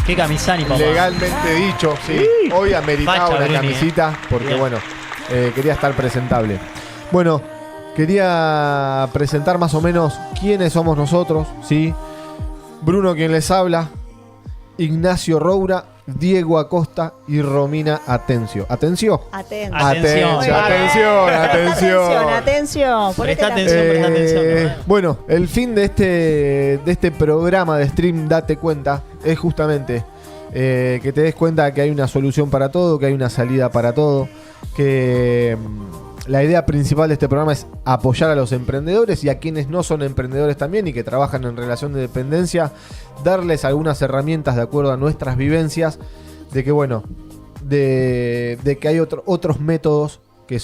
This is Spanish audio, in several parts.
Qué camisani, papá. Legalmente dicho, sí. Hoy ameritaba Facha, una Bruni, camisita porque, bien. bueno, quería estar presentable. Bueno, quería presentar más o menos quiénes somos nosotros, ¿sí? Bruno, quien les habla, Ignacio Roura, Diego Acosta y Romina Atencio. ¿Atencio? Atención. Atención. Muy bien. Atención, Presta atención. atención. Ponete Presta la- atención, presta atención. ¿No? Bueno, el fin de este programa de stream, date cuenta, es justamente que te des cuenta que hay una solución para todo, que hay una salida para todo, que la idea principal de este programa es apoyar a los emprendedores y a quienes no son emprendedores también y que trabajan en relación de dependencia, darles algunas herramientas de acuerdo a nuestras vivencias, de que bueno, de que hay otros métodos que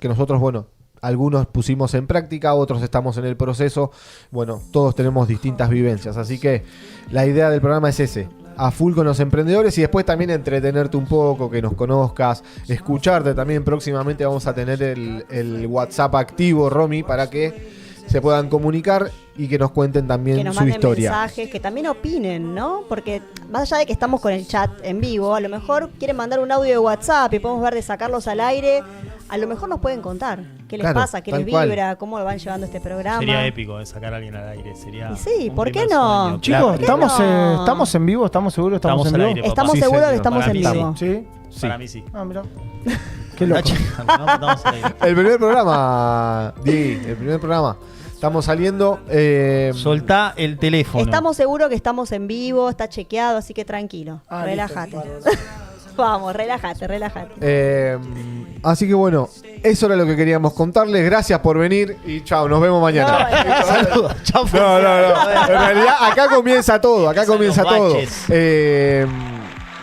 nosotros, bueno, algunos pusimos en práctica, otros estamos en el proceso. Bueno, todos tenemos distintas vivencias. Así que la idea del programa es ese: a full con los emprendedores y después también entretenerte un poco, que nos conozcas, escucharte también. Próximamente vamos a tener el WhatsApp activo, Romy, para que se puedan comunicar y que nos cuenten también que nos su manden historia. mensajes, que también opinen, ¿no? Porque más allá de que estamos con el chat en vivo, a lo mejor quieren mandar un audio de WhatsApp y podemos ver de sacarlos al aire. A lo mejor nos pueden contar qué les Claro, pasa, qué tal les cual. vibra, cómo lo van llevando este programa. Sería épico sacar a alguien al aire. Sería Y sí, un ¿por qué primer no? sueño. Chicos, Claro. ¿por qué ¿estamos, no? ¿estamos en vivo? ¿Estamos seguros? ¿Estamos, Estamos en al vivo? aire, Estamos Sí, seguros que señor. estamos Para en mí vivo. ¿Sí? Para mí sí. Ah, mira. Qué loco. Estamos al aire. El primer programa, Diego, el primer programa. Estamos saliendo. Soltá el teléfono. Estamos seguros que estamos en vivo, está chequeado, así que tranquilo, Ah, relájate. listo. Vamos, relájate. Así que bueno, eso era lo que queríamos contarles. Gracias por venir y chao, nos vemos mañana. Saludos. Chau. No. En realidad, acá comienza todo. Acá Empiezan comienza los todo. baches.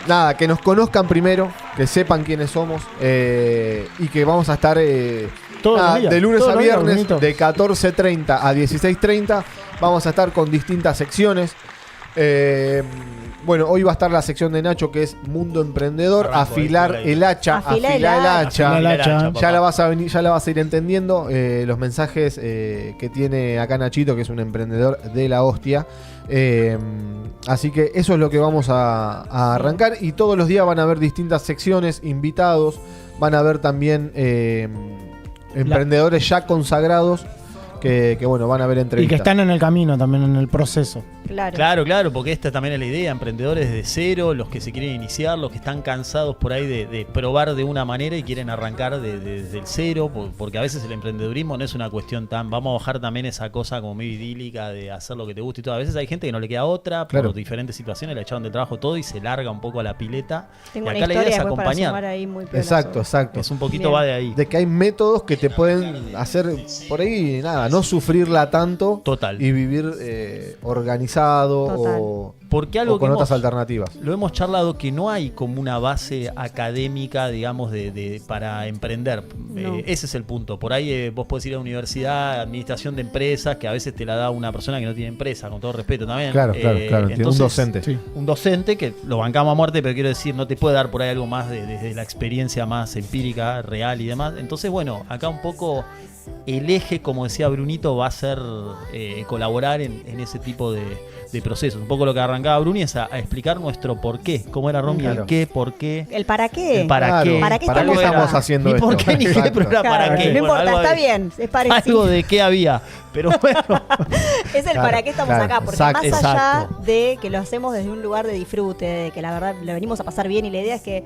Nada, que nos conozcan primero, que sepan quiénes somos y que vamos a estar Todos los días, de lunes todos a los días, viernes, Brunito. de 14:30 a 16:30. Vamos a estar con distintas secciones. Bueno, hoy va a estar la sección de Nacho, que es Mundo Emprendedor, Arranco, afilar ahí, el hacha, Afila el afilar el hacha. hacha. Afila el hacha. papá. Ya la vas a ir entendiendo. Los mensajes que tiene acá Nachito, que es un emprendedor de la hostia. Así que eso es lo que vamos a arrancar. Y todos los días van a haber distintas secciones, invitados. Van a haber también emprendedores ya consagrados que bueno, van a haber Y entrevistas. que están en el camino también, en el proceso. Claro. Porque esta también es la idea, emprendedores desde cero, los que se quieren iniciar, los que están cansados por ahí de probar de una manera y quieren arrancar desde el cero, porque a veces el emprendedurismo no es una cuestión tan, vamos a bajar también esa cosa como medio idílica de hacer lo que te gusta y todo. A veces hay gente que no le queda otra, Claro. por diferentes situaciones, le echaron de trabajo todo y se larga un poco a la pileta. Tengo y una acá la idea historia es después para sumar acompañar. ahí muy piola Exacto, sobre. exacto. Es un poquito Bien. va de ahí. De que hay métodos que te pueden hacer por ahí, nada, no sufrirla tanto. Total. Y vivir organizado Total. Porque algo o con que otras hemos- alternativas. Lo hemos charlado, que no hay como una base académica, digamos, para emprender. No. Ese es el punto. Por ahí vos podés ir a la universidad, administración de empresas, que a veces te la da una persona que no tiene empresa, con todo respeto también. Claro, entiendo. Un Entonces, docente. Sí. Un docente que lo bancamos a muerte, pero quiero decir, no te puede dar por ahí algo más desde la experiencia más empírica, real y demás. Entonces, bueno, acá un poco el eje, como decía Brunito, va a ser colaborar en ese tipo de procesos. Un poco lo que arrancaba Bruni es a explicar nuestro por qué. ¿Cómo era, Romy? Claro. El qué, por qué. ¿El para qué? El para Claro, qué. ¿Para qué ¿para qué estamos estamos acá? haciendo Ni esto? por qué ni qué, Exacto. pero era para Claro, qué. no Bueno, importa, algo está de- bien, es parecido. Algo de qué había. Pero bueno. Es el Claro, para qué estamos claro, acá, porque exacto. más allá Exacto. de que lo hacemos desde un lugar de disfrute, de que la verdad lo venimos a pasar bien y la idea es que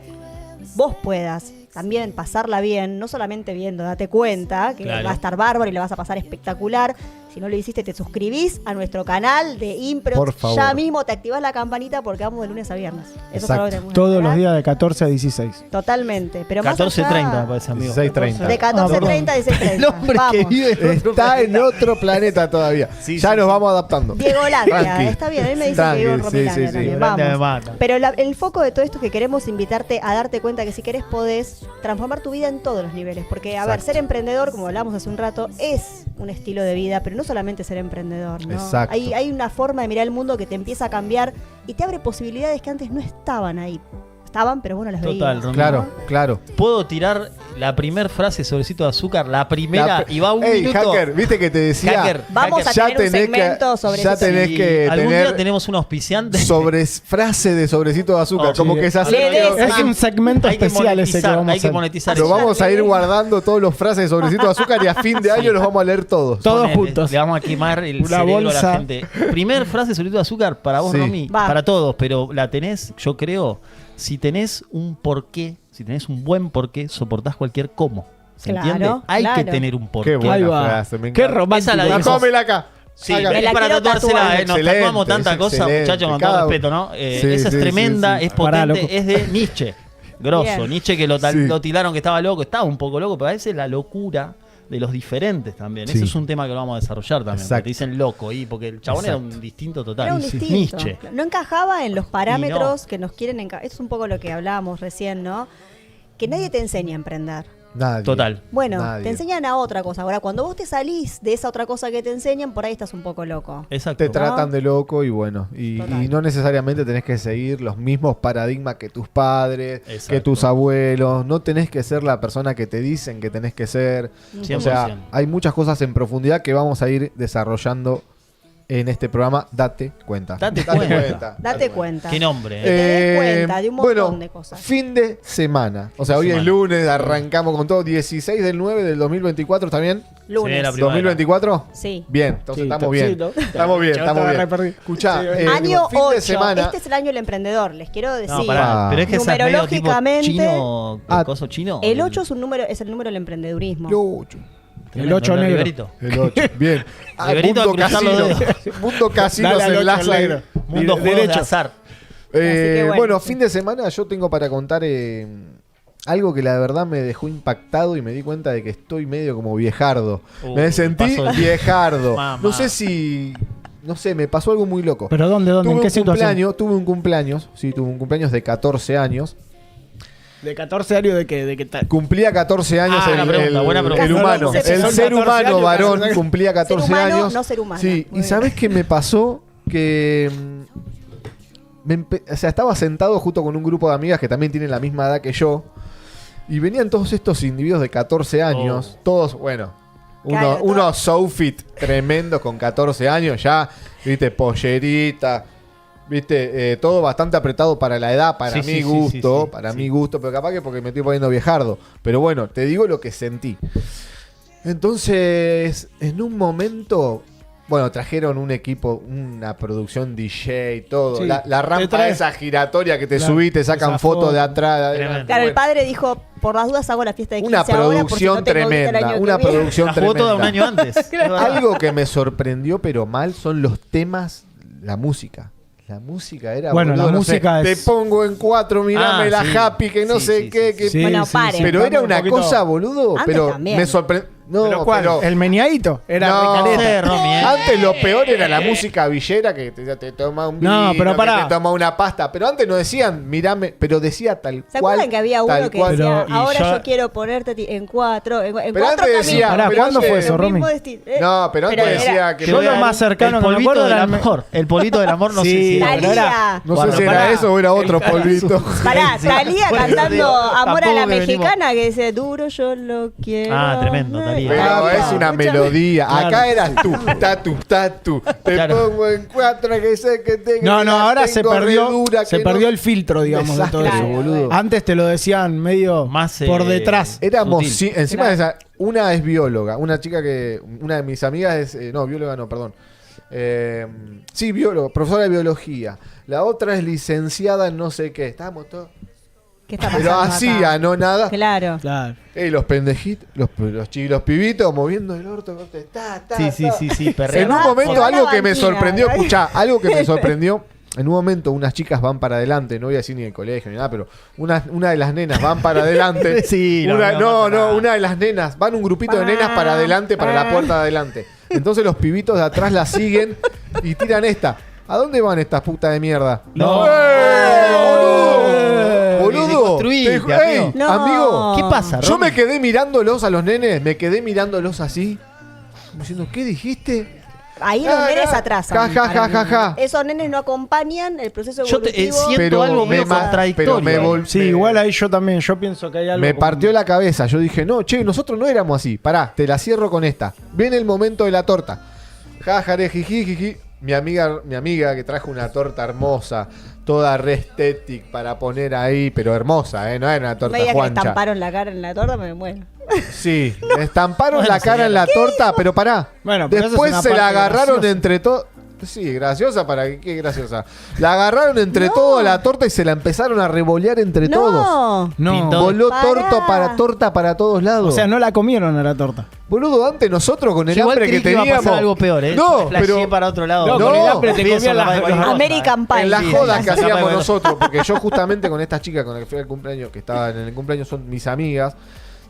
vos puedas también pasarla bien, no solamente viendo, date cuenta que Claro. va a estar bárbaro y la vas a pasar espectacular. Si no lo hiciste, te suscribís a nuestro canal de Impro. Por favor. Ya mismo te activás la campanita porque vamos de lunes a viernes. Eso es Exacto. algo que tenemos que Todos los aclarar. días de 14 a 16. Totalmente. Pero más 14:30 me allá, parece, amigo. 16:30. de 14:30 a 16:30. El hombre que Vamos. vive en otro Está en planeta. otro planeta todavía. Sí, ya sí, nos sí. vamos adaptando. Diego Landia, Tranqui. está bien, él me dice Tranqui, que vivo en sí, Romilandia sí, también, sí. Grande me vamos. mata. Pero el foco de todo esto es que queremos invitarte a darte cuenta que si querés podés transformar tu vida en todos los niveles. Porque, a ver, Exacto. ser emprendedor, como hablamos hace un rato, es un estilo de vida, pero no solamente ser emprendedor, ¿no? Exacto. Hay una forma de mirar el mundo que te empieza a cambiar y te abre posibilidades que antes no estaban ahí. estaban, pero bueno, las Total, veías. Romy. Claro, claro. Puedo tirar la primer frase sobrecito de azúcar, la primera, y va un Ey, minuto. hacker, viste que te decía. Hacker, Vamos a ya tener un tenés segmento sobre ya eso. tenés Sí, que algún tener día tenemos un auspiciante. frase de sobrecito de azúcar. Oh, como sí. que se Le acerca. des- Es un segmento Hay que especial ese que monetizar, vamos a hay que hacer. monetizar Lo eso. vamos a ir guardando todos los frases de sobrecito de azúcar y a fin de año los vamos a leer todos. Todos Ponele, juntos. Le vamos a quemar el Una cerebro a bolsa. la gente. Primer frase sobrecito de azúcar para vos, Sí. Romy. Va. Para todos, pero la tenés, yo creo, si tenés un porqué, si tenés un buen porqué, soportás cualquier cómo. ¿Se Claro, entiende? Hay que claro. tener un Qué porqué. buena Ahí va. frase, me Qué encanta. romántico. Esa la La dijimos. tómela acá. Sí, Acá. Me es la para quiero tatuársela, tatuar. nos Excelente, tatuamos tanta es cosa, excelente. muchachos, con Cada- todo respeto, ¿no? Sí, Esa sí, es tremenda, sí, sí. es Pará, potente, loco. es de Nietzsche. Grosso, Bien. Nietzsche que lo Sí. tildaron que estaba loco, estaba un poco loco, pero a veces la locura de los diferentes también. Sí. Eso es un tema que lo vamos a desarrollar también. Exacto. Porque te dicen loco, y porque el chabón era un distinto total. Era un Sí. distinto. Nietzsche. No encajaba en los parámetros que nos quieren encajar. Esto es un poco lo que hablábamos recién, ¿no? Que nadie te enseña a emprender. Nadie. Total. Bueno, Nadie. te enseñan a otra cosa. Ahora, cuando vos te salís de esa otra cosa que te enseñan, por ahí estás un poco loco. Exacto. Te tratan de loco y bueno, y Total. no necesariamente tenés que seguir los mismos paradigmas que tus padres, Exacto. que tus abuelos, no tenés que ser la persona que te dicen que tenés que ser. 100%. O sea, hay muchas cosas en profundidad que vamos a ir desarrollando en este programa. Date cuenta. Date cuenta. Date cuenta. Qué nombre. Que te des cuenta de un montón bueno, de cosas. fin de semana. O sea, hoy Semana. es lunes, arrancamos con todo. 16 del 9 del 2024, ¿está bien? Se viene Lunes. la primavera. ¿2024? Sí. Bien, entonces Sí, estamos sí, bien. ¿no? Estamos bien, Yo estamos estaba bien. re perdido. Escuchá, Sí, Año digo, 8. fin de semana. Este es el año del emprendedor, les quiero decir. No, pará, pero es que esa es medio tipo Numerológicamente, chino, Ah. coso chino. el 8 es el número del emprendedurismo. Lo ocho. El 8 ¿no? negro. Riverito. El 8. Bien. Riverito a Mundo cruzar los Casino. dedos. Mundo Casino Dale se al 8 enlaza. negro. Mundo juegos de Derecho. azar. Así que bueno. Bueno, fin de semana yo tengo para contar algo que la verdad me dejó impactado y me di cuenta de que estoy medio como viejardo. Me sentí paso de- viejardo. Mamá. No sé si... No sé, me pasó algo muy loco. ¿Pero dónde? ¿En qué situación? Tuve un cumpleaños de 14 años. ¿De 14 años de qué? ¿De qué tal? Cumplía 14 años Ah, buena pregunta. el humano. Se El son ser 14 humano años, varón 14 cumplía 14 Ser humano, años. no ser humano. Sí, Muy y bien. ¿sabés qué me pasó? Que o sea, estaba sentado junto con un grupo de amigas que también tienen la misma edad que yo. Y venían todos estos individuos de 14 años. Todos, bueno, Claro, unos so fit tremendos con 14 años ya. Viste, pollerita. Viste, todo bastante apretado para la edad, para Sí, mi sí, sí, gusto. sí, sí, para sí. mi gusto, pero capaz que porque me estoy poniendo viejardo. Pero bueno, te digo lo que sentí. Entonces, en un momento... Bueno, trajeron un equipo, una producción DJ, todo. Sí, La te rampa trae- esa giratoria que te La- subís, te sacan esa fotos foto. de atrás. Tremendo. Claro, el Bueno, padre dijo, por las dudas hago la fiesta de 15 una ahora, por si producción no tengo guita el tremenda. año que Una viene. producción La foto de un tremenda. año antes. Es verdad. Algo que me sorprendió, pero mal, son los temas, la música. La música era. Bueno, boludo, la no música sé, es- Te pongo en 4, mirame Ah, la sí. happy, que no Sí, sé sí, qué. sí, que- sí. Bueno, paren. Pero era un una poquito- cosa, boludo. Antes Pero también. me sorprendió. No, ¿Pero cuál? pero- ¿El meneadito? Era No. recareta. Sí, Romy, Antes lo peor era la música villera que te toma un No, vino, pero que pará. te toma una pasta. Pero antes no decían, mirame, pero decía tal ¿Se cual. acuerdan que había uno tal que cual. decía, Pero- y ahora yo- yo quiero ponerte en 4, en Pero 4 antes decía, caminos? Pará, pero ¿cuándo antes- fue eso, Lo Romy? mismo desti- No, pero antes era- decía que Yo no lo era- más cercano el que me polvito acuerdo del era el amor. El polvito del amor, no sé Sí, si. pero Talía. era- No Bueno, sé si era pará. eso o era otro El carajo. polvito. Pará, Sí. Talía Por eso cantando digo, Amor a la tampoco que venimos- Mexicana que dice, duro yo lo quiero. Ah, tremendo, Talía. Pero Talía, es una escúchame. melodía. Claro. Acá eras tú, tatu. Te Claro. pongo en 4 que sé que te. No, no, ahora se tengo re perdió, dura, se que perdió no- el filtro, digamos, de todo Desastre, eso. boludo. Antes te lo decían medio Más, por detrás. Éramos, Sutil. encima Claro. de esa, una es bióloga, una chica que, una de mis amigas es, no, bióloga no, perdón. Sí, bióloga, profesora de biología. La otra es licenciada en no sé qué. Estábamos todos. ¿Qué está pasando Pero acá? hacía, no nada. Claro. Claro. Los pendejitos, los pibitos moviendo el orto. Sí, sí, sí, sí, En perreo. un momento Por algo la que me banquina, sorprendió, ¿no? escuchá, algo que me sorprendió. En un momento unas chicas van para adelante, no voy a decir ni el colegio ni nada, pero una de las nenas van para adelante. Sí, la una, verdad, no, pasa nada. una de las nenas, van un grupito de nenas para adelante, para la puerta de adelante. Entonces los pibitos de atrás la siguen y tiran esta. ¿A dónde van estas putas de mierda? No. ¡Eh, boludo! Deconstruite, Te ju- ¡Ey, amigo. No. amigo! ¿Qué pasa, Yo Romy? me quedé mirándolos a los nenes, me quedé mirándolos así, como diciendo, ¿qué dijiste? Ahí los nenes atrasan. Ja. Esos nenes no acompañan el proceso Yo evolutivo. siento algo medio contradictorio. Sí, igual ahí yo también, yo pienso que hay algo. Me como- partió la cabeza. Yo dije, no, che, nosotros no éramos así. Pará, te la cierro con esta. Viene el momento de la torta. Jajare, jiji. Mi amiga que trajo una torta hermosa, toda re estética para poner ahí, pero hermosa, no era una torta Me diga que le Juancha. estamparon la cara en la torta, me muero. Sí, le estamparon Bueno, la cara sería en la torta, pero pará. Bueno, pero eso Después es una se la parte agarraron graciosa. entre todos. Sí, graciosa para qué graciosa. La agarraron entre todos la torta y se la empezaron a revolear entre todos. No. No. Pintó. Voló Pará. torta para todos lados. O sea, no la comieron a la torta. Boludo, antes nosotros con el Yo igual hambre que creí iba a teníamos. pasar algo peor, ¿eh? No, Flasheé pero para otro lado. No, con el hambre te Empiezo comían la las- de cualquier los- cosa, American Pie. en las Sí, jodas sí, que sí, hacíamos sí. nosotros, porque yo justamente con estas chicas con las que fui al cumpleaños, que estaban en el cumpleaños, son mis amigas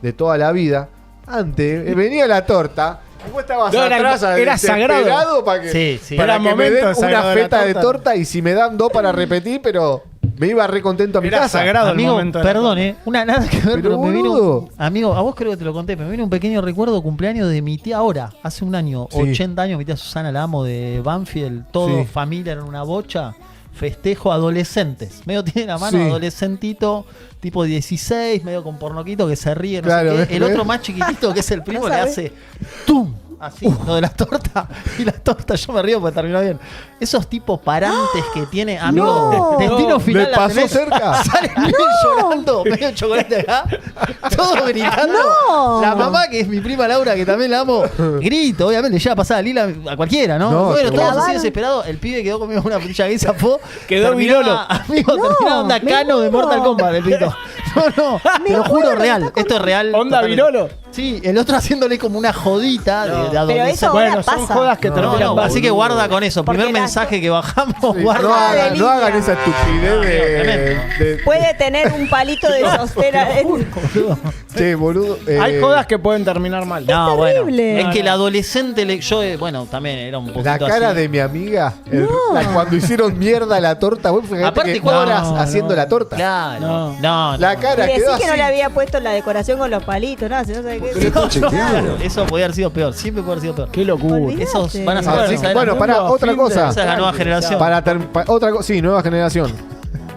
de toda la vida. Antes venía la torta, y vos estabas No, era- atrás era sagrado. desesperado para que, Sí, sí. para Era que me den momento una sagrado de la feta de torta. torta y si me dan dos para repetir, pero me iba re contento a mi Era casa. sagrado. el Amigo, momento de la perdón, una nada que ver, Pero, pero me vino. boludo. Amigo, a vos creo que te lo conté, pero me vino un pequeño recuerdo cumpleaños de mi tía ahora, hace un año, Sí. 80 años, mi tía Susana, la amo de Banfield, todo Sí. familia en una bocha, festejo adolescentes. Medio tiene la mano Sí. adolescentito, tipo 16, medio con pornoquito que se ríe, no Claro, sé ¿ves? qué. El otro más chiquitito, que es el primo, No le sabés. hace ¡tum! Así, lo de la torta. Y la torta, yo me río porque terminó bien. Esos tipos parantes que tiene, amigo, No. destino No, final. ¿le la pasó tenés. cerca? Sale el nene llorando, medio chocolate acá, todo gritando. No. La mamá, que es mi prima Laura, que también la amo, grito, obviamente, le llega a pasar a Lila a cualquiera, ¿no? No, Bueno, seguro. todos así Clavaron. desesperados. El pibe quedó comiendo una frutilla que zafó. Quedó Terminaba, virolo. Amigo, No, terminaba onda me Cano de muero. Mortal Kombat, el pito. No, te lo juro, muero, real. está Esto es real. ¿Onda totalmente. virolo? Sí, el otro haciéndole como una jodita de Pero adolescente. eso ahora Bueno, son pasa. jodas que No, terminan no, mal. así que guarda con eso. Porque Primer las- mensaje que bajamos, Sí, guarda. no, hagan, de no hagan línea. esa estupidez de- Puede tener un palito de sostera. Che, boludo. Hay jodas que pueden terminar mal. No, bueno. terrible. Es que el adolescente, yo, bueno, también era un poquito La cara así. de mi amiga, cuando hicieron mierda la torta, vos fíjate Aparte, que cuando- horas no, haciendo no. la torta. Claro. No. No, La no. cara Y quedó decís que no así. le había puesto la decoración con los palitos, nada, si no sabe qué. Claro, eso podía haber sido peor. Siempre puede haber sido peor. Qué locura. Olvidate. Esos van a ser Así que, bueno, pará, otra cosa. Esa es la nueva generación. Otra cosa, sí, nueva generación.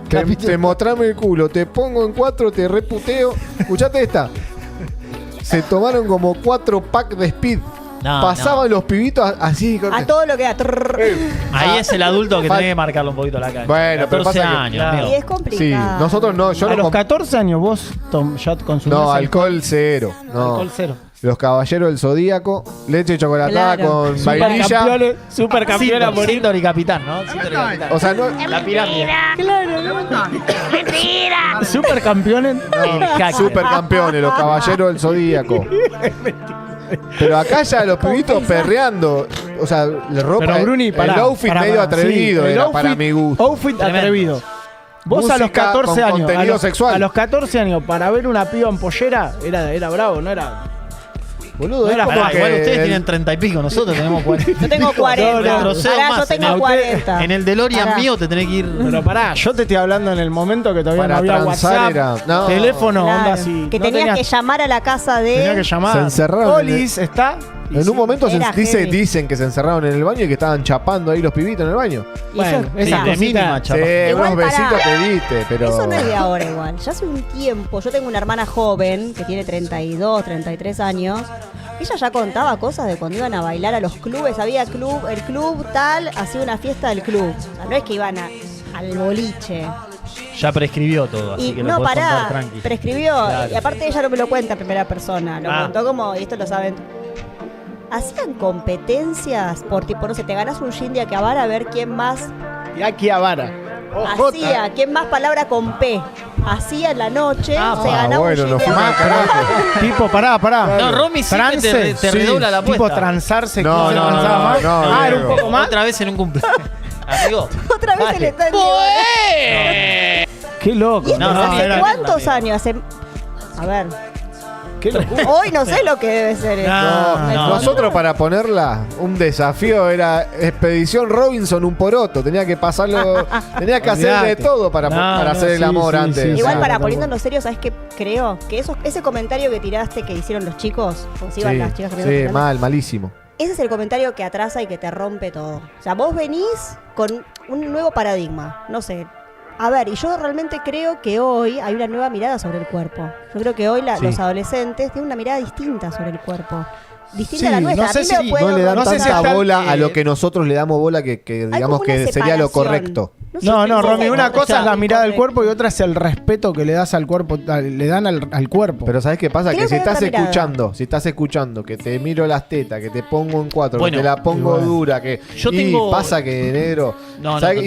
Te mostrame el culo, te pongo en 4, te reputeo. Escuchate esta. Se tomaron como 4 packs de speed. No, Pasaban los pibitos así. A todo lo que da. Ahí es el adulto que Fal- tiene que marcarlo un poquito la cara. Bueno, pero 14 pasa que- años, Claro. amigo. Y es Sí, complicado. nosotros no, yo A no los comp- 14 años vos ya consumís No, alcohol cero. No. alcohol cero. Los caballeros del Zodíaco, leche chocolatada Claro. con vainilla. Supercampeona por Síndor y capitán, ¿no? Síndor y capitán. O sea, no, La pirámide. Supercampeones. El hacker. supercampeones, los caballeros del Zodíaco. Pero acá ya los pibitos perreando. O sea, la ropa. Pero Bruni, pará. el outfit pará, medio pará. atrevido Sí, el era para outfit- mi gusto. Outfit Tremendo. atrevido. Vos a los Música 14 con años. contenido sexual. A los 14 años, para ver una piba en pollera, era bravo, no era. Boludo, es Era como Pará, que igual ustedes el- tienen 30 y pico, nosotros tenemos 40. Yo tengo 40. Retrocedo Pará, más. yo En tengo el- 40. En el DeLorean Pará. mío te tenés que ir. Pero pará, yo te estoy hablando en el momento que todavía Para no había transar WhatsApp, era- no. teléfono, Claro, onda así. que no tenías que llamar a la casa tenía que de. llamar. Se encerraron Olis, ¿está? Y En sí. un momento Era heavy. dicen que se encerraron en el baño y que estaban chapando ahí los pibitos en el baño. Y Bueno, eso- esa pará. de cosita- mínima, Sí, chapa. Igual, unos pará. besitos te diste, pero. Eso no es de ahora igual. Ya hace un tiempo. Yo tengo una hermana joven que tiene 32, 33 años. Ella ya contaba cosas de cuando iban a bailar a los clubes. Había club, el club tal, hacía una fiesta del club. O sea, no es que iban al boliche. Ya prescribió todo, así Y que lo no, podés contar pará, tranqui. prescribió. Claro. Y aparte ella no me lo cuenta en primera persona. Lo Ah. contó como, y esto lo saben. Hacían competencias por tipo, no sé, te ganás un gin de acabar a ver quién más Y aquí a vara. hacía, quién más palabra con P. Hacía en la noche, se ganaba bueno, un gin nos de fuimos al acabar. carajo. Tipo, pará. No, Romy siempre te sí, redobla la apuesta. Tipo transarse. No, ¿quién se no, transaba no, más? no, Ah, era un Diego. poco más. Otra vez en un cumpleaños. Amigo. Otra vez dale. se le está Qué loco. ¿Y esto No, hace era- cuántos años? Hace... A ver, Qué locura. hoy no sé lo que debe ser eso. No, Nosotros para ponerla, un desafío era Expedición Robinson, un poroto. Tenía que pasarlo, tenía que hacer de Olvidate. todo para, No, para no, hacer el sí, amor sí, antes. sí, Igual sí. para tal poniéndonos serios, ¿sabes qué creo? Que ese comentario que tiraste que hicieron los chicos, pues iban las chicas Sí, comiendo mal, malísimo. ese es el comentario que atrasa y que te rompe todo. O sea, vos venís con un nuevo paradigma, no sé. A ver, y yo realmente creo que hoy hay una nueva mirada sobre el cuerpo. Yo creo que hoy los adolescentes tienen una mirada distinta sobre el cuerpo. Distinta a la nuestra. No sé si no le dan tanta bola a lo que nosotros le damos bola que digamos que sería lo correcto. No, Romy, una cosa es la mirada del cuerpo y otra es el respeto que le das al cuerpo, le dan al cuerpo. Pero ¿sabes qué pasa? Que si estás escuchando, que te miro las tetas, que te pongo en 4, que te la pongo dura, que pasa que negro.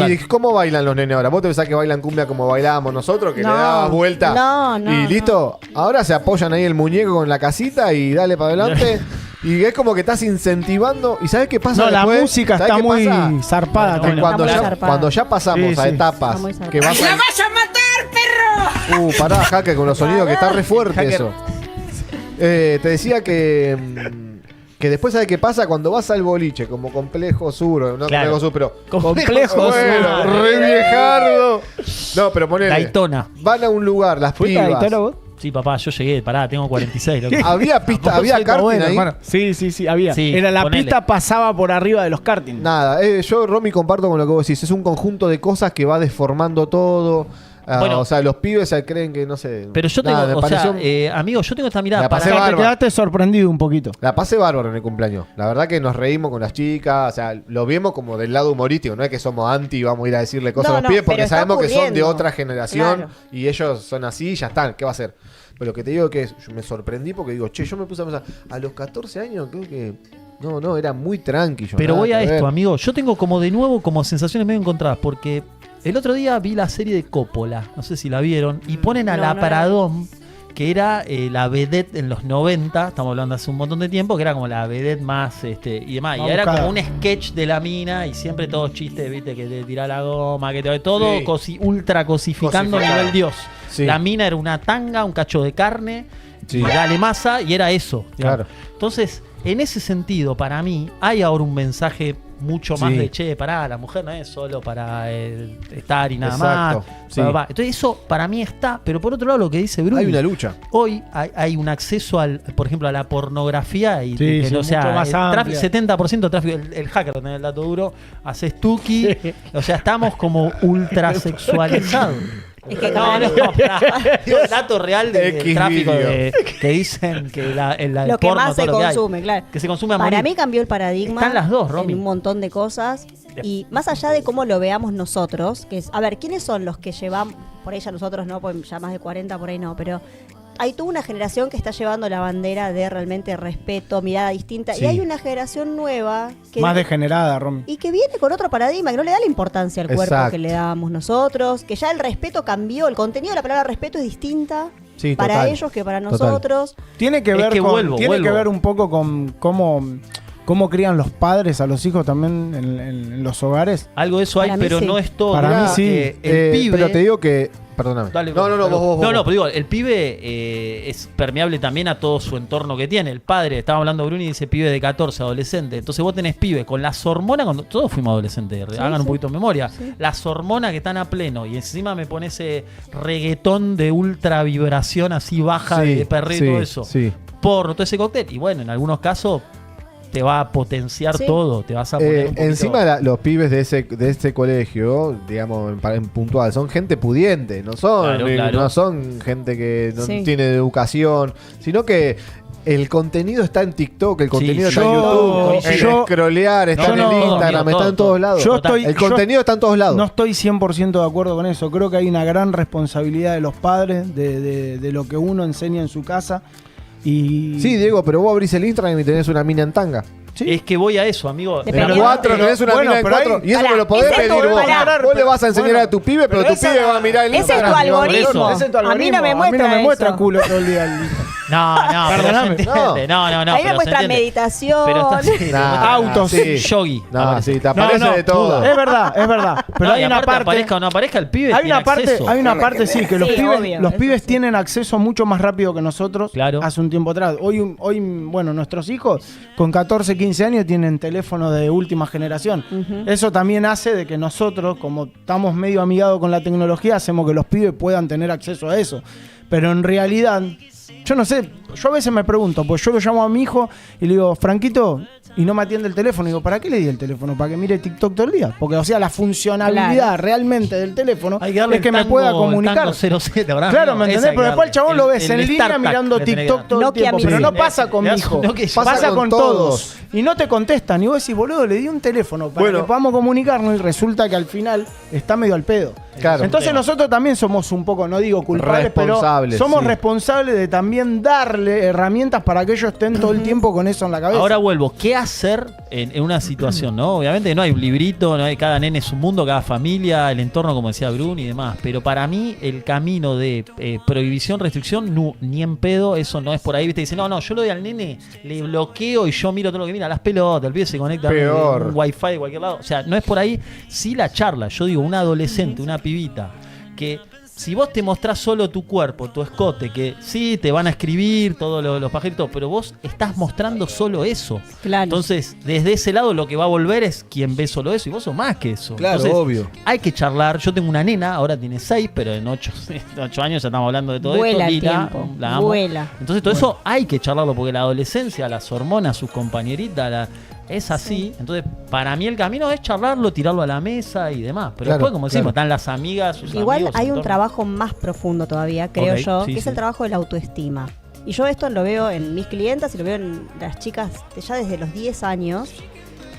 ¿Y cómo bailan los nenes ahora? ¿Vos te pensás que bailan cumbia como bailábamos nosotros? Que le dabas vuelta y listo. Ahora se apoyan ahí el muñeco con la casita y dale para adelante. Y es como que estás incentivando. ¿Y sabes qué pasa? La música está muy zarpada. Cuando ya pasamos a etapas que vas ¡La vas a matar, perro! Pará, Hacker, con los sonidos, que está re fuerte eso. Te decía que después, ¿sabes qué pasa? Cuando vas al boliche, como Complejo Sur, no Complejo Sur, pero Complejo Sur, re viejardo. No, pero ponele. Daytona. Van a un lugar, las pibas. Daytona vos? Sí, papá, yo llegué, tengo 46. Loco. ¿Había pista, había karting ahí? Hermano. Sí, había. Sí, la pista pasaba por arriba de los karting. Nada, yo, Romy, comparto con lo que vos decís. Es un conjunto de cosas que va deformando todo. O sea, los pibes creen que, no sé. Pero yo tengo, amigo, yo tengo esta mirada. Te quedaste sorprendido un poquito. La pasé bárbaro en el cumpleaños. La verdad que nos reímos con las chicas. O sea, lo vimos como del lado humorístico. No es que somos anti y vamos a ir a decirle cosas a los pibes porque sabemos que son de otra generación y ellos son así y ya están. ¿Qué va a hacer? Pero lo que te digo que yo me sorprendí porque digo, yo me puse a pensar, a los 14 años creo que... No, era muy tranquilo. Pero voy a esto, amigo. Yo tengo como de nuevo como sensaciones medio encontradas porque... El otro día vi la serie de Coppola, no sé si la vieron, y ponen a la Paradón, que era la vedette en los 90, estamos hablando hace un montón de tiempo, que era como la vedette más y demás. Y era como un sketch de la mina y siempre todos chistes, viste, que te tira la goma, que te todo ultra cosificando a nivel Dios. Sí. La mina era una tanga, un cacho de carne, y dale masa, y era eso. Claro. Entonces, en ese sentido, para mí, hay ahora un mensaje mucho más de pará, la mujer no es solo para estar y nada más. Entonces eso para mí está, pero por otro lado lo que dice Bruno, hay una lucha. Hoy hay un acceso por ejemplo, a la pornografía y o sea, mucho más el 70% de tráfico, el hacker tiene el dato duro, hace Stucky, o sea, estamos como ultra sexualizados. Es que digo, el dato real del tráfico que dicen que lo que porno, más se consume, claro. Que se consume a Para morir. mí cambió el paradigma. Están las dos, Romy. En un montón de cosas. Y más allá de cómo lo veamos nosotros, que es, a ver, ¿quiénes son los que llevamos? Por ahí ya nosotros no, pues ya más de 40 por ahí no, pero hay toda una generación que está llevando la bandera de realmente respeto, mirada distinta. Y hay una generación nueva que más degenerada, Romy. Y que viene con otro paradigma, que no le da la importancia al cuerpo que le dábamos nosotros, que ya el respeto cambió, el contenido de la palabra respeto es distinta para ellos que para nosotros. Tiene que ver que ver un poco con cómo crían los padres a los hijos también en los hogares. Algo de eso hay, pero no es todo. Para mí sí. El pibe, pero te digo que... Perdóname. Dale, vos. Pero digo, el pibe es permeable también a todo su entorno que tiene. El padre, estaba hablando Bruni y dice pibe de 14, adolescente. Entonces vos tenés pibe con las hormonas, cuando todos fuimos adolescentes, hagan un poquito de memoria. Sí. Las hormonas que están a pleno y encima me pones ese reggaetón de ultra vibración así baja de perrito y todo eso. Porno, todo ese cóctel. Y bueno, en algunos casos te va a potenciar todo, te vas a poner un poquito... Encima los pibes de ese colegio, digamos en puntual, son gente pudiente, no son no son gente que no tiene educación, sino que el contenido está en TikTok, el contenido está en YouTube, en scrollear, está en el Instagram, está en todos lados. El contenido está en todos lados. No estoy 100% de acuerdo con eso. Creo que hay una gran responsabilidad de los padres de lo que uno enseña en su casa. Sí, Diego, pero vos abrís el Instagram y tenés una mina en tanga. ¿Sí? Es que voy a eso, amigo. En 4 tenés una mina en 4. Y eso me lo podés pedir vos. Vos le vas a enseñar a tu pibe, pero tu pibe va a mirar el Instagram. Ese es tu algoritmo. A mí no me muestra culo todo el día. No, perdóname. No. Ahí me muestra meditación. Autos. Yogi. Te aparece de todo. Es verdad. Pero hay una parte. Aparezca o no aparezca, el pibe hay una parte, sí, que los pibes tienen acceso mucho más rápido que nosotros hace un tiempo atrás. Hoy, bueno, nuestros hijos con 14, 15 años tienen teléfono de última generación. Eso también hace de que nosotros, como estamos medio amigados con la tecnología, hacemos que los pibes puedan tener acceso a eso. Pero en realidad... Yo no sé, yo a veces me pregunto, pues yo lo llamo a mi hijo y le digo, Franquito, y no me atiende el teléfono. Digo, ¿para qué le di el teléfono? ¿Para que mire TikTok todo el día? Porque, o sea, la funcionalidad realmente del teléfono es que me pueda comunicar. 07, claro, ¿me entendés? Pero después el chabón lo ves en línea mirando TikTok todo el tiempo. Pero no pasa con mi hijo, pasa con todos. Y no te contestan. Y vos decís, boludo, le di un teléfono para que podamos comunicarnos y resulta que al final está medio al pedo. Claro. Entonces nosotros también somos un poco, no digo culpables, pero somos responsables de también darle herramientas para que ellos estén todo el tiempo con eso en la cabeza. Ahora vuelvo, ¿qué hacer en una situación? ¿No? Obviamente no hay un librito, no hay, cada nene es un mundo, cada familia, el entorno, como decía Bruni y demás, pero para mí el camino de prohibición, restricción, no, ni en pedo, eso no es por ahí, ¿viste? Dicen, no, yo lo doy al nene, le bloqueo y yo miro todo lo que mira, las pelotas, el pibe se conecta a un wifi de cualquier lado, o sea, no es por ahí, sí la charla, yo digo, un adolescente, una pibita, que si vos te mostrás solo tu cuerpo, tu escote, que sí, te van a escribir todos los pajaritos, pero vos estás mostrando solo eso. Claro. Entonces, desde ese lado lo que va a volver es quien ve solo eso, y vos sos más que eso. Claro, entonces, obvio. Hay que charlar. Yo tengo una nena, ahora tiene 6, pero en 8 años ya estamos hablando de todo Vuela esto. El tiempo. La amo. Vuela. Entonces todo eso hay que charlarlo, porque la adolescencia, las hormonas, sus compañeritas, es así. Entonces, para mí el camino es charlarlo, tirarlo a la mesa y demás. Pero después, como decimos, están las amigas, sus igual amigos, hay un trabajo más profundo todavía, creo yo, que es el trabajo de la autoestima. Y yo esto lo veo en mis clientas y lo veo en las chicas ya desde los 10 años.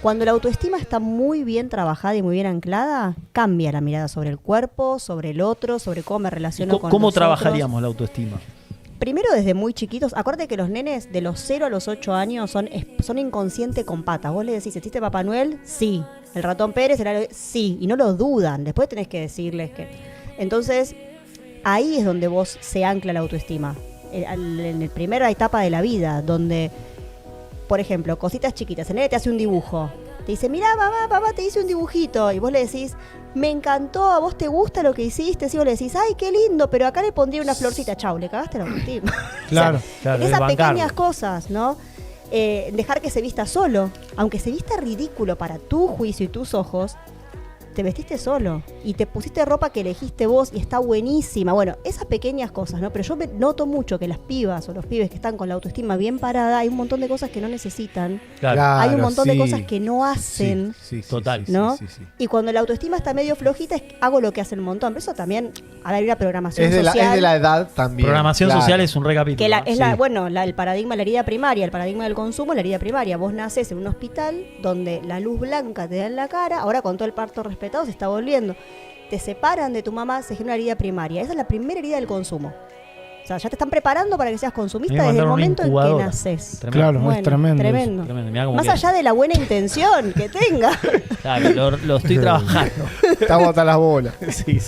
Cuando la autoestima está muy bien trabajada y muy bien anclada, cambia la mirada sobre el cuerpo, sobre el otro, sobre cómo me relaciono con ¿Cómo los trabajaríamos otros. la autoestima? Primero desde muy chiquitos, acuérdate que los nenes de los 0 a los 8 años son inconscientes con patas. Vos le decís, ¿existe Papá Noel? Sí. ¿El ratón Pérez? Sí. Y no lo dudan. Después tenés que decirles que... Entonces, ahí es donde vos se ancla la autoestima. En la primera etapa de la vida, donde, por ejemplo, cositas chiquitas. El nene te hace un dibujo. Te dice, mirá, papá, te hice un dibujito. Y vos le decís, me encantó, ¿a vos te gusta lo que hiciste? Y vos le decís, ay, qué lindo, pero acá le pondría una florcita. Chau, le cagaste la autoestima. Claro, o sea, claro. Esas pequeñas cosas, ¿no? Dejar que se vista solo. Aunque se vista ridículo para tu juicio y tus ojos, te vestiste solo y te pusiste ropa que elegiste vos y está buenísima. Bueno, esas pequeñas cosas, ¿no? Pero yo noto mucho que las pibas o los pibes que están con la autoestima bien parada, hay un montón de cosas que no necesitan. Claro, hay un montón de cosas que no hacen. Total. ¿No? Y cuando la autoestima está medio flojita, hago lo que hace el montón. Pero eso también, hay una programación social. Es de la edad también. Programación social es un recapítulo. El paradigma de la herida primaria, el paradigma del consumo, la herida primaria. Vos nacés en un hospital donde la luz blanca te da en la cara, ahora con todo el parto respetado se está volviendo. Te separan de tu mamá, se genera una herida primaria. Esa es la primera herida del consumo. O sea, ya te están preparando para que seas consumista desde el momento en que naces. Claro, bueno, es tremendo. Más allá de la buena intención que tenga. Claro, lo estoy trabajando. Estamos hasta las bolas. Sí.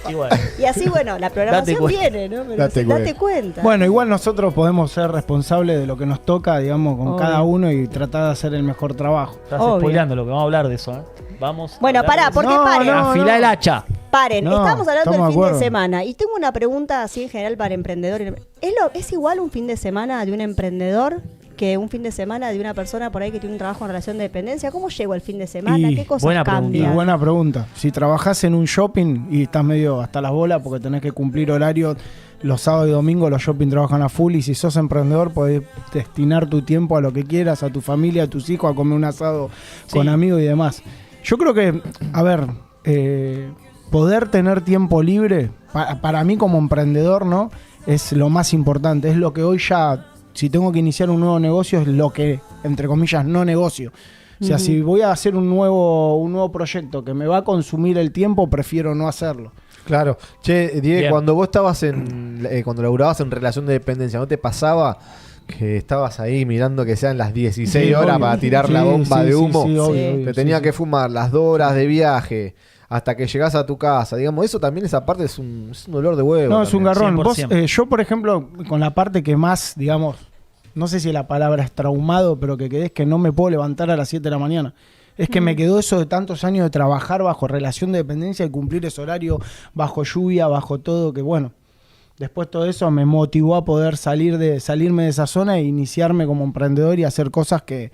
Igual. Y así, bueno, la programación viene, ¿no? Date cuenta. Bueno, igual nosotros podemos ser responsables de lo que nos toca, digamos, con cada uno y tratar de hacer el mejor trabajo. Estás spoileando lo que vamos a hablar de eso, ¿eh? Vamos. Bueno, pará, ¿por qué paren? Afilá el hacha. Paren, estamos hablando del fin de semana y tengo una pregunta así en general para emprendedores. ¿Es igual un fin de semana de un emprendedor que un fin de semana de una persona por ahí que tiene un trabajo en relación de dependencia? ¿Cómo llego el fin de semana? ¿Qué cosas cambian? Buena pregunta. Si trabajás en un shopping y estás medio hasta las bolas porque tenés que cumplir horario, los sábados y domingos los shopping trabajan a full y si sos emprendedor podés destinar tu tiempo a lo que quieras, a tu familia, a tus hijos, a comer un asado con amigos y demás. Yo creo que, poder tener tiempo libre, para mí como emprendedor, ¿no? Es lo más importante. Es lo que hoy ya, si tengo que iniciar un nuevo negocio, es lo que, entre comillas, no negocio. O sea, si voy a hacer un nuevo proyecto que me va a consumir el tiempo, prefiero no hacerlo. Claro. Che, Diego, cuando vos estabas cuando laburabas en relación de dependencia, ¿no te pasaba que estabas ahí mirando que sean las 16 horas para tirar la bomba de humo? Te tenía que fumar las 2 horas de viaje hasta que llegás a tu casa. Digamos, eso también, esa parte es un dolor de huevo. No, también. Es un garrón. Vos, yo, por ejemplo, con la parte que más, digamos, no sé si la palabra es traumado, pero que quedé es que no me puedo levantar a las 7 de la mañana. Es que me quedó eso de tantos años de trabajar bajo relación de dependencia y cumplir ese horario, bajo lluvia, bajo todo, que bueno. Después todo eso me motivó a poder salirme de esa zona e iniciarme como emprendedor y hacer cosas que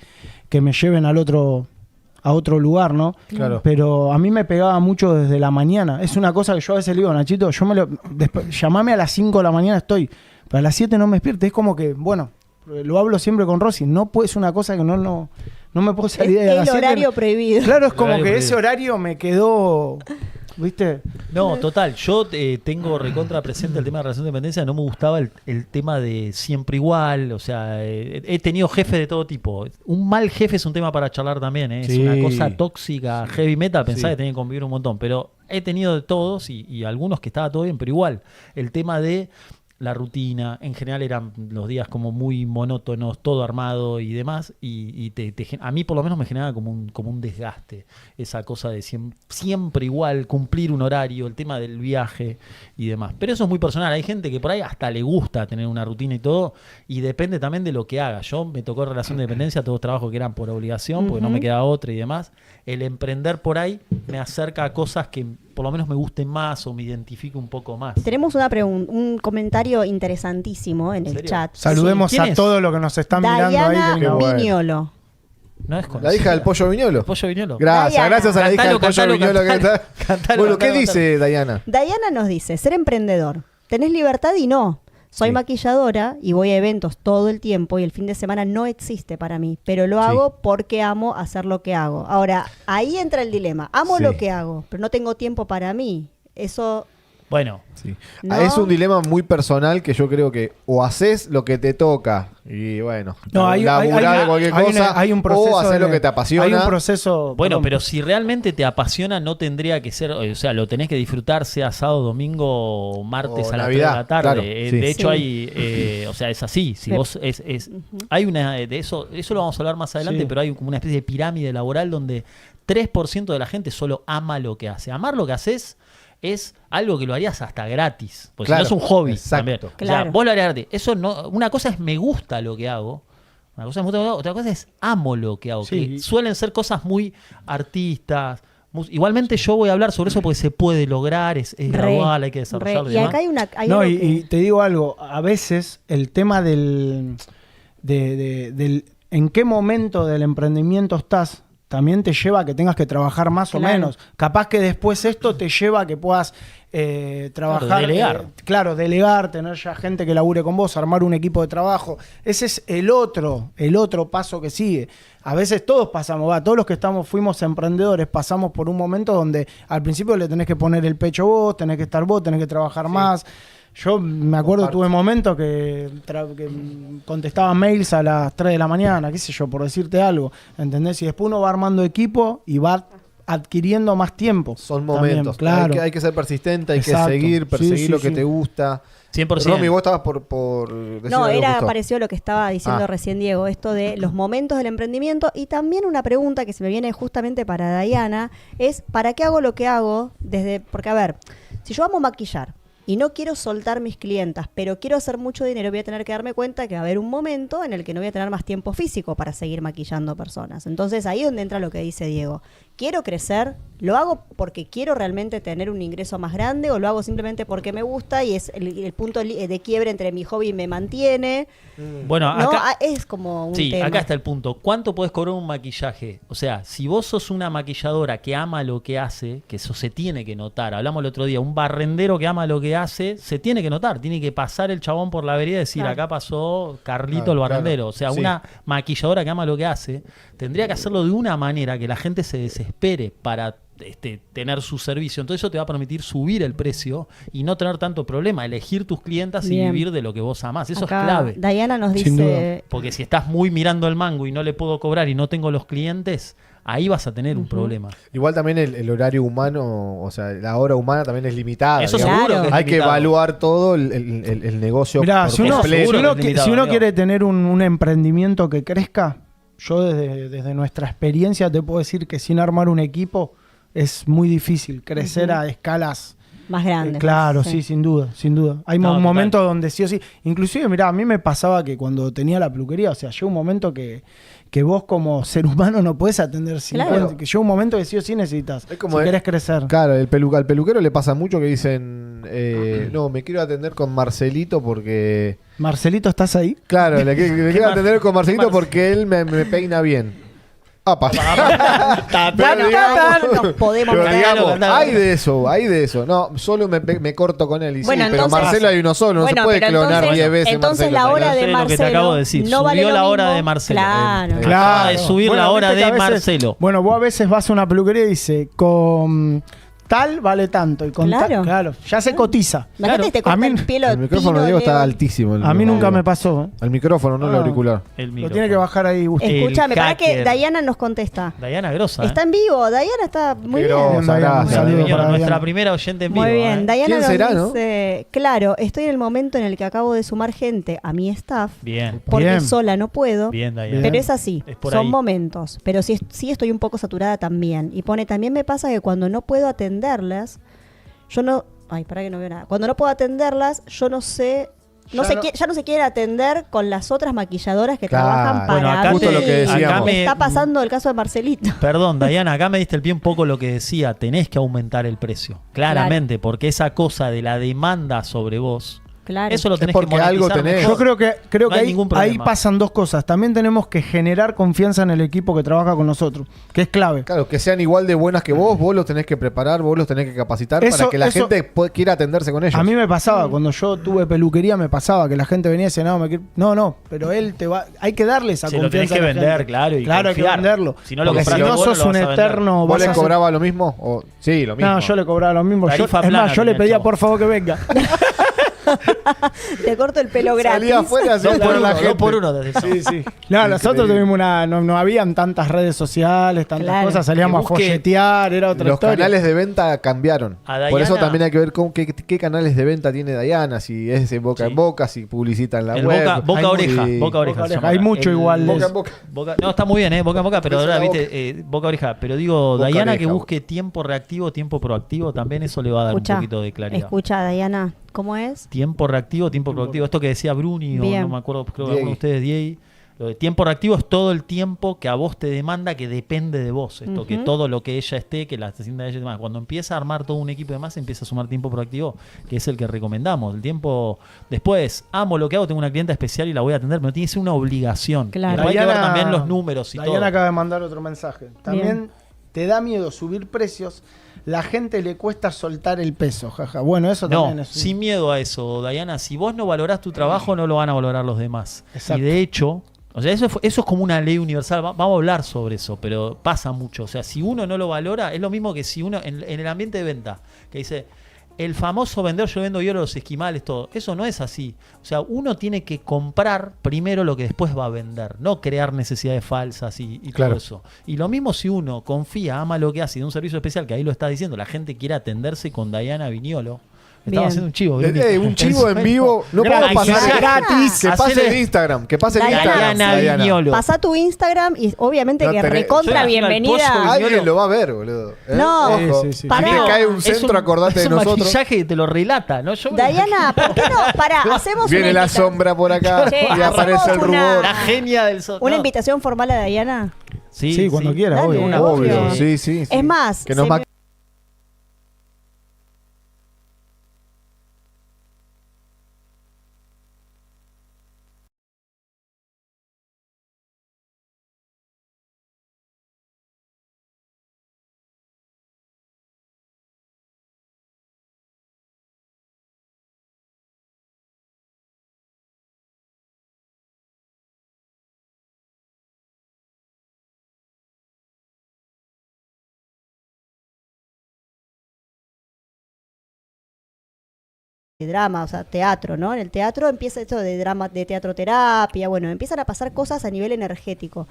me lleven a otro lugar, ¿no? Claro. Pero a mí me pegaba mucho desde la mañana. Es una cosa que yo a veces le digo, Nachito, llamame a las 5 de la mañana estoy, pero a las 7 no me despierto. Es como que, bueno, lo hablo siempre con Rosy, es una cosa que no no me puedo salir de las 7. El horario prohibido. Claro, es como que ese horario me quedó... ¿Viste? No, total. Yo tengo recontra presente el tema de relación de dependencia. No me gustaba el tema de siempre igual. O sea, he tenido jefes de todo tipo. Un mal jefe es un tema para charlar también. Es una cosa tóxica, heavy metal. Pensaba que tenía que convivir un montón. Pero he tenido de todos y algunos que estaba todo bien. Pero igual, el tema de la rutina, en general eran los días como muy monótonos, todo armado y demás, y a mí por lo menos me generaba como un desgaste, esa cosa de siempre igual, cumplir un horario, el tema del viaje y demás. Pero eso es muy personal, hay gente que por ahí hasta le gusta tener una rutina y todo, y depende también de lo que haga. Yo me tocó relación de dependencia, todos trabajos que eran por obligación, porque no me quedaba otra y demás. El emprender por ahí me acerca a cosas que por lo menos me gusten más o me identifique un poco más. Tenemos un comentario interesantísimo en el chat. Saludemos a todos los que nos están mirando ahí. Dayana Viñolo. No es la hija del Pollo Viñolo. Pollo Viñolo. Gracias a la hija del Pollo Viñolo. Bueno, ¿qué dice Dayana? Dayana nos dice, ser emprendedor, tenés libertad y no. Soy maquilladora y voy a eventos todo el tiempo y el fin de semana no existe para mí, pero lo hago porque amo hacer lo que hago. Ahora, ahí entra el dilema. Amo lo que hago, pero no tengo tiempo para mí. Eso... Bueno, ¿no? Es un dilema muy personal que yo creo que o haces lo que te toca y bueno, laburar de cualquier cosa, hay un proceso o hacer lo que te apasiona. Hay un proceso... Bueno, pero si realmente te apasiona, no tendría que ser, o sea, lo tenés que disfrutar sea sábado, domingo, martes o a las Navidad, 3 de la tarde. Claro, de hecho hay, o sea, es así. Si vos hay una de eso lo vamos a hablar más adelante, pero hay como una especie de pirámide laboral donde 3% de la gente solo ama lo que hace. Amar lo que haces es algo que lo harías hasta gratis, porque si no es un hobby también. Claro. O sea, vos lo harías gratis. Eso no, una cosa es me gusta lo que hago, una cosa es me gusta lo que hago, otra cosa es amo lo que hago, que suelen ser cosas muy artistas. Igualmente yo voy a hablar sobre eso porque se puede lograr, es gradual, hay que desarrollarlo. Y acá hay y te digo algo, a veces el tema del en qué momento del emprendimiento estás también te lleva a que tengas que trabajar más o menos. Capaz que después esto te lleva a que puedas trabajar. Delegar. Delegar, tener ya gente que labure con vos, armar un equipo de trabajo. Ese es el otro paso que sigue. A veces todos pasamos, todos los que fuimos emprendedores, pasamos por un momento donde al principio le tenés que poner el pecho vos, tenés que estar vos, tenés que trabajar más. Yo me acuerdo, tuve momentos que contestaba mails a las 3 de la mañana, qué sé yo, por decirte algo, ¿entendés? Y después uno va armando equipo y va adquiriendo más tiempo. Son momentos, también, claro. Hay que ser persistente, hay que perseguir lo que te gusta. 100%. Romy, vos estabas por decir no, algo era justo. parecido a lo que estaba diciendo recién Diego, esto de los momentos del emprendimiento. Y también una pregunta que se me viene justamente para Dayana es, ¿para qué hago lo que hago? Porque a ver, si yo amo maquillar y no quiero soltar mis clientas, pero quiero hacer mucho dinero, voy a tener que darme cuenta que va a haber un momento en el que no voy a tener más tiempo físico para seguir maquillando personas. Entonces ahí es donde entra lo que dice Diego. ¿Quiero crecer? ¿Lo hago porque quiero realmente tener un ingreso más grande o lo hago simplemente porque me gusta y es el punto de quiebre entre mi hobby y me mantiene? Bueno, acá es como un tema. Acá está el punto. ¿Cuánto podés cobrar un maquillaje? O sea, si vos sos una maquilladora que ama lo que hace, que eso se tiene que notar. Hablamos el otro día, un barrendero que ama lo que hace, se tiene que notar. Tiene que pasar el chabón por la vereda y decir, acá pasó Carlito el barrendero. O sea, una maquilladora que ama lo que hace, tendría que hacerlo de una manera que la gente se desespere para tener su servicio. Entonces eso te va a permitir subir el precio y no tener tanto problema, elegir tus clientas y vivir de lo que vos amás. Eso acá es clave. Dayana nos dice... Porque si estás muy mirando el mango y no le puedo cobrar y no tengo los clientes, ahí vas a tener un problema. Igual también el horario humano, o sea, la hora humana también es limitada. Eso seguro que es hay que evaluar todo el negocio. Mirá, si uno quiere quiere tener un emprendimiento que crezca, yo desde nuestra experiencia te puedo decir que sin armar un equipo es muy difícil crecer a escalas más grandes. Claro, sí, sin duda. Hay momentos donde sí o sí. Inclusive, mirá, a mí me pasaba que cuando tenía la peluquería, o sea, llega un momento que vos como ser humano no podés atender 50. Claro. Que llega un momento que sí o sí necesitas, si querés crecer. Claro, al peluquero le pasa mucho que dicen, no, me quiero atender con Marcelito porque... Marcelito, ¿estás ahí? Claro, le quiero atender con Marcelito porque él me peina bien. ¡Apa! Pero digamos, nos podemos pero meter. digamos, hay de eso. No, solo me corto con él. Y Bueno, sí, pero entonces- Marcelo hay uno solo. No Bueno, se puede pero clonar 10 veces. entonces Marcelo, la hora ¿sabes? de Eso es lo que te Marcelo acabo de decir. no vale Subió lo la hora mismo. de Marcelo. Claro. Acaba de subir la hora viste que de a veces- Marcelo. Bueno, vos a veces vas a una peluquería y dice, con tal vale tanto. Y con Claro. tal, ya se cotiza. Imagínate, te corta A mí- el pelo. El micrófono de pino, Diego está Leo. altísimo. A mí nunca me pasó. El micrófono, no el Ah. auricular. El Lo micrófono. tiene que bajar ahí, Gusto. Escúchame, para que hacker. Diana nos contesta. Diana Grosa. Está en vivo, Diana está muy Pero- bien. Grosa, gracias. Un saludo Señora, para nuestra Diana. primera oyente en vivo. Muy bien, Diana ¿Quién nos será, no? dice, claro, estoy en el momento en el que acabo de sumar gente a mi staff, Bien, porque Bien. sola no puedo. bien, Diana. Pero es así, Es por son ahí. momentos. Pero sí estoy un poco saturada también. Y pone, también me pasa que cuando no puedo atenderlas, yo no... Ay, para que no veo nada. Cuando no puedo atenderlas, yo no sé... Ya no se quiere atender con las otras maquilladoras que Claro. trabajan para Bueno, acá mí. Justo lo que decíamos. acá Me me- está pasando el caso de Marcelito. Perdón, Diana, acá me diste el pie un poco lo que decía. Tenés que aumentar el precio. Claramente, porque esa cosa de la demanda sobre vos, Claro. eso lo Es tenés que porque algo monetizar tenés. mejor. Yo creo No que hay ningún ahí problema. pasan dos cosas. También tenemos que generar confianza en el equipo que trabaja con nosotros, que es clave. Claro, que sean igual de buenas que vos los tenés que preparar, vos los tenés que capacitar Eso- para que la eso- gente quiera atenderse con ellos. A mí me pasaba, cuando yo tuve peluquería, me pasaba que la gente venía y decía, no, pero él te va... Hay que darle esa Se lo tenés confianza que a la vender, gente. claro, y Claro, hay que confiar. venderlo. Si no lo Porque compras si no vos, no sos lo un vas a vender. eterno... ¿Vos vas le a ser- cobrabas lo mismo? Sí, lo mismo. No, yo le cobraba lo mismo. Tarifa Es plana más, yo le tenía el pedía chabón. por favor que venga. Te corto el pelo gratis. Salía afuera así Dos por por la uno, gente. dos por uno desde eso. Sí. No, nosotros tuvimos una... No habían tantas redes sociales, tantas Claro. cosas. Salíamos Que a busque- folletear, era otra Los historia. canales de venta cambiaron. A Diana- Por eso también hay que ver qué canales de venta tiene Diana, si es de boca Sí. en boca, si publicita en la El web. boca Hay oreja, muy- boca oreja. Boca se oreja. llama Hay acá. mucho El igual de Boca eso. en boca. No, está muy bien, boca en boca, pero Por eso ahora, la viste, boca oreja. Pero digo, Boca Diana oreja, que boca. busque tiempo reactivo, tiempo proactivo, también eso le va a dar Escucha, un poquito de claridad. escucha, Diana, ¿cómo es? Tiempo reactivo, tiempo proactivo. Esto que decía Bruni, o Bien. no me acuerdo, creo que Diego. alguno de ustedes, Diego. Lo de tiempo reactivo es todo el tiempo que a vos te demanda, que depende de vos. Esto, que Ujú. todo lo que ella esté, que la asesina de ella y demás. Cuando empieza a armar todo un equipo y demás, empieza a sumar tiempo proactivo, que es el que recomendamos. El tiempo después, amo lo que hago, tengo una clienta especial y la voy a atender, pero tiene que ser una obligación. Claro. Después hay que ver Diana- también los números y Diana todo. acaba de mandar otro mensaje. También te da miedo subir precios. La gente le cuesta soltar el peso, jaja. Bueno, eso también No, es... sin miedo a eso, Diana. Si vos no valorás tu trabajo, no lo van a valorar los demás. Exacto. Y de hecho, o sea, eso es como una ley universal. Vamos a hablar sobre eso, pero pasa mucho. O sea, si uno no lo valora, es lo mismo que si uno, en el ambiente de venta, que dice, el famoso vendedor, yo vendo yo los esquimales, todo. Eso no es así. O sea, uno tiene que comprar primero lo que después va a vender, no crear necesidades falsas y Claro. todo eso. Y lo mismo si uno confía, ama lo que hace y de un servicio especial, que ahí lo está diciendo, la gente quiere atenderse con Diana Viñolo. Bien. Estamos haciendo un chivo. Bruni. Un chivo en vivo. No puedo Gratis, pasar gratis. Que pase Hacele- el Instagram. Que pase el Diana Instagram. Diana Viñolo. Pasa tu Instagram y obviamente No que tenés- recontra Yo imagino al pollo bienvenida. Alguien lo va a ver, boludo. No. Ojo. Sí, sí, sí. Pará. Si te cae un Es centro, acordate es de un nosotros. maquillaje que te lo relata, ¿no? Yo Diana, ¿por qué no? Pará, hacemos Viene una la invitación. sombra por acá Che, y aparece el hacemos una- rubor. La genia del Una no. invitación formal a Diana. Sí, cuando quiera, Dale, obvio. Obvio, obvio. sí, sí. Es más, que nos se ma- me- drama, o sea, teatro, ¿no? En el teatro empieza esto de drama, de teatroterapia, bueno, empiezan a pasar cosas a nivel energético.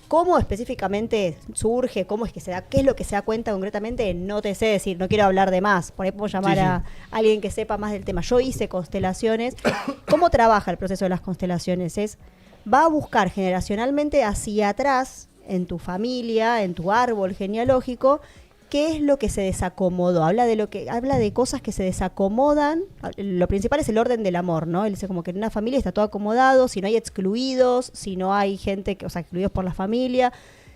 ¿Cómo específicamente surge? ¿Cómo es que se da? ¿Qué es lo que se da cuenta concretamente? No te sé decir, no quiero hablar de más. Por ahí puedo llamar a alguien que sepa más del tema. Yo hice constelaciones. ¿Cómo trabaja el proceso de las constelaciones? Va a buscar generacionalmente hacia atrás, en tu familia, en tu árbol genealógico, qué es lo que se desacomodó. Habla de cosas que se desacomodan. Lo principal es el orden del amor, ¿no? Él dice como que en una familia está todo acomodado, si no hay excluidos, si no hay gente que, o sea, excluidos por la familia,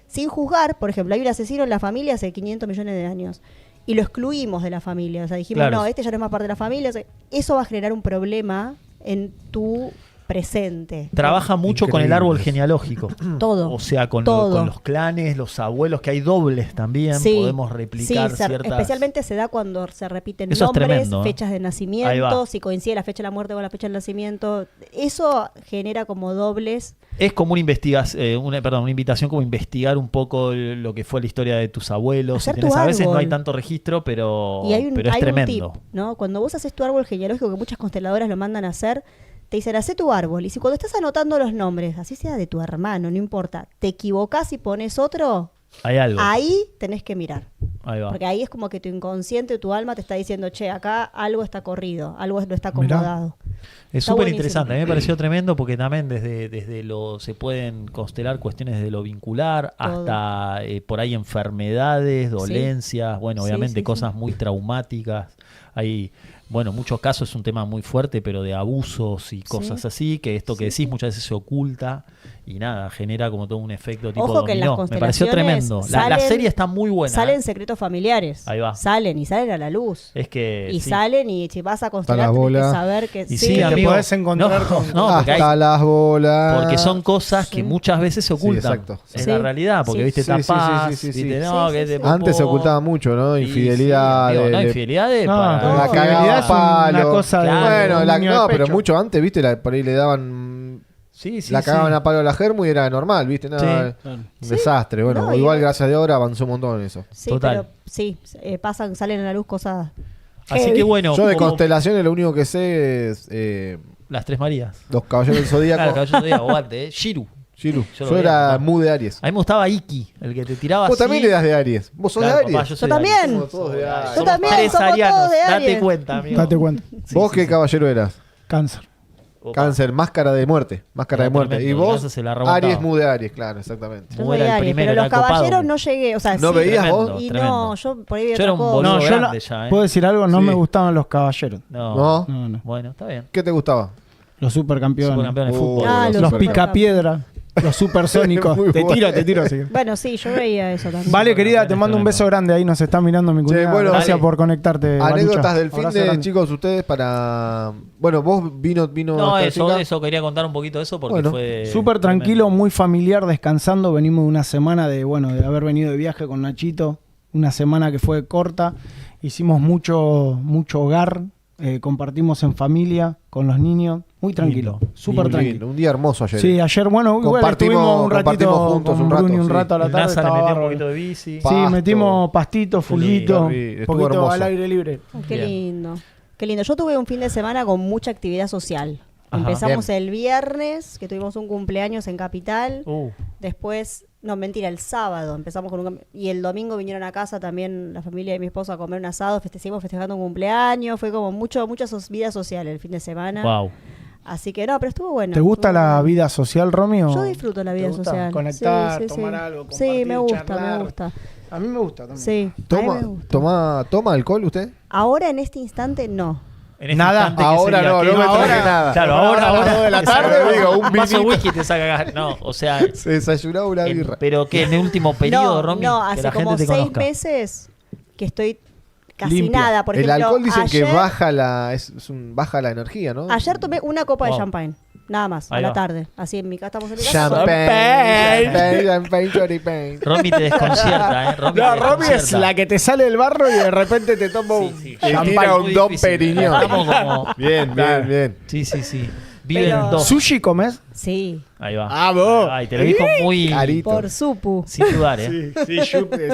sin juzgar. Por ejemplo, hay un asesino en la familia hace 500 millones de años y lo excluimos de la familia. O sea, dijimos, Claro. no, este ya no es más parte de la familia. O sea, eso va a generar un problema en tu presente. Trabaja mucho con el árbol genealógico. Todo. O sea, con los clanes, los abuelos, que hay dobles también. Sí, podemos replicar ciertas... Especialmente se da cuando se repiten eso nombres, es tremendo, fechas de nacimiento, si coincide la fecha de la muerte con la fecha del nacimiento. Eso genera como dobles. Es como una una invitación como investigar un poco lo que fue la historia de tus abuelos. A veces no hay tanto registro, pero es tremendo. Un tip, ¿no? Cuando vos haces tu árbol genealógico, que muchas consteladoras lo mandan a hacer, te dicen, hacé tu árbol. Y si cuando estás anotando los nombres, así sea de tu hermano, no importa, te equivocás y pones otro, hay algo. Ahí tenés que mirar. Ahí va. Porque ahí es como que tu inconsciente, tu alma te está diciendo, che, acá algo está corrido, algo no está acomodado. Es súper interesante, a mí me pareció tremendo porque también desde se pueden constelar cuestiones de lo vincular hasta por ahí enfermedades, dolencias, obviamente cosas muy traumáticas. Hay, muchos casos es un tema muy fuerte, pero de abusos y cosas así, que esto que decís muchas veces se oculta y genera como todo un efecto tipo Ojo que en las dominó. Me pareció tremendo. La serie está muy buena. Salen secretos familiares. Ahí va. Salen a la luz. Es que salen y si vas a constelar tenés que saber que y sí, amigo, te podés encontrar hasta las bolas. Porque son cosas que muchas veces se ocultan en la realidad, porque viste tapas, antes se ocultaba mucho, ¿no? Infidelidades. Infidelidades la cagada a palo. Una cosa pero mucho antes, viste, por ahí le daban la cagaban a palo a la germu y era normal, ¿viste? Un desastre. Igual gracias a Dios ahora avanzó un montón en eso. Sí, total. Pero salen a la luz cosas. Así que yo de constelaciones lo único que sé es las Tres Marías. Los caballeros del Zodíaco. Claro, los caballeros del Zodíaco, aguante, Shiru. Yo era Mu de Aries. A mí me gustaba Iki, el que te tiraba Vos también le das de Aries. ¿Vos sos de Aries? Papá, yo también. Somos tres arianos. De Aries. Date cuenta, amigo. Date cuenta. ¿Vos qué caballero eras? Cáncer. Cáncer, máscara de muerte. Y vos, Aries, Mu de Aries, claro, exactamente. Yo soy de Aries, pero los caballeros no llegué. O sea, ¿No veías vos? Y no, yo por ahí yo era un boludo grande ya, ¿Puedo decir algo? No me gustaban los caballeros. No. Bueno, está bien. ¿Qué te gustaba? Los supercampeones. De fútbol. Los picapiedra. Los supersónicos. Te tiro así. Bueno, sí, yo veía eso también. Vale, querida, te mando un beso grande. Ahí nos está mirando mi cuñada. Gracias por conectarte. Anécdotas del fin de, chicos, ustedes para... Bueno, vos vino... No, eso quería contar un poquito de eso porque fue... Súper tranquilo, muy familiar, descansando. Venimos de una semana de haber venido de viaje con Nachito. Una semana que fue corta. Hicimos mucho hogar. Compartimos en familia con los niños, muy tranquilo, súper tranquilo. Un día hermoso ayer. Sí, ayer, igual estuvimos un ratito juntos, un rato a la tarde. Le metimos un poquito de bici. Sí, metimos pastito, fulguito, un poquito al aire libre. Qué lindo. Qué lindo. Yo tuve un fin de semana con mucha actividad social. Empezamos el viernes, que tuvimos un cumpleaños en Capital. Después, no, mentira, el sábado empezamos con y el domingo vinieron a casa también la familia de mi esposo a comer un asado, seguimos festejando un cumpleaños, fue como mucha vida social el fin de semana. Wow. Así que pero estuvo bueno. ¿Te gusta la vida social, Romy? Yo disfruto la vida social. Conectar, tomar algo, compartir, sí, me gusta, charlar. me gusta. A mí me gusta también. Sí, ¿Toma alcohol usted? Ahora en este instante no. Nada, ahora no me traje nada. Claro, ahora de la tarde digo, un vaso de whisky te saca. No, o sea, se desayunaba una birra. Pero que en el último periodo, Romy, no, hace que la como gente te 6 conozca. meses que estoy casi limpia. nada. Por el ejemplo, alcohol dicen ayer, que baja la energía, ¿no? Ayer tomé una copa de champagne. Nada más, Ahí a la va. tarde. Así en mi casa, estamos en mi casa. Champagne, choripán. Romy te desconcierta, ¿eh? Romy es la que te sale del barro y de repente te toma un tira un Don Periñón. Bien. Sí. Viven dos. ¿Sushi comes? Sí. Ahí va. Ah, vos. Ahí te lo dijo muy Carito. Por supu. sin dudar, ¿eh?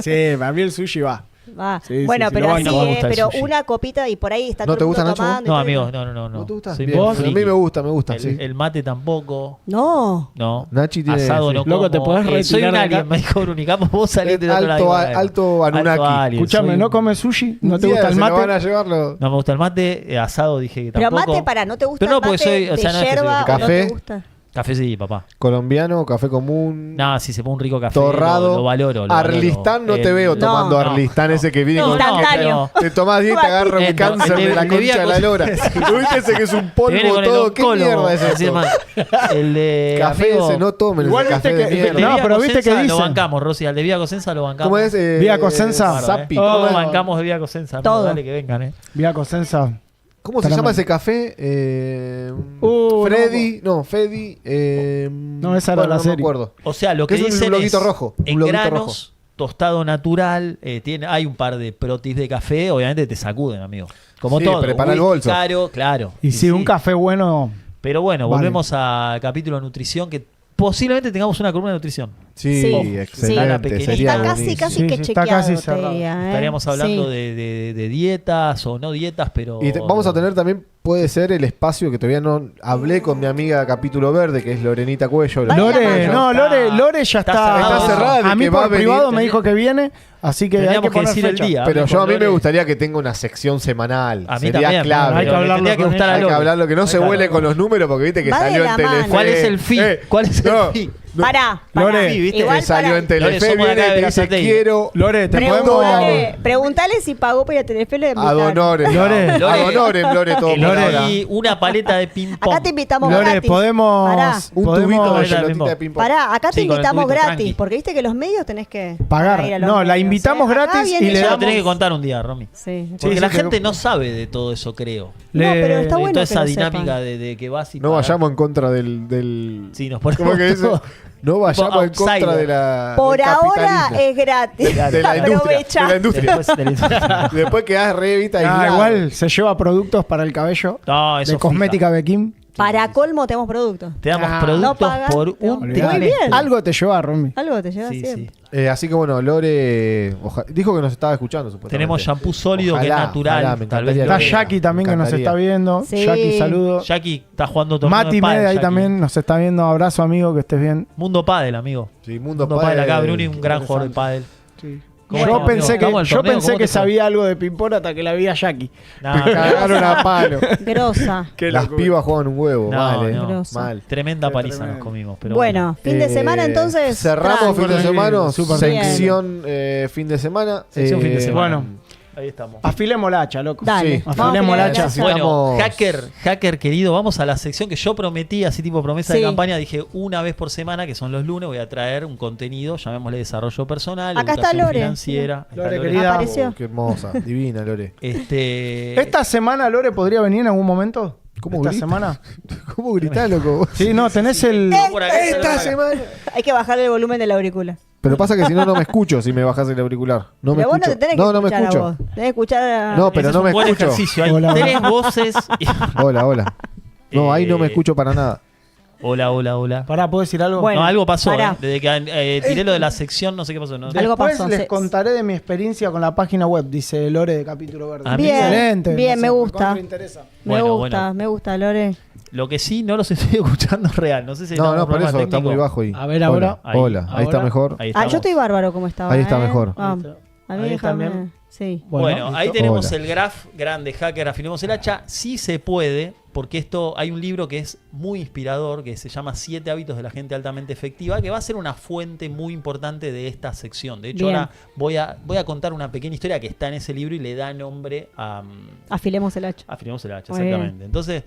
Sí, para mí el sushi va. Va. Sí, bueno, sí, pero sí, no me gusta el pero sushi. una copita y por ahí está ¿No todo el te gusta, mundo Nacho? tomando. No, y amigo, todo. no. ¿No te gusta? Soy Bien. muy A mí friki. me gusta, sí. El mate tampoco. No. No. Nachi tiene... Asado no Loco, como. te podés Soy retirar un de alien, acá. me dijo Brunicamo. Vos salís del otro lado. Alto Anunnaki. alien. Escuchame, Soy ¿no un- comes sushi? ¿No te Un gusta día el se lo mate? van a llevarlo. No me gusta el mate. Asado dije que Pero tampoco. mate ¿no te gusta Pero no, el porque mate soy- o de sea, no es que soy yerba o no café. te gusta? Café sí, papá. Colombiano, café común. No, si se pone un rico café. Torrado. Lo valoro. Arlistán no te veo no, tomando no, Arlistán no. ese que viene No, con... Instantáneo. Te tomás 10 y te agarra un No, cáncer el de la de Vía concha de la lora. ¿Tú viste ese que es un polvo todo? ¿Qué mierda es Así eso? más. El de Café amigo, ese, no tomen Igual ese café viste de que- mierda. No, pero viste que Lo dicen. bancamos, Rosy. Al de Vía Cosenza lo bancamos. ¿Cómo es? Vía Cosenza. Zapi. Todos ¿Cómo es? bancamos de Vía Cosenza. Todo. Dale que vengan, Vía Cosenza. ¿Cómo se llama ese café? Freddy. No, Fedi. No, esa era la serie. No me acuerdo. O sea, lo que es dicen un loguito rojo. En granos, tostado natural, hay un par de protis de café, obviamente te sacuden, amigo. Como todo. Prepara el bolso. Caro, claro. Y si un café bueno... Pero bueno, volvemos al capítulo de nutrición, que posiblemente tengamos una columna de nutrición. Sí, excelente. Sí. Está casi que chequeado. Casi Estaríamos hablando de dietas o no dietas, pero... Y vamos a tener también, puede ser, el espacio que todavía no hablé con mi amiga Capítulo Verde, que es Lorenita Cuello. Lore ya está cerrada. A mí por privado me dijo que viene, así que hay que poner decir fecha. el día. Pero a mí me gustaría que tenga una sección semanal. A mí sería también, clave. Hay que hablarlo, hay que hablarlo, que no se vuele con los números, porque viste que salió en Telefe. ¿Cuál es el fee? ¿Cuál es el fee? Pará. Lore, igual que salió en Telefe, somos de acá de viene y te dice, Berazategui. quiero... Lore, te podemos... Preguntale si pagó para ir a Telefe. Ad honorem. Lore, todo por ahora. Y una paleta de ping-pong. Acá te invitamos Lore, gratis. podemos... Un tubito de Pará, pelotita de ping-pong. Pará, acá te Sí, con el invitamos tubito gratis, tranqui. porque viste que los medios tenés que pagar. ir a los No, la medios, invitamos Acá gratis viene y le Eso ya- lo tenés que contar un día, Romy. Sí. Porque la sí, gente sí. no sabe de todo eso, creo. No, pero está De bueno toda que esa lo dinámica sepan. de que vas y No pagás. vayamos en contra del... Sí, nos ponemos ¿Cómo que dice? todo. No vayamos en contra Outsider. de la... Por del ahora capitalismo. es gratis. de la industria. Aprovecha. De la industria. Después de la- Después quedás revista aislado. igual se lleva productos para el cabello No, eso de cosmética Bekim. Para colmo tenemos productos. Te damos Ah, productos no pagas, por no. un Muy triple. bien. Algo te lleva, Romy. Algo te lleva Sí, siempre. sí. Así que bueno, Lore dijo que nos estaba escuchando, supuestamente. Tenemos shampoo sólido que es Ojalá, natural. ojalá, me Tal vez encantaría Está Lore- que- Jackie también que nos encantaría. está viendo. Sí. Jackie, saludos. Jackie está jugando torneo Mati de pádel, Mede ahí Jackie. también nos está viendo. Abrazo, amigo, que estés bien. Mundo Padel, amigo. Sí, Mundo Mundo Padel acá, Padel. Bruni, un gran jugador de pádel. ¿Cómo Yo estamos, pensé amigo? ¿Estamos en el que torneo? ¿Cómo te fue? sabía algo de ping-pong hasta que la vi a Jackie. No, Me cagaron a palo. Grosa. Las pibas juegan un huevo. No, mal, no. Grosa. Mal. Tremenda Qué paliza tremendo. nos comimos. Pero Bueno, fin de semana entonces. Cerramos fin de tranqui. semana. Súper Sección fin de semana. Sección fin de semana. Bueno. Ahí estamos. Afilemos la hacha, loco. Dale. Sí. Vamos Afilemos a la pelear. hacha. Bueno, Necesitamos- hacker querido, vamos a la sección que yo prometí, así tipo promesa Sí. de campaña. Dije una vez por semana, que son los lunes, voy a traer un contenido, llamémosle desarrollo personal, Acá está educación Lore. financiera. Está Lore, Lore. querida. Apareció. Oh, qué hermosa, divina, Lore. ¿Esta semana Lore podría venir en algún momento? ¿Cómo ¿Esta grita? semana? ¿Cómo gritás, loco? Sí, no, tenés el... Por acá, Esta semana. Hay que bajarle el volumen del auricular. Pero pasa que si no, no me escucho si me bajas el auricular. No me Pero vos no escucho. te tenés que No, no me escuchar a escucho. vos. Tenés que escuchar a... No, pero Ese no es me un buen escucho. ejercicio. Hay Hola. tres voces. Hola, hola. No, ahí no me escucho para nada. Hola. Pará, ¿puedo decir algo? Bueno, no, algo pasó. pará. Desde que tiré lo de la sección, no sé qué pasó. ¿no? Algo Después pasó, les sí. contaré de mi experiencia con la página web, dice Lore de Capítulo Verde. A mí- Bien, Excelente. bien, me gusta. contra interesa. Me gusta, Lore. Lo que sí, no los estoy escuchando real. No sé si No, estamos no, por problema eso está técnico. muy bajo ahí. A ver, ahora. Hola, ahí está Ahora. mejor. Ahí Ah, estamos. yo estoy bárbaro como estaba. Ahí está mejor. A mí Ahí déjame. también. Sí. Bueno, ahí listo. tenemos Hola. el graph grande, hacker, afilemos el hacha. Sí se puede, porque esto hay un libro que es muy inspirador, que se llama 7 hábitos de la gente altamente efectiva, que va a ser una fuente muy importante de esta sección. De hecho, Bien. ahora voy a contar una pequeña historia que está en ese libro y le da nombre a Afilemos el hacha. Afilemos el hacha, Muy exactamente. bien. Entonces,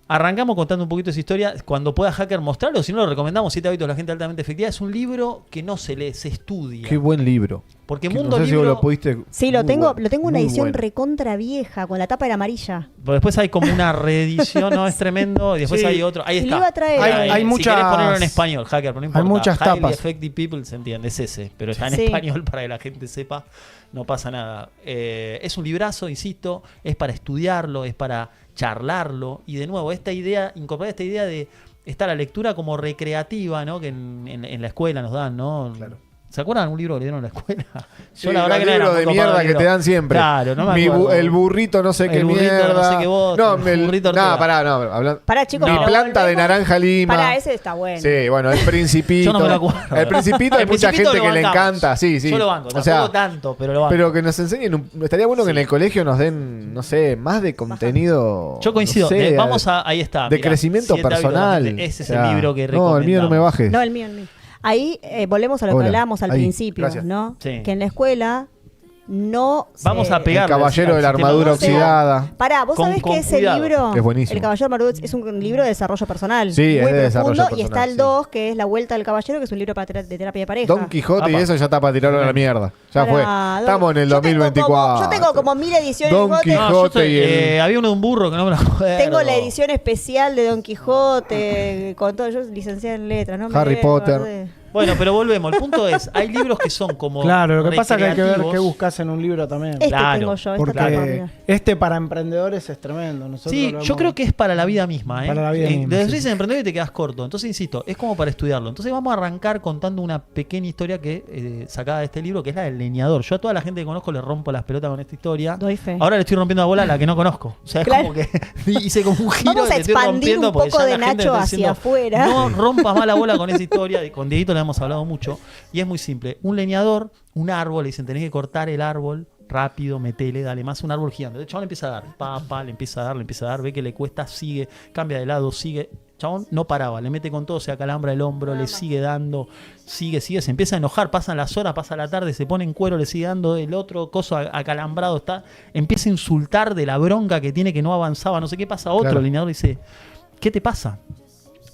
arrancamos contando un poquito esa historia. Cuando pueda hacker mostrarlo, si no lo recomendamos, 7 hábitos de la gente altamente efectiva. Es un libro que no se lee, se estudia. Qué buen libro. Porque Que Mundo no sé si Libro... vos lo pudiste. Sí, lo Muy tengo bueno, una muy edición bueno. recontra vieja, con la tapa era amarilla. Pero después hay como una reedición, ¿no? Es tremendo. Y después Sí. hay otro. Ahí Y está. lo iba a traer. Hay Si muchas- querés ponerlo en español, hacker, pero no importa. muchas Highly tapas. Effective People, se entiende, es ese. Pero está en Sí. español para que la gente sepa. No pasa nada. Es un librazo, insisto. Es para estudiarlo, es para charlarlo. Y de nuevo, incorporar esta idea de esta la lectura como recreativa, ¿no? Que en la escuela nos dan, ¿no? Claro. ¿Se acuerdan de un libro que le dieron en la escuela? Sí, los libros de mierda que te dan siempre. Claro, no me Mi acuerdo. el burrito no sé El qué burrito mierda. no sé qué vos, No, el burrito Ortega. no, pará, no. Hablando, Pará, chicos. Mi pero planta de volvemos. naranja lima. Pará, ese está bueno. Sí, bueno, el Principito. Yo no me lo acuerdo. El Principito hay El mucha Principito gente lo que le bancamos. encanta. Sí, sí. Yo lo banco, O tampoco sea, tanto, pero lo banco. pero que nos enseñen. Estaría bueno que en Sí. el colegio nos den, no sé, más de contenido. Yo coincido. no sé, Vamos ahí está. de mirá, crecimiento 7 hábitos de la personal. gente. Ese es O sea, el libro que No, recomendamos. el mío no me bajes. No, el mío. Ahí volvemos a lo que Hola. hablábamos al Ahí, principio, gracias. ¿no? Sí. Que en la escuela no vamos a pegar. El caballero de la armadura oxidada. Pará, ¿vos sabés que ese libro, es buenísimo. El caballero de la armadura, es un libro de desarrollo personal? Sí, es de desarrollo profundo, personal. Y está el 2, que es La Vuelta del Caballero, que es un libro de terapia de pareja. Don Quijote y eso ya está para tirarlo a la mierda. Ya fue. Estamos en el 2024. Yo tengo como 1000 ediciones Don de Quijote. Había uno de un burro que no me lo acuerdo. Tengo la edición especial de Don Quijote, con todo, yo licenciada en letras, ¿no? Harry Potter. Bueno, pero volvemos. El punto es, hay libros que son como Claro, lo que pasa es que hay que ver qué buscas en un libro también. Claro, tengo yo. Porque para emprendedores es tremendo. Sí, yo creo que es para la vida misma. Para la vida misma. Desde de emprendedor y te quedas corto. Entonces, insisto, es como para estudiarlo. Entonces vamos a arrancar contando una pequeña historia que sacada de este libro, que es la del leñador. Yo a toda la gente que conozco le rompo las pelotas con esta historia. Doy fe. Ahora le estoy rompiendo la bola a la que no conozco. O sea, es como que hice como un giro. Vamos a expandir un poco de Nacho hacia afuera. No rompas más la bola con esa historia. Con Dieguito le hemos hablado mucho. Y es muy simple. Un leñador, un árbol, le dicen, tenés que cortar el árbol rápido, metele, dale más, un árbol gigante. El chabón le empieza a dar, le empieza a dar, ve que le cuesta, sigue, cambia de lado, sigue. El chabón no paraba, le mete con todo, se acalambra el hombro, le sigue dando, sigue, se empieza a enojar, pasan las horas, pasa la tarde, se pone en cuero, le sigue dando, el otro coso acalambrado está, empieza a insultar de la bronca que tiene que no avanzaba, no sé qué pasa, otro leñador le dice, ¿qué te pasa?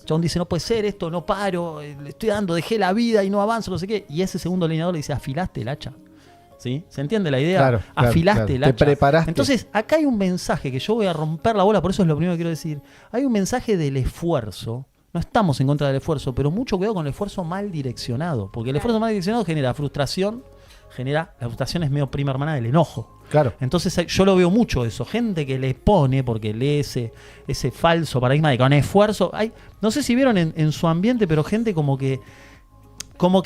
Chabón dice, no puede ser esto, no paro, le estoy dando, dejé la vida y no avanzo, no sé qué. Y ese segundo leñador le dice, afilaste el hacha. ¿Sí? ¿Se entiende la idea? Claro, afilaste el hacha. Te preparaste. Entonces, acá hay un mensaje que yo voy a romper la bola, por eso es lo primero que quiero decir. Hay un mensaje del esfuerzo. No estamos en contra del esfuerzo, pero mucho cuidado con el esfuerzo mal direccionado. Porque el esfuerzo mal direccionado genera frustración, la frustración es medio prima hermana del enojo. Claro. Entonces yo lo veo mucho eso, gente que le pone, porque lee ese falso paradigma de que con esfuerzo, no sé si vieron en su ambiente, pero gente como que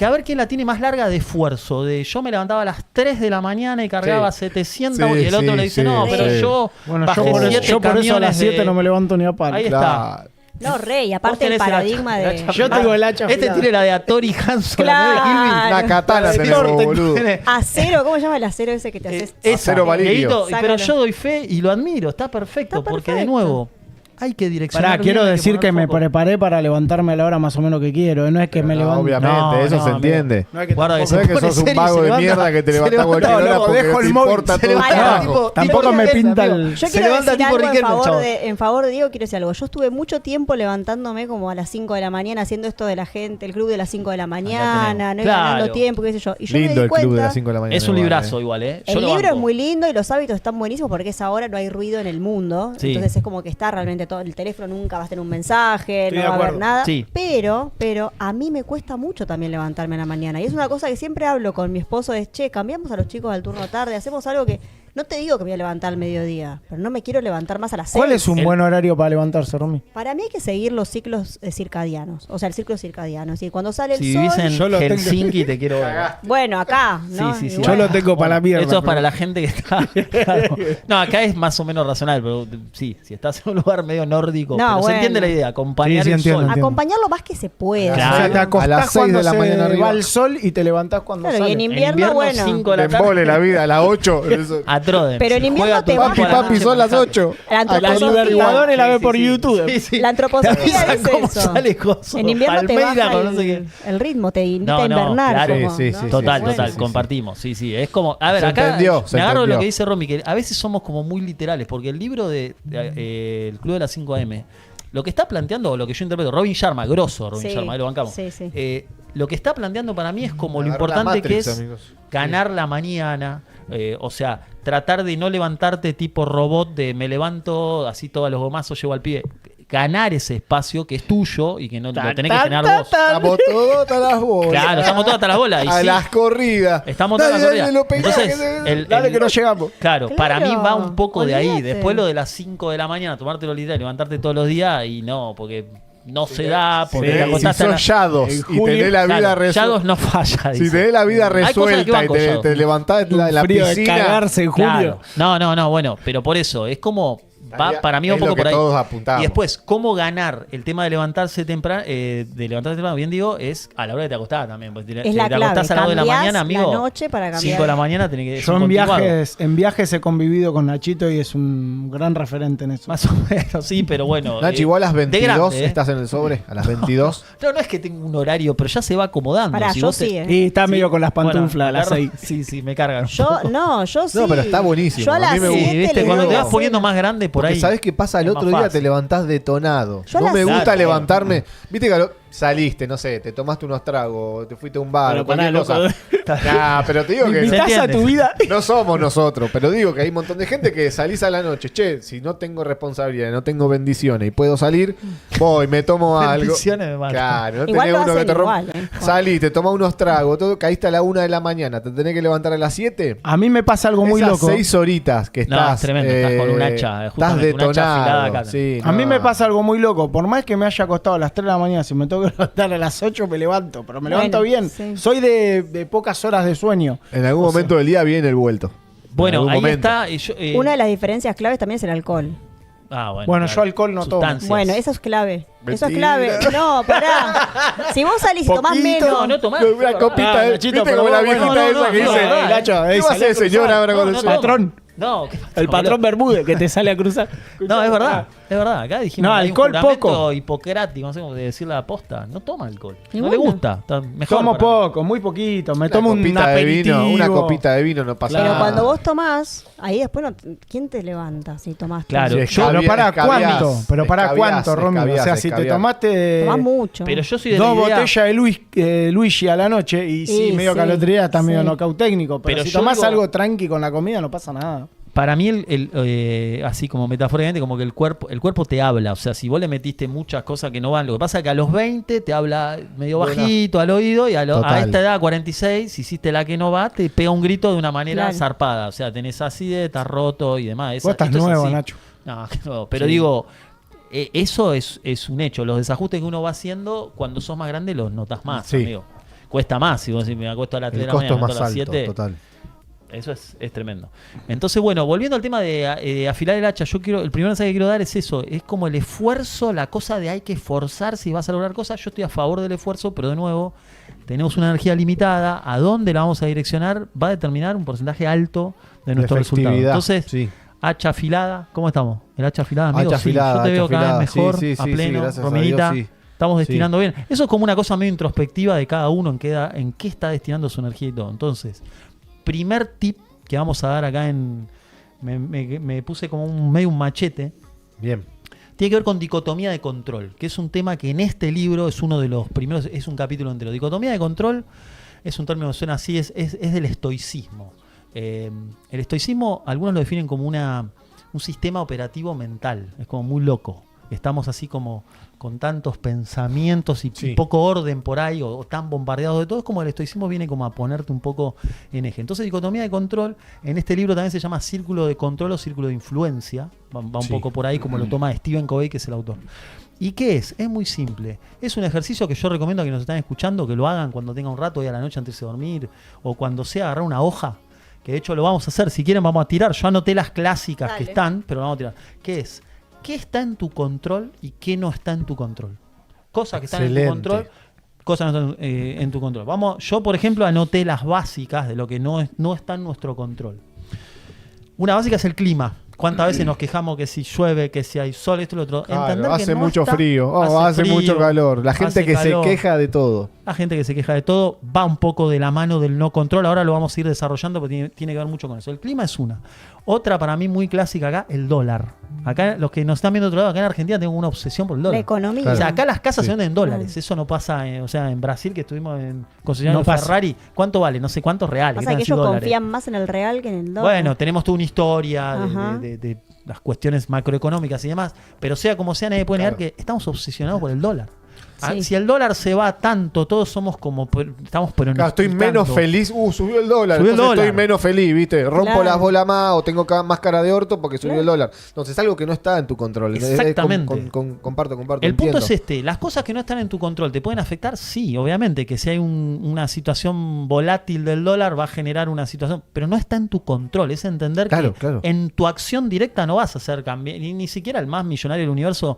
a ver quién la tiene más larga de esfuerzo, de yo me levantaba a las 3 de la mañana y cargaba 700 y el otro le dice, no, pero yo por eso a las 7 no me levanto ni a palo. Ahí está. No, y aparte el paradigma de... Yo tengo el hacha Este tiene la de Atori Hanson, claro. La katana tenemos, boludo. Acero, ¿cómo se llama el acero ese que te haces? Acero valirio. Pero yo doy fe y lo admiro, está perfecto. Porque de nuevo, hay que direccionar. Quiero decir que me preparé para levantarme a la hora más o menos que quiero. No es que me levanto. Obviamente, eso se entiende. No es que guarda que sos un vago de mierda que te levantás cualquier hora porque dejo el te móvil, importa todo el trabajo. Tampoco me pinta el... Yo quiero decir algo en favor de Diego, quiero decir algo. Yo estuve mucho tiempo levantándome como a las 5 de la mañana haciendo esto de la gente, el club de las 5 de la mañana, no ganando tiempo, qué sé yo. Y yo lindo me di el cuenta, club de las 5 de la mañana. Es un librazo igual, ¿eh? El libro es muy lindo y los hábitos están buenísimos porque es ahora, no hay ruido en el mundo. Entonces es como que está realmente todo, el teléfono nunca va a tener un mensaje, no va a haber nada. Sí. Pero a mí me cuesta mucho también levantarme en la mañana. Y es una cosa que siempre hablo con mi esposo, es, cambiamos a los chicos al turno tarde, hacemos algo que... No te digo que me voy a levantar al mediodía, pero no me quiero levantar más a las 6. ¿Cuál es un buen horario para levantarse, Romy? Para mí hay que seguir los ciclos circadianos. O sea, el ciclo circadiano. Es decir, cuando sale el sol... Si vivís en Helsinki te quiero ver. Bueno, acá, ¿no? Sí. Yo lo tengo para la mierda. Esto es para la gente que está... Claro. No, acá es más o menos razonable, pero sí, si estás en un lugar medio nórdico. Pero se entiende la idea, acompañar el sol. Acompañar lo más que se pueda. Claro. O sea, te acostás a las 6 de la mañana se va el sol y te levantás cuando sale. Y en invierno, bueno. 5 de la Te embole la vida a las 8. A Troden. Pero en invierno te Papi, son las 8. La Libertadores la ve por YouTube. Sí. La antroposofía es eso. En invierno te baja el ritmo, te invita a invernar. Claro. Total, compartimos. Sí. Es como, a ver, acá me agarro lo que dice Romy, que a veces somos como muy literales, porque el libro de El Club de las 5 AM, lo que está planteando, o lo que yo interpreto, Robin Sharma, grosso Robin Sharma, ahí lo bancamos. Lo que está planteando para mí es como lo importante que es ganar la mañana. O sea, tratar de no levantarte tipo robot de me levanto, así todos los gomazos llevo al pibe. Ganar ese espacio que es tuyo y que no lo tenés que generar vos. Estamos todos hasta las bolas. Claro, estamos todos hasta las bolas. A las corridas. Estamos todas las corridas. Entonces, dale que no llegamos. Claro, para mí va un poco de ahí. Después lo de las 5 de la mañana, tomártelo literal y levantarte todos los días y no, porque... No se da porque te acostaste si sos Yados y tenés la vida resuelta. Yados no falla. Si tenés la vida resuelta y te levantás en la piscina. De cagarse en julio. Claro. No, bueno, pero por eso es como para mí un poco por ahí. Todos apuntamos. Y después, cómo ganar el tema de levantarse temprano, bien digo, es a la hora de te acostás también. Pues es la te clave. acostás a las 2 de la mañana, amigo. La noche para cambiar. 5 de la mañana tenés que... Yo en viajes he convivido con Nachito y es un gran referente en eso. Más o menos, sí, pero bueno. Nachi, igual a las 22 grande, estás en el sobre, a las 22. No es que tengo un horario, pero ya se va acomodando. Pará, si yo vos sí. Y está medio con las pantuflas a las 6. Sí, me cargan. Yo sí. No, pero está buenísimo. Yo a las mí me gusta. 7 ¿Viste? le Cuando doy te vas la poniendo cena. más grande por Porque ahí. ¿sabés qué pasa? El es otro más día fácil. te levantás detonado. Yo a No las me gusta siete. levantarme. Viste que saliste, no sé, te tomaste unos tragos, te fuiste a un bar, Pero o cualquier pará, cosa. loco. Nah, pero te digo ¿Me que invitás a tu vida? no somos nosotros, pero digo que hay un montón de gente que salís a la noche. Che, si no tengo responsabilidad, no tengo bendiciones y puedo salir, voy, me tomo algo. Bendiciones me matan. Claro, no Igual tenés lo uno que hacen te rompe. igual, Salís, te tomás unos tragos, todo, caíste a la 1 de la mañana, te tenés que levantar a las 7. A mí me pasa algo muy Esas loco. 6 horitas que No, estás. es tremendo, estás con un hacha, Estás justamente, un hacha afilada detonado. acá. Sí, A mí no. me pasa algo muy loco. Por más que me haya acostado a las 3 de la mañana, si me tengo que levantar a las 8, me levanto. Pero me levanto bien. Sí. Soy de pocas horas de sueño. En algún momento del día viene el vuelto. Bueno, En algún ahí momento. está. Una de las diferencias claves también es el alcohol. Bueno, yo alcohol no tomo. Sustancias. Bueno, eso es clave. Eso es Mentira. clave. No, pará. Si vos salís y tomás Poquito. menos. No tomás. Una copita de Nachito, ¿viste pero como la vos, viejita bueno, esa que no, dice? no, no, Nacho, ¿Qué va a hacer, señor, ahora con el no, patrón. No, El patrón Bermúdez que te sale a cruzar. No, es verdad. Es verdad. Acá dijimos No, que hay alcohol un juramento poco. hipocrático, no sé cómo decir la posta. No toma alcohol. Y No le bueno. gusta. Está mejor Tomo para mí. poco, muy poquito. Me Una tomo un copita de aperitivo. vino, una copita de vino no pasa Pero nada. cuando vos tomás, ahí después no, ¿quién te levanta si tomás? Claro, Sí, yo- Pero para escabiás, cuánto, pero para escabiás, cuánto, Romy. O sea, escabiás, si te escabiás. tomaste Tomás mucho. Pero yo soy de dos la idea. botellas de Luigi a la noche y sí, Y medio sí, calotría, está medio sí. knockout técnico. Pero Pero si yo tomás digo- algo tranqui con la comida, no pasa nada. Para mí, así como metafóricamente, como que el cuerpo te habla. O sea, si vos le metiste muchas cosas que no van, lo que pasa es que a los 20 te habla medio Bueno. bajito al oído y a Total. esta edad, 46, si hiciste la que no va, te pega un grito de una manera Claro. zarpada. O sea, tenés acidez, estás roto y demás. Vos estás esto es nuevo, así. Nacho. No, que no, pero Sí. digo, eso es un hecho. Los desajustes que uno va haciendo, cuando sos más grande, los notas más, Sí. amigo. Cuesta más. Si vos decís, me acuesto a las 3 El de la costo mañana, es me más levanto a las alto, 7. total. Eso es tremendo. Entonces, bueno, volviendo al tema de afilar el hacha, el primer mensaje que quiero dar es eso, es como el esfuerzo, la cosa de hay que esforzarse si vas a lograr cosas. Yo estoy a favor del esfuerzo, pero de nuevo, tenemos una energía limitada, a dónde la vamos a direccionar va a determinar un porcentaje alto de nuestro resultado. Efectividad, Entonces, sí. hacha afilada, ¿cómo estamos? El hacha afilada, amigo, Hacha sí, afilada, yo te veo hacha cada vez afilada. mejor, Sí, sí, a sí, pleno, gracias a Rominita. Dios, sí. Estamos destinando bien. Eso es como una cosa medio introspectiva de cada uno en qué está destinando su energía y todo. Entonces, primer tip que vamos a dar acá me puse como medio un machete. Bien. Tiene que ver con dicotomía de control, que es un tema que en este libro es uno de los primeros, es un capítulo entero. Dicotomía de control es un término que suena así, es del estoicismo. El estoicismo, algunos lo definen como un sistema operativo mental, es como muy loco. Estamos así como con tantos pensamientos y Sí. poco orden por ahí, o tan bombardeados de todo, es como el estoicismo viene como a ponerte un poco en eje. Entonces, dicotomía de control, en este libro también se llama círculo de control o círculo de influencia, va un Sí. poco por ahí como lo toma Stephen Covey, que es el autor. ¿Y qué es? Es muy simple. Es un ejercicio que yo recomiendo a quienes nos están escuchando que lo hagan cuando tengan un rato hoy a la noche antes de dormir, o cuando sea agarrar una hoja, que de hecho lo vamos a hacer, si quieren vamos a tirar. Yo anoté las clásicas que Dale. están, pero vamos a tirar. ¿Qué es? ¿Qué está en tu control y qué no está en tu control? Cosas que están en tu Excelente. control, cosas que no están en tu control. Yo, por ejemplo, anoté las básicas de lo que no está en nuestro control. Una básica es el clima. ¿Cuántas veces nos quejamos que si llueve, que si hay sol, esto y lo otro? Claro, Entender que hace no mucho está- frío, hace frío, mucho calor. La gente hace que calor. se queja de todo. La gente que se queja de todo va un poco de la mano del no control. Ahora lo vamos a ir desarrollando porque tiene que ver mucho con eso. El clima es una. Otra para mí muy clásica acá, el dólar. Acá los que nos están viendo de otro lado, acá en Argentina tengo una obsesión por el La dólar. economía. Claro. O sea, acá las casas Sí. se venden en dólares. Eso no pasa, o sea, en Brasil que estuvimos en concesionario No pasa. Ferrari, ¿cuánto vale? No sé cuántos reales. Pasa ¿qué que tal si ellos dólares? confían más en el real que en el dólar. Bueno, tenemos toda una historia Ajá. de las cuestiones macroeconómicas y demás, pero sea como sea, nadie puede negar Claro. que estamos obsesionados por el dólar. Sí. Si el dólar se va tanto, todos somos como estamos estoy menos feliz. Subió el dólar. Subió el entonces dólar. estoy menos feliz, ¿viste? Rompo Claro. las bolas más o tengo más cara de orto porque subió el dólar. Entonces es algo que no está en tu control. Exactamente. Comparto. El punto entiendo. es las cosas que no están en tu control, ¿te pueden afectar? Sí, obviamente, que si hay una situación volátil del dólar va a generar una situación, pero no está en tu control, es entender que en tu acción directa no vas a hacer cambiar, ni siquiera el más millonario del universo,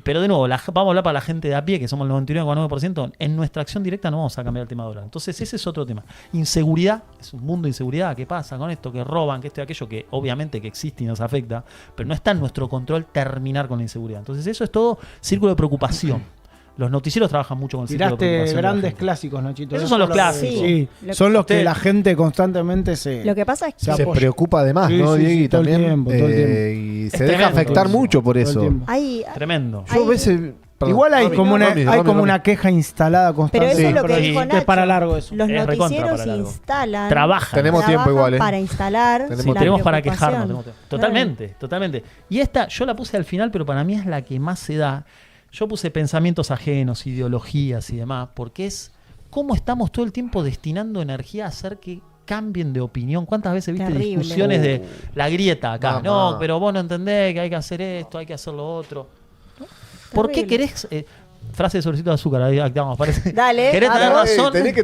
pero de nuevo, vamos a hablar para la gente de a pie, que somos el 99,9%, en nuestra acción directa no vamos a cambiar el tema dólar. Entonces ese es otro tema. Inseguridad, es un mundo de inseguridad, ¿qué pasa con esto? Que roban, que esto y aquello, que obviamente que existe y nos afecta, pero no está en nuestro control terminar con la inseguridad. Entonces eso es todo círculo de preocupación. Los noticieros trabajan mucho con el círculo de preocupación. Tiraste grandes clásicos, Nachito. Esos son los clásicos. Sí, son los que la gente constantemente se... Lo que pasa es que se preocupa además, ¿no, Diego? Sí, todo el tiempo. Y se deja afectar mucho por eso. Tremendo. Yo a veces... Igual hay como una queja instalada constante. Pero eso es lo que dijo Nacho. Es para largo eso. Los noticieros instalan. Trabajan. Tenemos tiempo igual, para instalar. Tenemos para quejarnos. Totalmente. Y esta yo la puse al final, pero para mí es la que más se da. Yo puse pensamientos ajenos, ideologías y demás, porque es cómo estamos todo el tiempo destinando energía a hacer que cambien de opinión. ¿Cuántas veces viste discusiones de la grieta acá? No, pero vos no entendés que hay que hacer esto, hay que hacer lo otro. ¿Por qué querés? Frase de sobrecito de azúcar, ahí activamos, parece. Dale. ¿Querés tener razón? Tenés que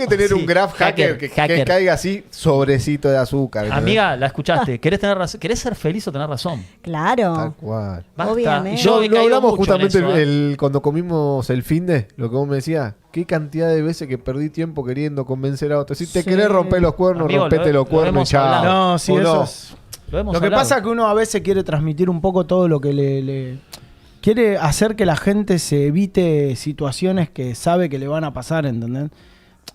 tener un graph hacker que caiga así, sobrecito de azúcar. Amiga, la escuchaste. ¿Querés tener razón? ¿Querés ser feliz o tener razón? Claro. Tal cual. Basta. Obviamente. Yo Lo hablamos justamente eso, cuando comimos el finde, lo que vos me decías. Qué cantidad de veces que perdí tiempo queriendo convencer a otros. Si te querés romper los cuernos, amigo, rompete los cuernos y chao. No, sí, eso es... Lo que pasa es que uno a veces quiere transmitir un poco todo lo que le quiere hacer que la gente se evite situaciones que sabe que le van a pasar, ¿entendés?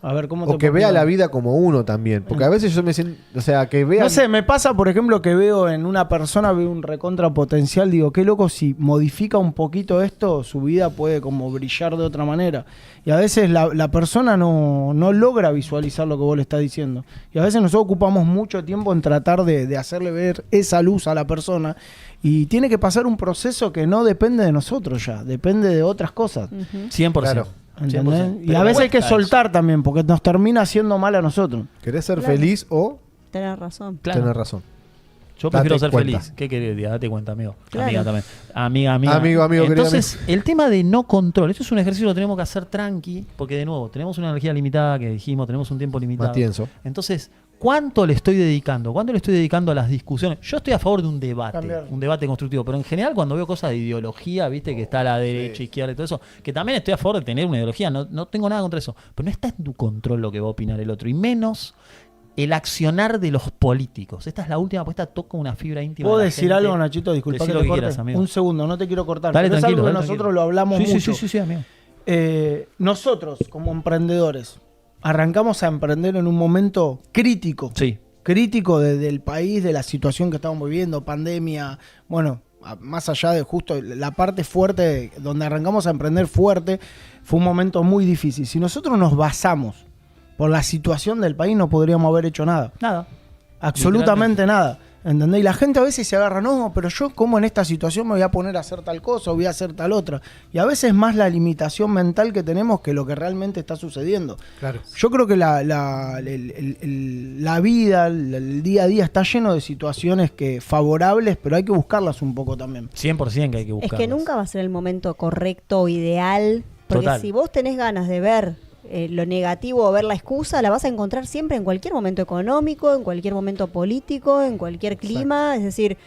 A ver, ¿cómo te o que vea la vida como uno también. Porque a veces yo me siento... O sea, que vea... No sé, me pasa, por ejemplo, que veo en una persona, veo un recontra potencial, digo, qué loco, si modifica un poquito esto, su vida puede como brillar de otra manera. Y a veces la persona no logra visualizar lo que vos le estás diciendo. Y a veces nosotros ocupamos mucho tiempo en tratar de hacerle ver esa luz a la persona. Y tiene que pasar un proceso que no depende de nosotros ya, depende de otras cosas. 100%. Claro. 100%. Y a veces hay que soltar también, porque nos termina haciendo mal a nosotros. ¿Querés ser feliz o tener razón? tener razón? Yo prefiero ser cuenta. feliz. ¿Qué querés? Date cuenta, amigo. Claro. Amiga también. Amiga. Amigo, entonces, el tema de no control. Esto es un ejercicio que tenemos que hacer tranqui, porque de nuevo, tenemos una energía limitada, que dijimos, tenemos un tiempo limitado. Matienzo. Entonces, ¿cuánto le estoy dedicando? ¿Cuánto le estoy dedicando a las discusiones? Yo estoy a favor de un debate constructivo, pero en general cuando veo cosas de ideología, viste que está a la derecha, izquierda y todo eso, que también estoy a favor de tener una ideología, no tengo nada contra eso, pero no está en tu control lo que va a opinar el otro, y menos el accionar de los políticos. Esta es la última apuesta, toca una fibra íntima. ¿Puedo de la decir gente. algo, Nachito? Disculpa Decí que lo te que corte. quieras, amigo. Un segundo, no te quiero cortar. Dale, pero tranquilo, es algo que dale, nosotros tranquilo. lo hablamos mucho. Sí, amigo. Nosotros, como emprendedores, arrancamos a emprender en un momento crítico. Sí. Crítico del país, de la situación que estamos viviendo, pandemia, bueno, más allá de justo la parte fuerte, donde arrancamos a emprender fuerte, fue un momento muy difícil. Si nosotros nos basamos por la situación del país, no podríamos haber hecho nada. Nada. Absolutamente nada. ¿Entendés? Y la gente a veces se agarra, no, pero yo como en esta situación me voy a poner a hacer tal cosa o voy a hacer tal otra. Y a veces es más la limitación mental que tenemos que lo que realmente está sucediendo. Claro. Yo creo que la vida, el día a día está lleno de situaciones favorables, pero hay que buscarlas un poco también. 100% que hay que buscarlas. Es que nunca va a ser el momento correcto o ideal, porque Total. si vos tenés ganas de ver lo negativo o ver la excusa, la vas a encontrar siempre en cualquier momento económico, en cualquier momento político, en cualquier clima. Exacto. Es decir,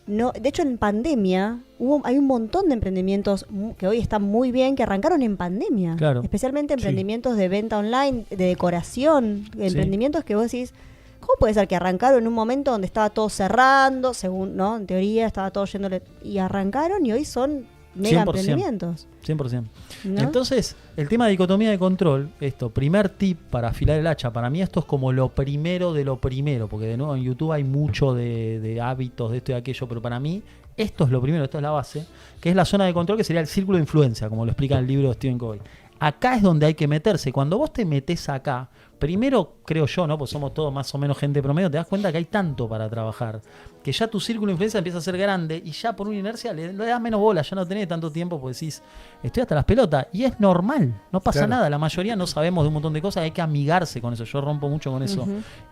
no, de hecho en pandemia hay un montón de emprendimientos que hoy están muy bien, que arrancaron en pandemia. Claro. Especialmente emprendimientos de venta online, de decoración, emprendimientos que vos decís, ¿cómo puede ser que arrancaron en un momento donde estaba todo cerrando, según, ¿no? En teoría estaba todo yéndole, y arrancaron y hoy son mega 100%. emprendimientos. 100%. ¿No? Entonces, el tema de dicotomía de control, primer tip para afilar el hacha, para mí esto es como lo primero de lo primero, porque de nuevo en YouTube hay mucho de hábitos, de esto y aquello, pero para mí esto es lo primero, esto es la base, que es la zona de control, que sería el círculo de influencia, como lo explica en el libro de Stephen Covey. acá es donde hay que meterse. Cuando vos te metés acá, primero, creo yo, ¿no? Pues somos todos más o menos gente promedio, te das cuenta que hay tanto para trabajar, que ya tu círculo de influencia empieza a ser grande y ya por una inercia le das menos bola, ya no tenés tanto tiempo porque decís, estoy hasta las pelotas. Y es normal, no pasa nada. La mayoría no sabemos de un montón de cosas, hay que amigarse con eso. Yo rompo mucho con eso.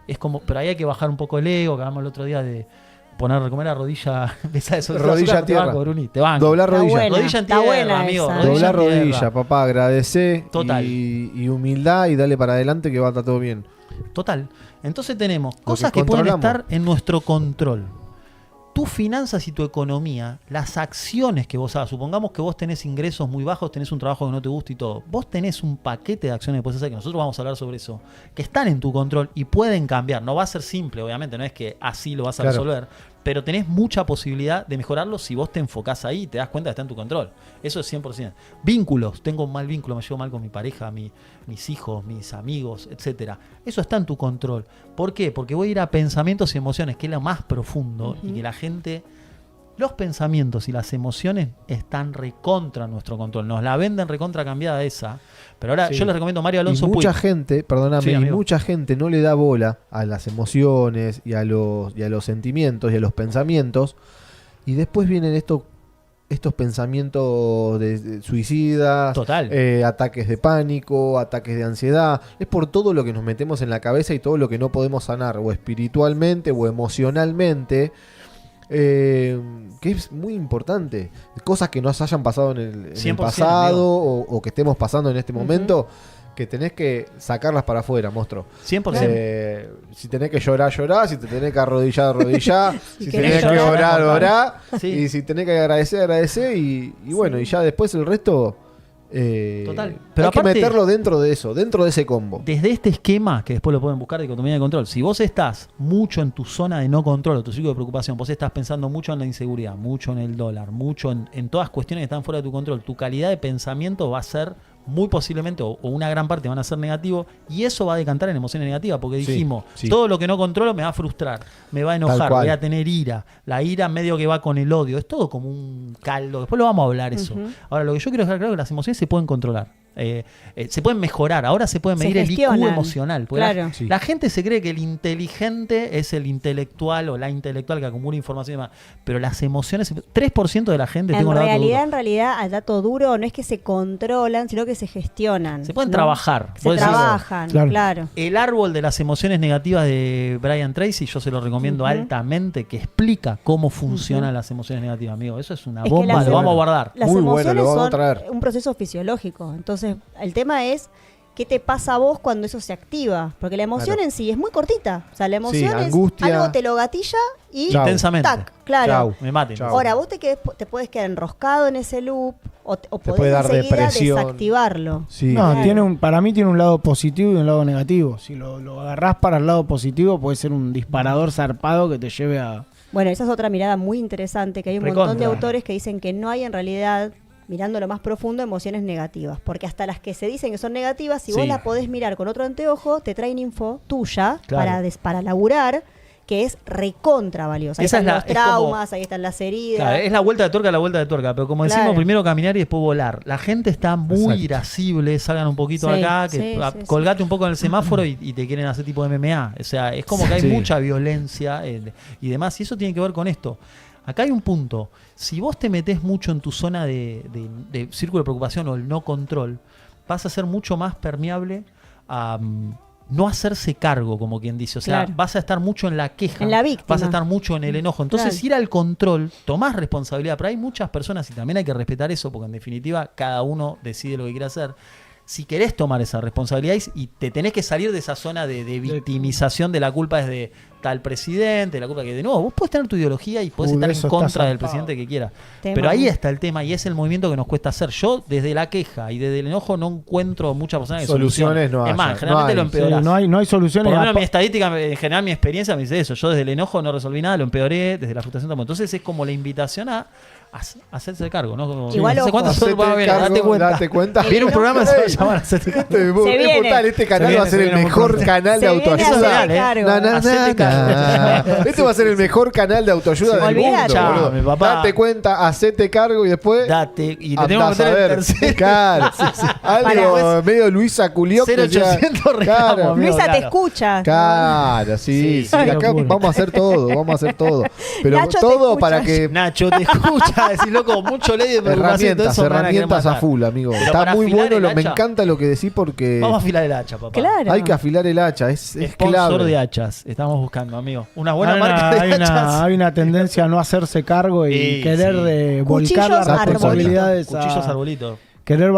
Es como, pero ahí hay que bajar un poco el ego, que hablamos el otro día de comer a rodilla, rodilla a tierra. Te banco. Doblar rodilla. Rodilla en tierra, amigo. Doblar rodilla, papá, agradecé. Total. Y humildad y dale para adelante que va a estar todo bien. Total. Entonces tenemos cosas que pueden estar en nuestro control. Tus finanzas y tu economía, las acciones que vos hagas, supongamos que vos tenés ingresos muy bajos, tenés un trabajo que no te gusta y todo, vos tenés un paquete de acciones que podés hacer, que nosotros vamos a hablar sobre eso, que están en tu control y pueden cambiar. No va a ser simple, obviamente, no es que así lo vas a resolver, pero tenés mucha posibilidad de mejorarlo si vos te enfocás ahí y te das cuenta que está en tu control. Eso es 100%. Vínculos, tengo un mal vínculo, me llevo mal con mi pareja, mis hijos, mis amigos, etcétera. Eso está en tu control. ¿Por qué? Porque voy a ir a pensamientos y emociones, que es lo más profundo, y que la gente... Los pensamientos y las emociones están recontra nuestro control. Nos la venden recontra cambiada esa. Pero ahora yo les recomiendo Mario Alonso Puig. Mucha gente, perdóname, mucha gente no le da bola a las emociones y a los sentimientos y a los pensamientos. Y después vienen estos pensamientos de suicidas, ataques de pánico, ataques de ansiedad. Es por todo lo que nos metemos en la cabeza y todo lo que no podemos sanar, o espiritualmente o emocionalmente. Que es muy importante. Cosas que nos hayan pasado en el pasado o que estemos pasando en este momento, que tenés que sacarlas para afuera, monstruo. 100%. Si tenés que llorar, llorá. Si te tenés que arrodillar, arrodillá. si tenés que orar, orá. Y si tenés que agradecer, agradecé. Y bueno, y ya después el resto... Total. Pero hay que meterlo dentro de eso, dentro de ese combo. Desde este esquema, que después lo pueden buscar de dicotomía de control, si vos estás mucho en tu zona de no control o tu ciclo de preocupación, vos estás pensando mucho en la inseguridad, mucho en el dólar, mucho en todas cuestiones que están fuera de tu control, tu calidad de pensamiento va a ser muy posiblemente, o una gran parte van a ser negativo, y eso va a decantar en emociones negativas, porque dijimos, todo lo que no controlo me va a frustrar, me va a enojar, voy a tener ira. La ira medio que va con el odio, es todo como un caldo. Después lo vamos a hablar eso. Ahora, lo que yo quiero dejar claro es que las emociones se pueden controlar. Se pueden mejorar, ahora se puede medir el IQ emocional. La gente se cree que el inteligente es el intelectual o la intelectual que acumula información y demás, pero las emociones, 3% de la gente en realidad, al dato duro no es que se controlan, sino que se gestionan. Se pueden trabajar. Se trabajan, claro. El árbol de las emociones negativas de Brian Tracy, yo se lo recomiendo altamente, que explica cómo funcionan las emociones negativas, amigo. Eso es una bomba, lo vamos a guardar. Las emociones son un proceso fisiológico, entonces el tema es qué te pasa a vos cuando eso se activa, porque la emoción en sí es muy cortita, o sea, la emoción es angustia. Algo te lo gatilla y intensamente. Tac, claro. Me maten. Ahora vos te puedes quedar enroscado en ese loop o podés dar enseguida depresión. Desactivarlo. Para mí tiene un lado positivo y un lado negativo. Si lo agarrás para el lado positivo, puede ser un disparador zarpado que te lleve a... Bueno, esa es otra mirada muy interesante, que hay un montón de autores que dicen que no hay en realidad, mirando lo más profundo, emociones negativas, porque hasta las que se dicen que son negativas, si vos las podés mirar con otro anteojo, te traen info tuya para laburar, que es recontra valiosa. Ahí están los traumas, ahí están las heridas. Claro, es la vuelta de tuerca, pero como decimos, primero caminar y después volar. La gente está muy irascible, salgan un poquito acá, colgate un poco en el semáforo y te quieren hacer tipo de MMA. O sea, es como que hay mucha violencia y demás, y eso tiene que ver con esto. Acá hay un punto. Si vos te metés mucho en tu zona de círculo de preocupación o el no control, vas a ser mucho más permeable a no hacerse cargo, como quien dice. O sea, vas a estar mucho en la queja, en la víctima. Vas a estar mucho en el enojo. Entonces, ir al control, tomás responsabilidad. Pero hay muchas personas, y también hay que respetar eso, porque en definitiva cada uno decide lo que quiere hacer. Si querés tomar esa responsabilidad y te tenés que salir de esa zona de victimización de la culpa desde tal presidente, la culpa que de nuevo, vos podés tener tu ideología y podés estar en contra del presidente que quieras. Pero ahí está el tema y es el movimiento que nos cuesta hacer. Yo desde la queja y desde el enojo no encuentro muchas personas que soluciones no hay. Es más, generalmente lo empeorás. No hay soluciones. Por lo menos mi estadística, en general mi experiencia me dice eso. Yo desde el enojo no resolví nada, lo empeoré, desde la frustración tampoco. Entonces es como la invitación a hacerse cargo, ¿no? Igual no sé cuántos va a haber, date cuenta. Viene un programa que se va a llamar Hacete Cargo. Este canal va a ser el mejor canal de autoayuda. Este va a ser el mejor canal de autoayuda del mundo. Date cuenta, hacete cargo y después. Date. Y te tenemos que meter el tercero. Claro. Algo medio Luisa Culió. 0800 reclamo. Luisa te escucha. Claro, sí. Acá vamos a hacer todo. Pero todo para que. Nacho te escucha. Decís, loco, mucho ley de herramientas a full, amigo. Pero está muy bueno, me encanta lo que decís porque... Vamos a afilar el hacha, papá. Claro. Hay que afilar el hacha, es Sponsor clave. de hachas, estamos buscando, amigo. Una buena marca de hachas. Hay una tendencia a no hacerse cargo y querer volcar las responsabilidades. Cuchillos arbolitos. Querer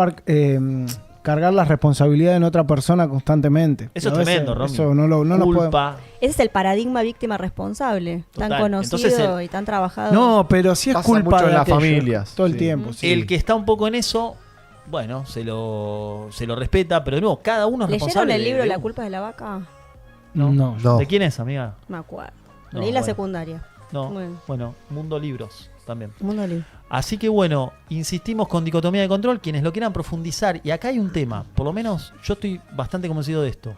cargar las responsabilidades en otra persona constantemente. Eso es tremendo, Romy. Eso no culpa. Ese es el paradigma víctima responsable. Total. Tan conocido y tan trabajado. No, pero sí es culpa mucho de en las familias. Todo el tiempo. Sí. El que está un poco en eso, bueno, se lo respeta, pero de nuevo, cada uno es responsable. ¿Leyeron el libro La culpa de la vaca? No. ¿De quién es, amiga? Me acuerdo. No, Leí la secundaria. No, bueno, Mundo Libros también. Mundo Libro. Así que bueno, insistimos con dicotomía de control, quienes lo quieran profundizar. Y acá hay un tema, por lo menos yo estoy bastante convencido de esto.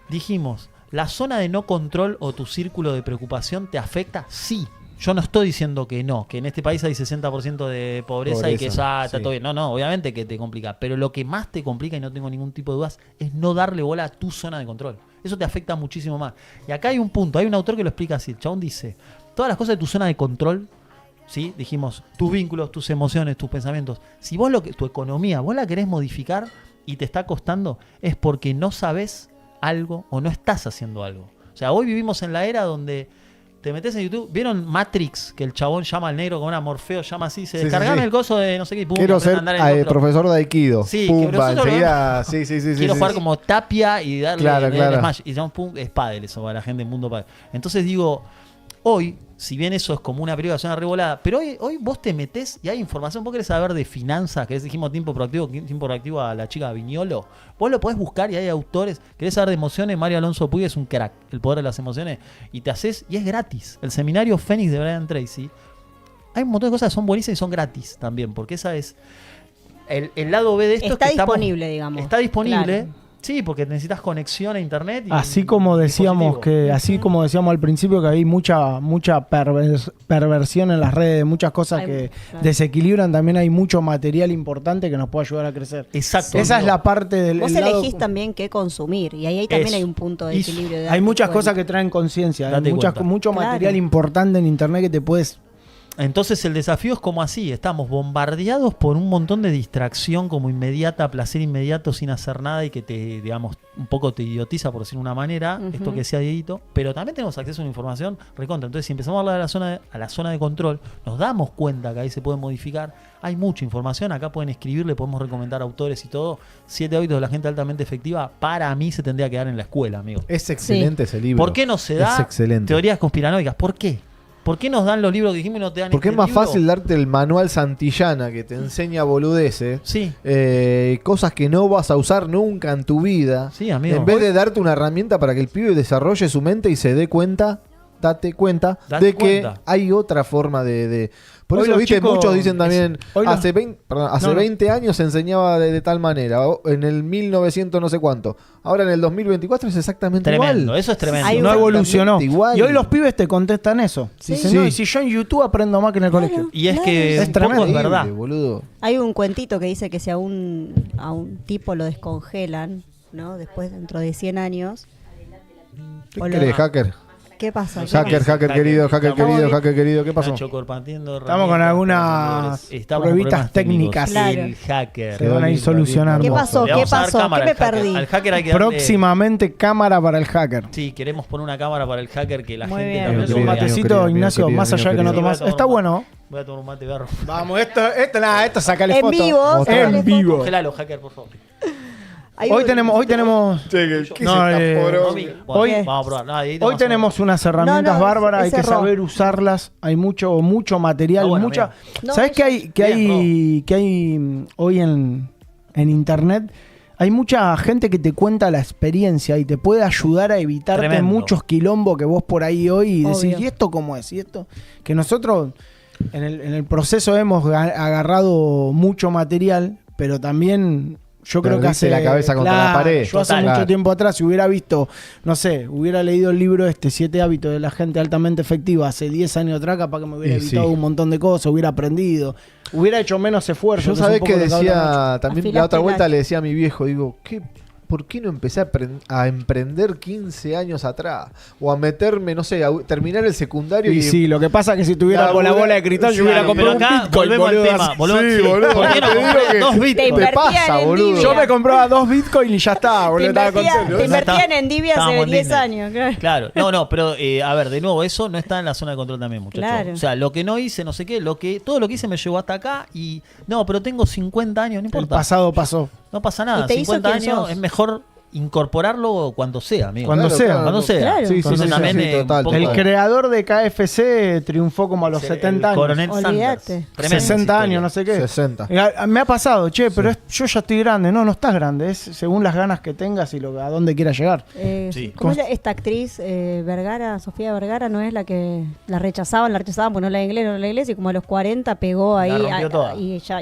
Dijimos, ¿la zona de no control o tu círculo de preocupación te afecta? Sí. Yo no estoy diciendo que no, que en este país hay 60% de pobreza y que ya está todo bien. No, obviamente que te complica. Pero lo que más te complica, y no tengo ningún tipo de dudas, es no darle bola a tu zona de control. Eso te afecta muchísimo más. Y acá hay un punto, hay un autor que lo explica así. El chabón dice, todas las cosas de tu zona de control, ¿sí? Dijimos, tus vínculos, tus emociones, tus pensamientos. Si vos tu economía, vos la querés modificar y te está costando, es porque no sabés algo o no estás haciendo algo. O sea, hoy vivimos en la era donde te metes en YouTube. ¿Vieron Matrix? Que el chabón llama al negro con una Morfeo, llama así, se descargame el coso de no sé qué. Pum, quiero ser profesor de Aikido. Sí, pumba, enseguida. Quiero jugar como Tapia y darle claro. Smash. Y llaman pum, es pádel eso para la gente del mundo pádel. Entonces digo, hoy, si bien eso es como una privación revolada, pero hoy vos te metés y hay información. Vos querés saber de finanzas, querés, dijimos tiempo proactivo a la chica Viñolo. Vos lo podés buscar y hay autores. Querés saber de emociones, Mario Alonso Puig es un crack, el poder de las emociones. Y te haces, y es gratis. El seminario Fénix de Brian Tracy. Hay un montón de cosas que son buenísimas y son gratis también, porque esa es el lado B de esto. Está disponible, digamos. Está disponible. Claro. Sí, porque necesitas conexión a internet. Así como decíamos al principio que hay mucha perversión en las redes, muchas cosas que desequilibran, también hay mucho material importante que nos puede ayudar a crecer. Exacto. Esa es la parte del vos elegís también qué consumir y ahí también hay un punto de equilibrio. Hay muchas cosas que traen conciencia, hay mucho material importante en internet que te puedes... Entonces el desafío es como así, estamos bombardeados por un montón de distracción como inmediata, placer inmediato sin hacer nada y que te, digamos, un poco te idiotiza por decir una manera, esto que decía Dieguito, pero también tenemos acceso a una información recontra. Entonces si empezamos a hablar a la zona de control, nos damos cuenta que ahí se puede modificar, hay mucha información, acá pueden escribir, le podemos recomendar autores y todo. 7 hábitos de la gente altamente efectiva, para mí se tendría que dar en la escuela, amigo. Es excelente ese libro. ¿Por qué no se da teorías conspiranoicas? ¿Por qué? ¿Por qué nos dan los libros que dijimos y no te dan Porque es más fácil darte el manual Santillana que te enseña boludeces. Sí. Cosas que no vas a usar nunca en tu vida. Sí, amigo. En vez de darte una herramienta para que el pibe desarrolle su mente y se dé cuenta, date cuenta de que hay otra forma de por hoy eso, viste, chicos, muchos dicen también, hace 20 años se enseñaba de tal manera, en el 1900 no sé cuánto. Ahora en el 2024 es exactamente igual. Eso es tremendo. No evolucionó. Igual. Y hoy los pibes te contestan eso. Dicen, no, y si yo en YouTube aprendo más que en el colegio. Y es que es tremendo, es verdad. Boludo. Hay un cuentito que dice que si a un tipo lo descongelan, ¿no? Después, dentro de 100 años... ¿Qué crees, hacker? ¿Qué pasa? Hacker querido, ¿qué pasó? Estamos con algunas pruebitas técnicas. Claro. El hacker. Se van a ir solucionando. ¿Qué pasó? ¿Qué me perdí? Al hacker hay que próximamente cámara para el hacker. Sí, queremos poner una cámara para el hacker que la muy gente bien. también Un matecito, Ignacio, más allá de que no tomás. Está bueno. Voy a tomar un mate garro. Vamos, esto sacale foto. En vivo. Congelalo, hacker, por favor. Hoy tenemos hoy tenemos unas herramientas bárbaras, hay que saber usarlas, hay mucho material, ¿sabés que hay hoy en internet? Hay mucha gente que te cuenta la experiencia y te puede ayudar a evitarte muchos quilombos que vos por ahí hoy decís, ¿y esto cómo es? ¿Y esto? Que nosotros en el proceso hemos agarrado mucho material, pero también yo creo que hace la cabeza contra la pared. Yo hace mucho tiempo atrás, si hubiera visto, no sé, hubiera leído el libro 7 hábitos de la gente altamente efectiva hace 10 años atrás, capaz que me hubiera evitado un montón de cosas, hubiera aprendido, hubiera hecho menos esfuerzo. Yo sabés que decía, también la otra vuelta le decía a mi viejo, digo, ¿por qué no empecé a emprender 15 años atrás? O a meterme, no sé, a terminar el secundario. Y sí, lo que pasa es que si tuviera con la bola de cristal, yo hubiera comprado un Bitcoin. Volvemos al tema. Sí, boludo. ¿Por qué no compré 2 Bitcoin? ¿Qué pasa, boludo? Yo me compraba 2 Bitcoin y ya está, boludo. Te invertían en Dibia hace 10 años. Claro. No, pero a ver, de nuevo, eso no está en la zona de control también, muchachos. Claro. O sea, lo que no hice, no sé qué, todo lo que hice me llevó hasta acá y... No, pero tengo 50 años, no importa. El pasado pasó. No pasa nada, 50 años es mejor incorporarlo cuando sea, amigo. Cuando sea. Claro. Sí, también el creador de KFC triunfó como a los 70 años. Coronel Sanders. 60 años, no sé qué. 60. Me ha pasado, pero yo ya estoy grande. No estás grande. Es según las ganas que tengas y a dónde quieras llegar. ¿Cómo es esta actriz Vergara, Sofía Vergara, no es la que la rechazaban porque no la inglés, y como a los 40 pegó ahí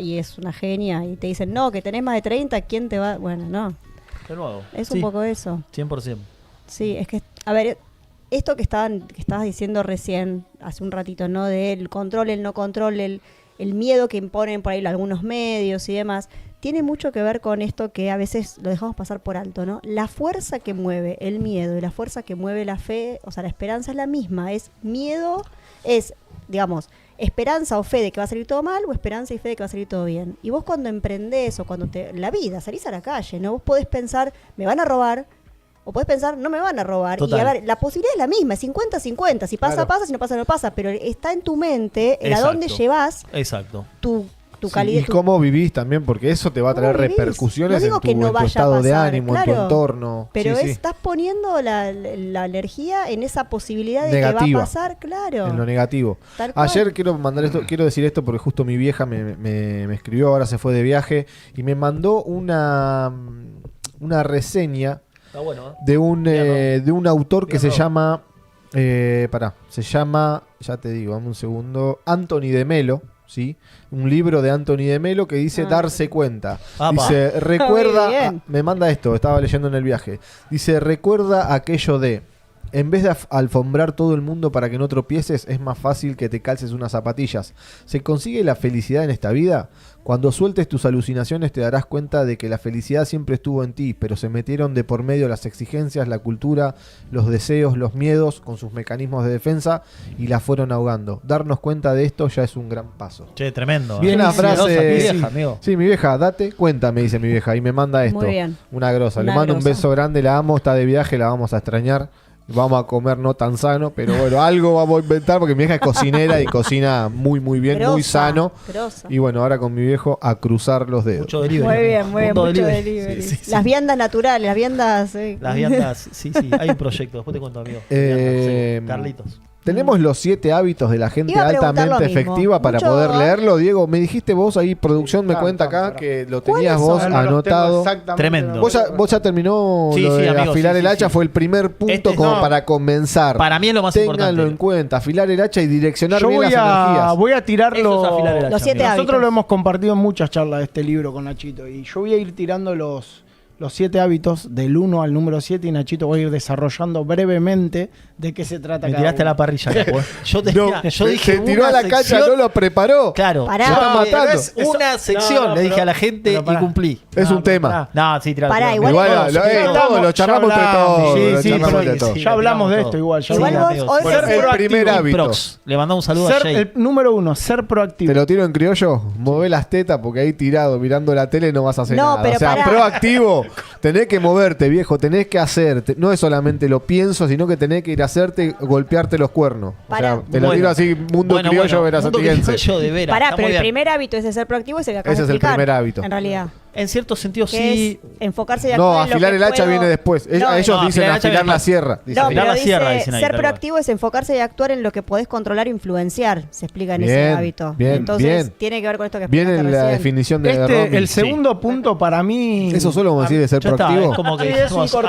y es una genia y te dicen, no, que tenés más de 30, ¿quién te va? Bueno, no. De nuevo. Es un poco eso. 100%. Sí, es que, a ver, esto que estabas diciendo recién, hace un ratito, ¿no? Del control, el no control, el miedo que imponen por ahí algunos medios y demás, tiene mucho que ver con esto que a veces lo dejamos pasar por alto, ¿no? La fuerza que mueve el miedo y la fuerza que mueve la fe, o sea, la esperanza es la misma. Es miedo, digamos, esperanza o fe de que va a salir todo mal, o esperanza y fe de que va a salir todo bien. Y vos cuando emprendés o cuando la vida, salís a la calle, ¿no? Vos podés pensar, me van a robar, o podés pensar, no me van a robar. Total. Y a ver, la posibilidad es la misma, es 50-50. Si pasa, pasa, si no pasa, no pasa. Pero está en tu mente a dónde llevas tu calidad. Y cómo vivís también, porque eso te va a traer repercusiones en tu estado de ánimo, en tu entorno. Pero estás poniendo la energía en esa posibilidad de negativa, que va a pasar, claro. En lo negativo. Ayer quiero decir esto porque justo mi vieja me escribió, ahora se fue de viaje, y me mandó una reseña de un autor que se llama, ya te digo, dame un segundo, Anthony de Melo. ¿Sí? Un libro de Anthony de Melo que dice Darse cuenta. Dice, recuerda, me manda esto, estaba leyendo en el viaje. Dice, recuerda aquello de, en vez de alfombrar todo el mundo para que no tropieces, es más fácil que te calces unas zapatillas. ¿Se consigue la felicidad en esta vida? Cuando sueltes tus alucinaciones te darás cuenta de que la felicidad siempre estuvo en ti, pero se metieron de por medio las exigencias, la cultura, los deseos, los miedos, con sus mecanismos de defensa, y la fueron ahogando. Darnos cuenta de esto ya es un gran paso. Che, tremendo. Bien la frase. Mi vieja, amigo. Sí, mi vieja, date cuenta, me dice mi vieja, y me manda esto. Muy bien. Una grosa. Le mando un beso grande, la amo, está de viaje, la vamos a extrañar. Vamos a comer no tan sano, pero bueno, algo vamos a inventar porque mi vieja es cocinera y cocina muy muy bien, muy sano. Y bueno, ahora con mi viejo a cruzar los dedos. Mucho delivery. Muy bien, mucho delivery. Sí. Las viandas naturales, las viandas... Las viandas, sí, hay un proyecto, después te cuento, amigo. Carlitos. Tenemos los 7 hábitos de la gente altamente efectiva para poder leerlo. Diego, me dijiste vos ahí, producción me cuenta acá que lo tenías vos anotado. Tremendo. ¿Vos ya terminó lo de afilar el hacha? Fue el primer punto para comenzar. Para mí es lo más importante. Ténganlo en cuenta, afilar el hacha y direccionar bien las energías. Voy a tirarlo. Los 7 hábitos. Nosotros lo hemos compartido en muchas charlas de este libro con Nachito. Y yo voy a ir tirando los 7 hábitos del 1 al número 7 y Nachito voy a ir desarrollando brevemente de qué se trata. Me tiraste a la parrilla. Yo dije, se tiró a la cancha, no lo preparó. Claro, está matando. Es una sección, le dije a la gente y cumplí. Es un tema. No, sí, tirá. Igual lo charlamos entre todos. Ya hablamos de esto igual. El primer hábito. Le mandamos un saludo a Jay. El número 1, ser proactivo. Te lo tiro en criollo, mové las tetas porque ahí tirado mirando la tele no vas a hacer nada. Pero o sea, proactivo. Tenés que moverte, viejo, tenés que hacerte. No es solamente lo pienso, sino que tenés que ir a hacerte, golpearte los cuernos. O sea, te lo tiro así, mundo criollo verazateguense. Pará, pero el primer hábito es de ser proactivo, es el que acabas de explicar. Ese es el primer hábito. En realidad. En cierto sentido sí. Enfocarse y actuar. No, afilar el hacha viene después. Ellos dicen afilar la sierra. Afilar la sierra, dicen ahí. Ser proactivo es enfocarse y actuar en lo que podés controlar e influenciar. Se explica en ese hábito. Entonces, tiene que ver con esto que explicaste recién. Viene la definición de el segundo punto para mí. Eso solo vamos a decir de ser proactivo. Es como que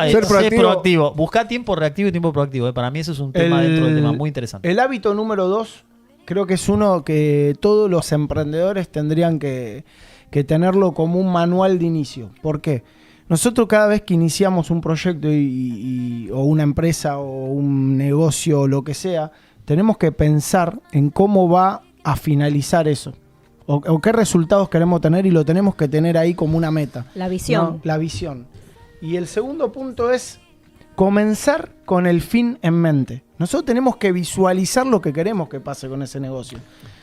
ser proactivo. Buscá tiempo reactivo y tiempo proactivo. Para mí eso es un tema dentro del tema muy interesante. El hábito número 2 creo que es uno que todos los emprendedores tendrían que tenerlo como un manual de inicio. ¿Por qué? Nosotros cada vez que iniciamos un proyecto o una empresa o un negocio o lo que sea, tenemos que pensar en cómo va a finalizar eso. O qué resultados queremos tener y lo tenemos que tener ahí como una meta. La visión. ¿No? La visión. Y el segundo punto es comenzar con el fin en mente. Nosotros tenemos que visualizar lo que queremos que pase con ese negocio.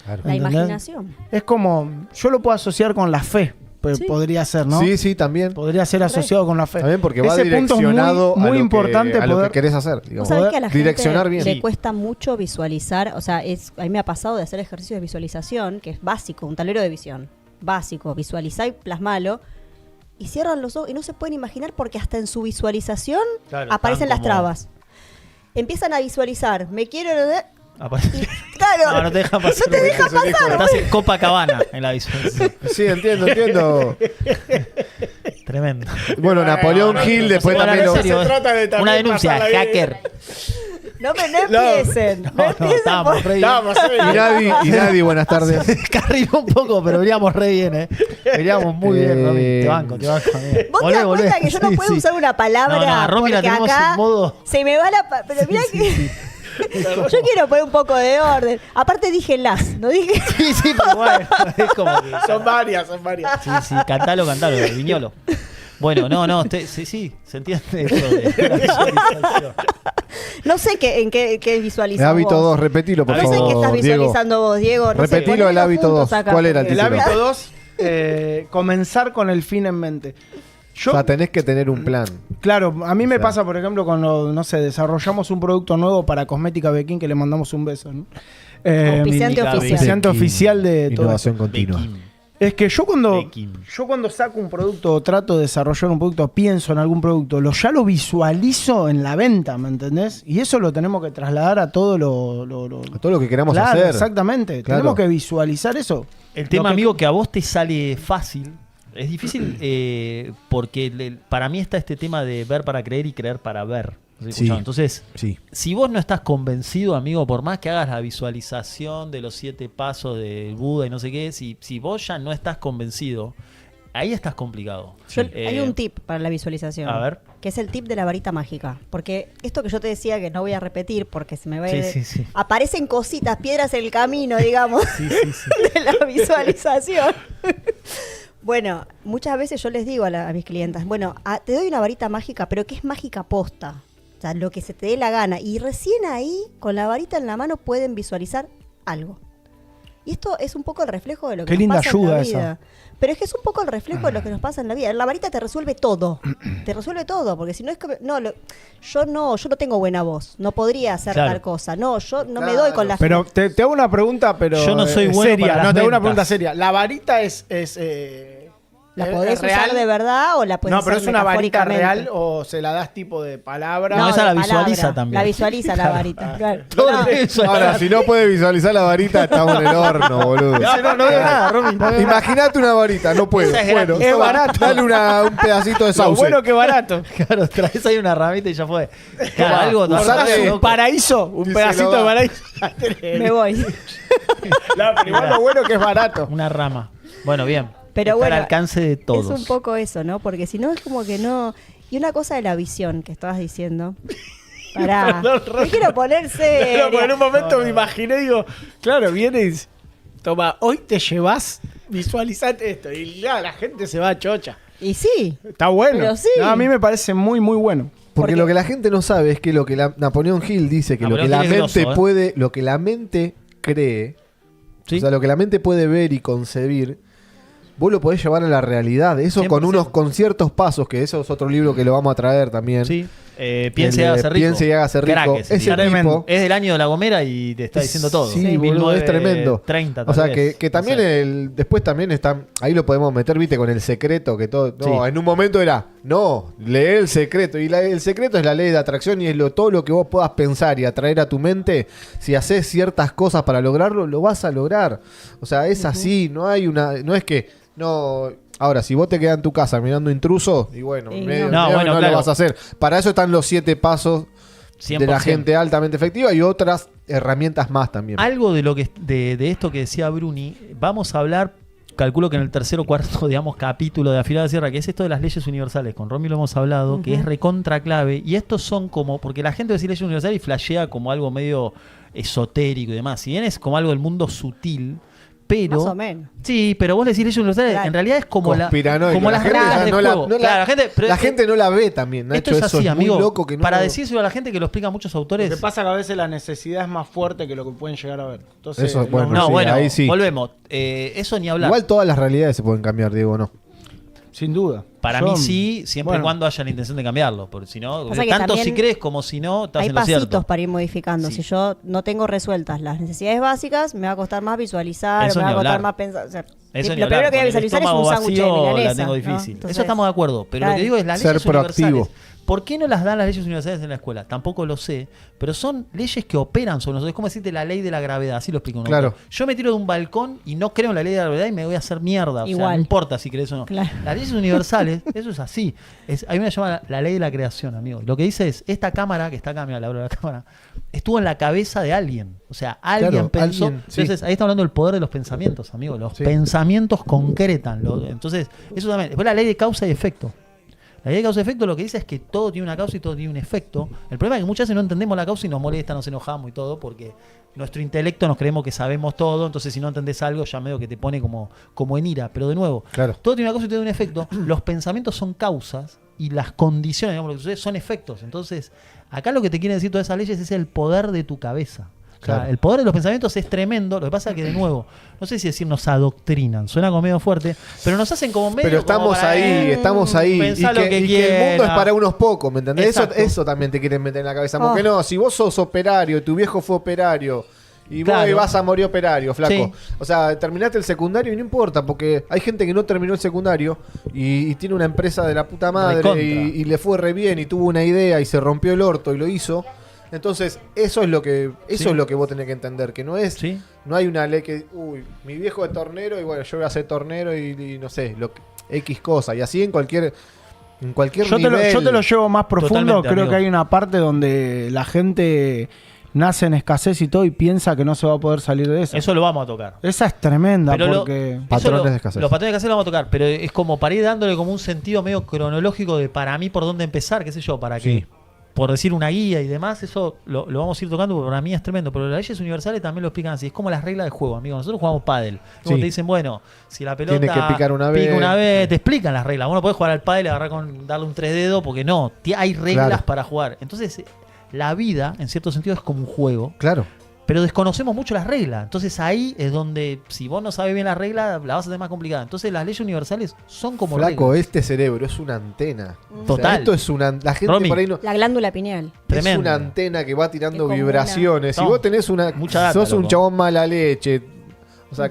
Claro. La imaginación. Es como, yo lo puedo asociar con la fe. Sí. Podría ser, ¿no? Sí, también. Podría ser asociado con la fe. También porque va direccionado muy importante a lo que querés hacer. ¿Vos sabés que a la direccionar gente bien. le cuesta mucho visualizar? O sea, a mí me ha pasado de hacer ejercicios de visualización, que es básico, un tablero de visión. Básico, visualizá y plasmalo. Y cierran los ojos y no se pueden imaginar porque hasta en su visualización aparecen las trabas. Empiezan a visualizar, me quiero... Claro, no te dejan pasar. No te dejan pasar. Estás en Copacabana en la visualización. Sí, entiendo. Tremendo. Bueno, Napoleón Hill después también una denuncia, hacker. No empiecen. No estábamos re bien. Y nadie, buenas tardes. Carriló un poco, pero veníamos re bien, Veníamos muy bien, Romy. Te banco. Vos te das cuenta que yo no puedo usar una palabra Romy la tenemos acá en modo... se me va la... Pero mirá que... Yo quiero poner un poco de orden. Aparte dije no dije... Sí, pero bueno. Es como que... Son varias. Sí, cantalo, Viñolo. Bueno, sí, se entiende eso de la visualización. No sé en qué visualizas El hábito vos. 2, repetilo, por favor. No sé qué estás visualizando vos, Diego. No repetilo, el hábito 2. ¿Cuál era el título? El hábito 2, comenzar con el fin en mente. O sea, tenés que tener un plan. Claro, a mí me pasa, por ejemplo, cuando, desarrollamos un producto nuevo para Cosmética Bequín, que le mandamos un beso, ¿no? Auspiciante oficial de todo Innovación continua. Es que yo cuando saco un producto o trato de desarrollar un producto, pienso en algún producto, ya lo visualizo en la venta, ¿me entendés? Y eso lo tenemos que trasladar a todo a todo lo que queramos hacer. Exactamente. Claro. Tenemos que visualizar eso. El tema, amigo, que a vos te sale fácil. Es difícil porque para mí está este tema de ver para creer y creer para ver. Sí. Entonces, si vos no estás convencido, amigo, por más que hagas la visualización de los 7 pasos del Buda y no sé qué, si vos ya no estás convencido, ahí estás complicado. Hay un tip para la visualización. A ver. Que es el tip de la varita mágica. Porque esto que yo te decía que no voy a repetir porque se me va a ir... Sí. Aparecen cositas, piedras en el camino, digamos, de la visualización. Bueno, muchas veces yo les digo a mis clientas, te doy una varita mágica, pero que es mágica posta. O sea, lo que se te dé la gana. Y recién ahí, con la varita en la mano, pueden visualizar algo. Y esto es un poco el reflejo de lo que nos pasa en la vida. Esa. Pero es que es un poco el reflejo de lo que nos pasa en la vida. La varita te resuelve todo. Te resuelve todo. Porque si no es que... yo no tengo buena voz. No podría hacer tal cosa. No, yo no me doy con la... Pero te hago una pregunta, pero... Yo no soy bueno seria. para las te hago una ventas. pregunta seria. ¿La varita es ¿La podés usar de verdad o la podés usar metafóricamente? No, pero es una varita real o se la das tipo de palabra. No, esa la visualiza también. La visualiza la varita. Claro. Ahora, si no puede visualizar la varita, estamos en el horno, boludo. No digo nada, Romy. Imagínate una varita, no puedo. Bueno, es barato. Dale un pedacito de sauce. Lo bueno que es barato. Claro, traes ahí una ramita y ya fue. Claro, algo un paraíso, un pedacito de paraíso. Me voy. Pero igual lo bueno que es barato. Una rama. Bueno, bien. Pero está al alcance de todos. Es un poco eso, ¿no? Porque si no es como que no... Y una cosa de la visión que estabas diciendo. Pará. No quiero ponerse... Pero en un momento me imaginé, digo, claro, viene y dice, toma, hoy te llevas, visualizate esto. Y ya, la gente se va a chocha. Y sí. Está bueno. Pero sí. No, a mí me parece muy, muy bueno. Porque lo que la gente no sabe es que lo que Napoleón Hill dice, que lo que la mente puede, lo que la mente cree, o sea, lo que la mente puede ver y concebir, vos lo podés llevar a la realidad. Eso 100%. con ciertos pasos, que eso es otro libro que lo vamos a traer también. Sí. Piense y hágase rico. Piense y hágase rico. Ese tipo es del año de La Gomera y te está diciendo todo. Sí, boludo, es tremendo. 30, o sea, que también después también está... Ahí lo podemos meter, viste, con el secreto, que todo... No, en un momento era... No, lee el secreto. Y el secreto es la ley de atracción y es todo lo que vos puedas pensar y atraer a tu mente. Si haces ciertas cosas para lograrlo, lo vas a lograr. O sea, es así. No hay una... No es que... No... Ahora, si vos te quedas en tu casa mirando Intruso, y bueno, no lo vas a hacer. Para eso están los 7 pasos 100%. De la gente altamente efectiva y otras herramientas más también. Algo de lo que de esto que decía Bruni, vamos a hablar, calculo que en el tercer o cuarto, digamos, capítulo de Afilada Sierra, que es esto de las leyes universales. Con Romy lo hemos hablado, que es recontra clave. Y estos son como, porque la gente dice leyes universales y flashea como algo medio esotérico y demás. Si bien es como algo del mundo sutil, pero... Más o menos. Sí, pero vos decís leyes universales, claro. En realidad es como las reglas de juego. La gente no la ve también, Nacho. Esto es así, es amigo. Muy loco que no... Para decírselo a la gente que lo explican muchos autores. Lo que pasa es que a veces la necesidad es más fuerte que lo que pueden llegar a ver. Entonces, eso, bueno, ahí sí. Volvemos. Eso ni hablar. Igual todas las realidades se pueden cambiar, Diego, ¿no? Sin duda. Para mí sí, siempre y cuando haya la intención de cambiarlo. Porque si no, tanto si crees como si no, estás en lo cierto. Hay pasitos para ir modificando. Sí. Si yo no tengo resueltas las necesidades básicas, me va a costar más visualizar, me va a costar más pensar. O sea, eso lo primero que voy a visualizar es un sándwich de milanesa. La tengo difícil. Entonces, eso estamos de acuerdo. Pero lo que digo es las leyes universales. ¿Por qué no las dan las leyes universales en la escuela? Tampoco lo sé, pero son leyes que operan sobre nosotros. Es como decirte la ley de la gravedad, así lo explico. Claro. Yo me tiro de un balcón y no creo en la ley de la gravedad y me voy a hacer mierda. Igual. O sea, no importa si crees o no. Claro. Las leyes universales, eso es así. Hay una llamada la ley de la creación, amigo. Lo que dice es, esta cámara, que está acá, mira, la abro la cámara, estuvo en la cabeza de alguien. O sea, alguien pensó. Entonces, ahí está hablando del poder de los pensamientos, amigo. Los pensamientos concretan. Entonces, eso también. Después la ley de causa y efecto. La ley de causa y efecto lo que dice es que todo tiene una causa y todo tiene un efecto. El problema es que muchas veces no entendemos la causa y nos molesta, nos enojamos y todo, porque nuestro intelecto nos creemos que sabemos todo, entonces si no entendés algo ya medio que te pone como en ira. Pero de nuevo, todo tiene una causa y todo tiene un efecto. Los pensamientos son causas y las condiciones, digamos, lo que sucede son efectos. Entonces, acá lo que te quieren decir todas esas leyes es el poder de tu cabeza. O sea, el poder de los pensamientos es tremendo. Lo que pasa es que, de nuevo, no sé si decir nos adoctrinan, suena como medio fuerte, pero nos hacen como medio. Pero estamos ahí. Y que el mundo es para unos pocos, ¿me entendés? Eso también te quieren meter en la cabeza. Porque no, si vos sos operario, tu viejo fue operario, y vos vas a morir operario, flaco. Sí. O sea, terminaste el secundario y no importa, porque hay gente que no terminó el secundario y tiene una empresa de la puta madre y le fue re bien y tuvo una idea y se rompió el orto y lo hizo. Entonces, eso es lo que vos tenés que entender, que no es, no hay una ley que, mi viejo es tornero y bueno, yo voy a ser tornero y no sé, X cosa, y así en cualquier nivel. Yo te lo llevo más profundo. Totalmente, creo amigo. Que hay una parte donde la gente nace en escasez y todo y piensa que no se va a poder salir de eso. Eso lo vamos a tocar. Esa es tremenda, pero porque... Patrones de escasez. Los patrones de escasez lo vamos a tocar, pero es como para ir dándole como un sentido medio cronológico de para mí por dónde empezar, qué sé yo, para que... Por decir una guía y demás, eso lo vamos a ir tocando porque para mí es tremendo. Pero las leyes universales también lo explican así. Es como las reglas de juego, amigos. Nosotros jugamos pádel. Como te dicen, bueno, si la pelota tiene que picar una vez, te explican las reglas. Vos no podés jugar al pádel y darle un 3 dedos porque no. Hay reglas para jugar. Entonces, la vida, en cierto sentido, es como un juego. Claro. Pero desconocemos mucho las reglas. Entonces ahí es donde, si vos no sabes bien las reglas, la vas a tener más complicada. Entonces las leyes universales son como Flaco, reglas. este cerebro es una antena. Total. O sea, esto es una... La gente Romy, por ahí no... La glándula pineal. Es una antena que va tirando vibraciones. Si vos tenés mucha data, sos un chabón mala leche, o sea,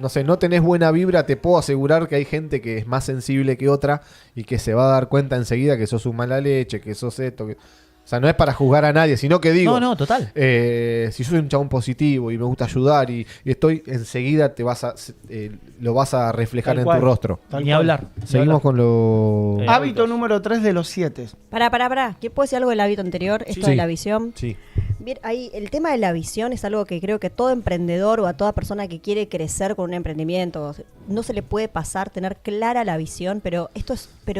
no sé, no tenés buena vibra, te puedo asegurar que hay gente que es más sensible que otra y que se va a dar cuenta enseguida que sos un mala leche, que sos esto, que... O sea, no es para juzgar a nadie, sino que digo... No, total. Si soy un chabón positivo y me gusta ayudar y estoy, enseguida lo vas a reflejar en tu rostro. Ni hablar. Seguimos con lo... Hábito número 3 de los 7. Pará. ¿Qué puedo decir algo del hábito anterior? Esto de la visión. Sí. Bien, ahí, el tema de la visión es algo que creo que todo emprendedor o a toda persona que quiere crecer con un emprendimiento no se le puede pasar tener clara la visión, pero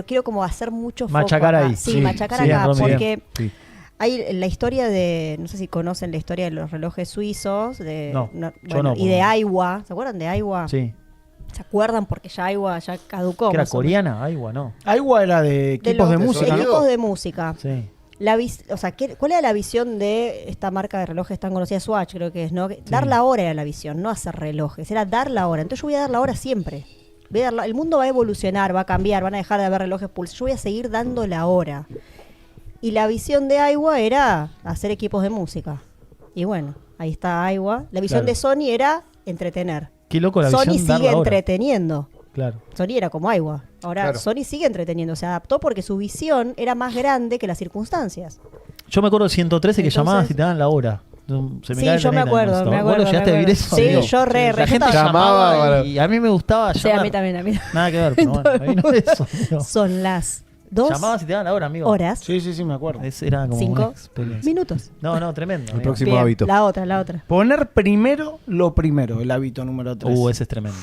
quiero como hacer mucho foco machacar acá. ahí. Sí, machacar acá, porque Sí. hay la historia de, no sé si conocen la historia de los relojes suizos, y de Aiwa, ¿se acuerdan de Aiwa? Sí. ¿Se acuerdan? Porque ya Aiwa ya caducó. ¿Que era coreana? Aiwa, no. Aiwa era de equipos de música. Equipos de música. Sí. ¿Cuál era la visión de esta marca de relojes tan conocida, Swatch, creo que es, ¿no? Dar la hora era la visión, no hacer relojes, era dar la hora. Entonces yo voy a dar la hora siempre. El mundo va a evolucionar, va a cambiar, van a dejar de haber relojes pulse. Yo voy a seguir dando la hora. Y la visión de Aiwa era hacer equipos de música. Y bueno, ahí está Aiwa. La visión de Sony era entretener. Qué loco la Sony visión sigue entreteniendo. Claro. Sony era como Aiwa. Ahora Sony sigue entreteniendo. Se adaptó porque su visión era más grande que las circunstancias. Yo me acuerdo de 113 que llamabas y te daban la hora. Yo me acuerdo. ¿Vos lo llegaste a vivir eso? Sí, amigo? yo La gente llamaba y a mí me gustaba llamar. Sí, a mí también. Nada que ver, pero bueno, a mí no es eso. Son las 2 Llamabas y te daban la hora, amigo. horas. Sí, me acuerdo. Era como 5 una experiencia. minutos. No, tremendo. El amigo. próximo Bien, hábito. La otra. Poner primero lo primero, el hábito número 3. Ese es tremendo.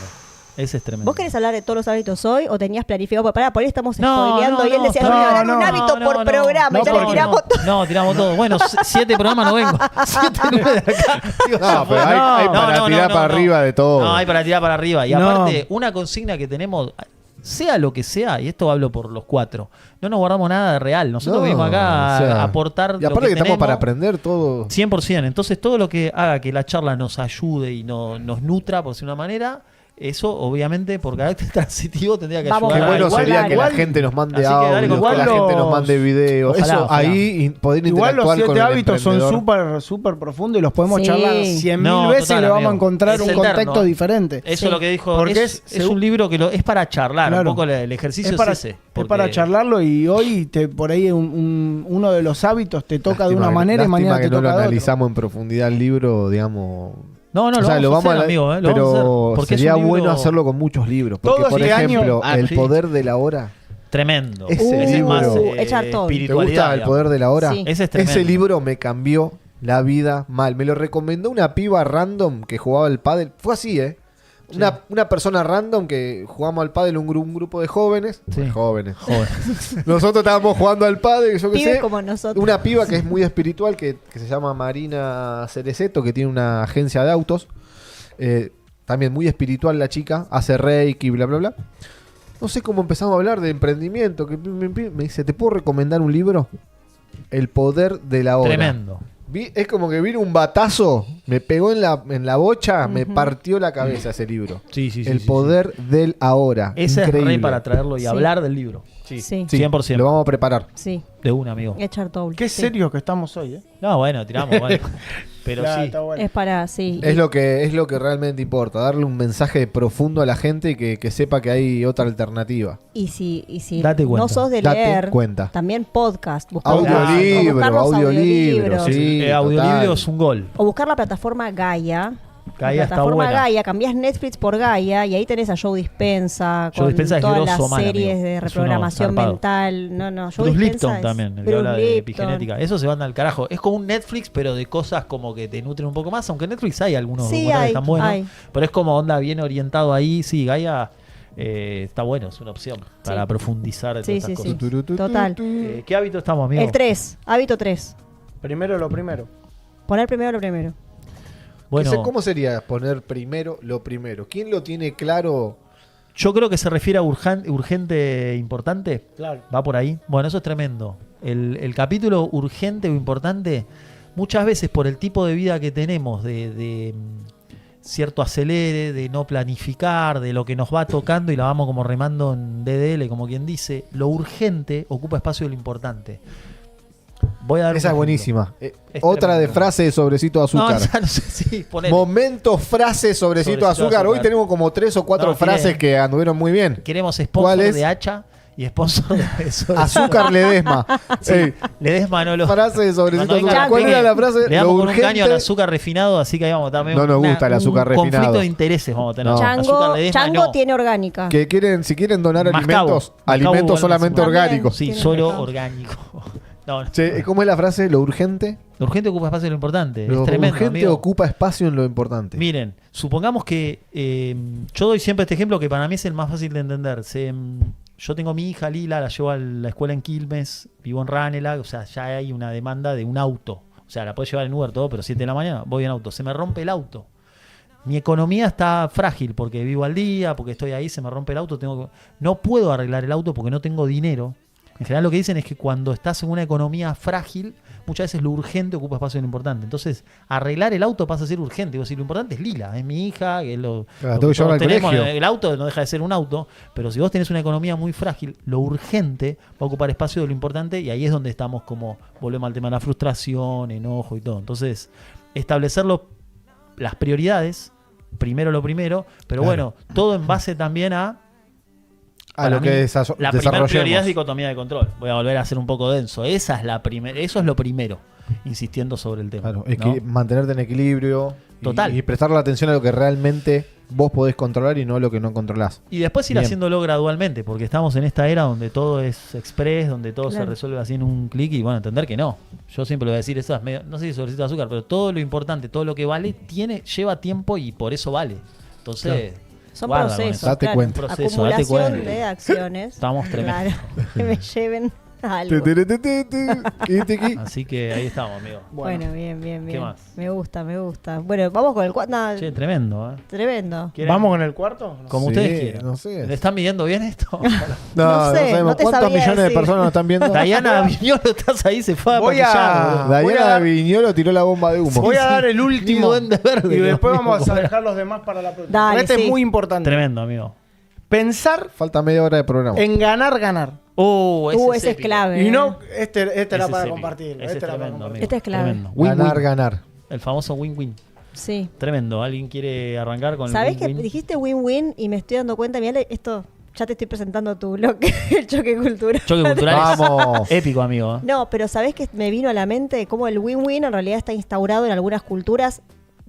Ese es tremendo. ¿Vos querés hablar de todos los hábitos hoy o tenías planificado? Por ahí estamos No, spoileando no, y él no, decía, no, voy a hablar no, un hábito por programa y ya le tiramos todo. No, tiramos todo. Bueno, 7 programas no vengo. 7 9 de acá. No, pero hay para tirar para arriba de todo. No, hay para tirar para arriba. Y aparte, una consigna que tenemos, sea lo que sea, y esto hablo por los 4, no nos guardamos nada de real. Nosotros venimos acá a aportar. Y aparte lo que estamos para aprender todo. 100%. Entonces, todo lo que haga que la charla nos ayude y nos nutra, por decir una manera. Eso, obviamente, por carácter transitivo tendría que ayudar. Qué bueno igual, sería que la gente nos mande Así que dale, audios, que la gente nos mande videos. Ojalá, Eso, ojalá. ahí poder Igual los interactuar 7 con el hábitos son emprendedor. súper profundos y los podemos Sí. charlar 100.000 No, veces total, y le vamos amigo. a encontrar Es un eterno, contexto diferente. Eso Sí. es lo que dijo. Porque Es un libro que es para charlar. Claro. Un poco el ejercicio Es para, es ese. es para charlarlo y hoy por ahí uno de los hábitos te toca de una manera y mañana te que no toca lo de otra. analizamos en profundidad el libro, digamos. No, O sea, lo vamos a hacer, amigo. Lo vamos a hacer, pero porque sería es un libro bueno hacerlo con muchos libros. Porque, Todo por este año- ejemplo, El sí. poder de la hora. Tremendo. Ese es más libro. Echar todo. ¿Te espiritualidad. gusta El poder de la hora? Sí. Ese es tremendo. Ese libro me cambió la vida mal. Me lo recomendó una piba random que jugaba al pádel. Fue así, ¿eh? Una persona random que jugamos al pádel, un grupo de jóvenes. Sí. Jóvenes. Joder. Nosotros estábamos jugando al pádel, yo qué Pibes sé. como nosotros. Una piba que es muy espiritual, que se llama Marina Cereceto, que tiene una agencia de autos. También muy espiritual la chica, hace reiki, bla, bla, bla. No sé cómo empezamos a hablar de emprendimiento. Que me dice, ¿te puedo recomendar un libro? El poder de la hora. Tremendo. Es como que vino un batazo, me pegó en la bocha, me partió la cabeza ese libro. Sí. El poder del ahora. Ese Increíble. es re para traerlo y Sí. hablar del libro. Sí. 100%. Lo vamos a preparar. Sí, De una, amigo. echar todo. Qué serios que estamos hoy, ¿eh? No, bueno, tiramos. Bueno. Pero Claro, sí. está bueno. Es para, sí. Es lo que realmente importa, darle un mensaje profundo a la gente y que sepa que hay otra alternativa. Y si Date cuenta. no sos de Date leer, cuenta. también podcast. Audiolibro, buscar los audiolibro, sí. Audiolibro total. es un gol. O buscar la plataforma Gaia. Gaia La está plataforma buena. Gaia, cambiás Netflix por Gaia y ahí tenés a Joe Dispensa Joe con Dispensa es todas grosso las mal, series amigo. de Es uno reprogramación zarpado. mental. No, Joe Bruce Dispensa Lipton es también, el que Bruce habla de Lipton. epigenética. Eso se van al carajo. Es como un Netflix, pero de cosas como que te nutren un poco más. Aunque en Netflix hay algunos Sí, documentales que hay, están buenos. hay. Pero es como onda bien orientado ahí. Sí, Gaia está bueno, es una opción para profundizar en Sí, todas estas sí, cosas. sí. Total. ¿Qué hábito estamos, amigo? El 3, hábito 3. Primero lo primero. Poner primero lo primero. Bueno, ¿Cómo sería poner primero lo primero? ¿Quién lo tiene claro? yo creo que se refiere a urgente, importante. Claro. Va por ahí. Bueno, eso es tremendo. El capítulo urgente o importante, muchas veces por el tipo de vida que tenemos, de cierto acelere, de no planificar, de lo que nos va tocando y la vamos como remando en DDL, como quien dice, lo urgente ocupa espacio de lo importante. Voy a dar Esa un es ejemplo. buenísima. Es Otra de tremendo. frase de sobrecito de No, azúcar. ya no sé si poner. Momento frase sobrecito de azúcar. Hoy tenemos como 3 o 4 No, frases tiré. que anduvieron muy bien. Queremos ¿Cuál sponsor es? de Hacha y sponsor de eso. Azúcar Ledesma. Sí, le des Manolo. Frase de sobrecito Cuando de venga azúcar. la ¿Cuál peque, era la frase? Le damos Lo con un caño al urgente. azúcar refinado, así que ahí vamos a también. No nos gusta el azúcar un conflicto refinado. de intereses vamos a tener. No. Azúcar Ledesma, Chango no. tiene orgánica. Que si quieren donar Mascabo. alimentos Mascabo, solamente También. orgánicos. Sí, Tiene solo mercado. orgánico. No, no. Che, ¿cómo es la frase? Lo urgente. Lo urgente ocupa espacio de lo importante. Lo es tremendo, urgente amigo. ocupa espacio en lo importante. Miren, supongamos que yo doy siempre este ejemplo que para mí es el más fácil de entender. Yo tengo mi hija Lila, la llevo a la escuela en Quilmes, vivo en Ranelagh, o sea, ya hay una demanda de un auto. O sea, la puedo llevar en Uber todo, pero 7 de la mañana voy en auto. Se me rompe el auto. Mi economía está frágil porque vivo al día, porque estoy ahí, se me rompe el auto. No puedo arreglar el auto porque no tengo dinero. En general lo que dicen es que cuando estás en una economía frágil, muchas veces lo urgente ocupa espacio en lo importante. Entonces, arreglar el auto pasa a ser urgente. Digo, si lo importante es Lila, es mi hija, que es lo Claro, que tengo que llevarla todos al tenemos. colegio. El auto no deja de ser un auto, pero si vos tenés una economía muy frágil, lo urgente va a ocupar espacio de lo importante y ahí es donde estamos como, volvemos al tema de la frustración, enojo y todo. Entonces, establecer las prioridades, primero lo primero, pero Claro. bueno, todo en base también a A lo mí, que la primera prioridad es desarrollemos. dicotomía de control. Voy a volver a ser un poco denso. Esa es la primera, eso es lo primero. insistiendo sobre el tema. Claro, ¿no? mantenerte en equilibrio. Total. Y prestarle atención a lo que realmente vos podés controlar y no lo que no controlás. Y después ir haciéndolo gradualmente, porque estamos en esta era donde todo es express, donde todo se resuelve así en un clic y bueno, entender que no. Yo siempre le voy a decir, eso es medio, no sé si sobrecito de azúcar, pero todo lo importante, todo lo que vale, lleva tiempo y por eso vale. Entonces, son procesos. Date cuenta. Acumulación date cuenta. de acciones. Estamos tremendos. Claro, que me lleven algo. Así que ahí estamos, amigo. Bueno, bien. ¿Qué más? Me gusta. Bueno, vamos con el cuarto. Che, tremendo, Tremendo. ¿Vamos con el cuarto? Como ustedes quieran. No sé. ¿Le están midiendo bien esto? No sé, sabemos no te cuántos sabría millones de decir. personas nos están viendo. Diana Viñolo, estás ahí, se fue a Voy maquillar, boludo. Diana Viñolo tiró la bomba de humo. Voy a dar el último. Duende verde, Y después amigo. vamos a dejar los demás para la próxima. Dale, Porque este sí. es muy importante. Tremendo, amigo. Pensar Falta media hora de programa. en ganar. Ese es clave. Y no, este era Ese para es épico. compartir. Ese es Este era para tremendo, compartir. amigo. Este es clave. Tremendo. Win-win. Ganar. El famoso win-win. Sí. Tremendo. ¿Alguien quiere arrancar con ¿Sabés el que win-win? dijiste win-win y me estoy dando cuenta? Mirá, esto ya te estoy presentando tu bloque, el choque cultural. Choque cultural es Vamos. épico, amigo. No, pero ¿sabés que me vino a la mente cómo el win-win en realidad está instaurado en algunas culturas,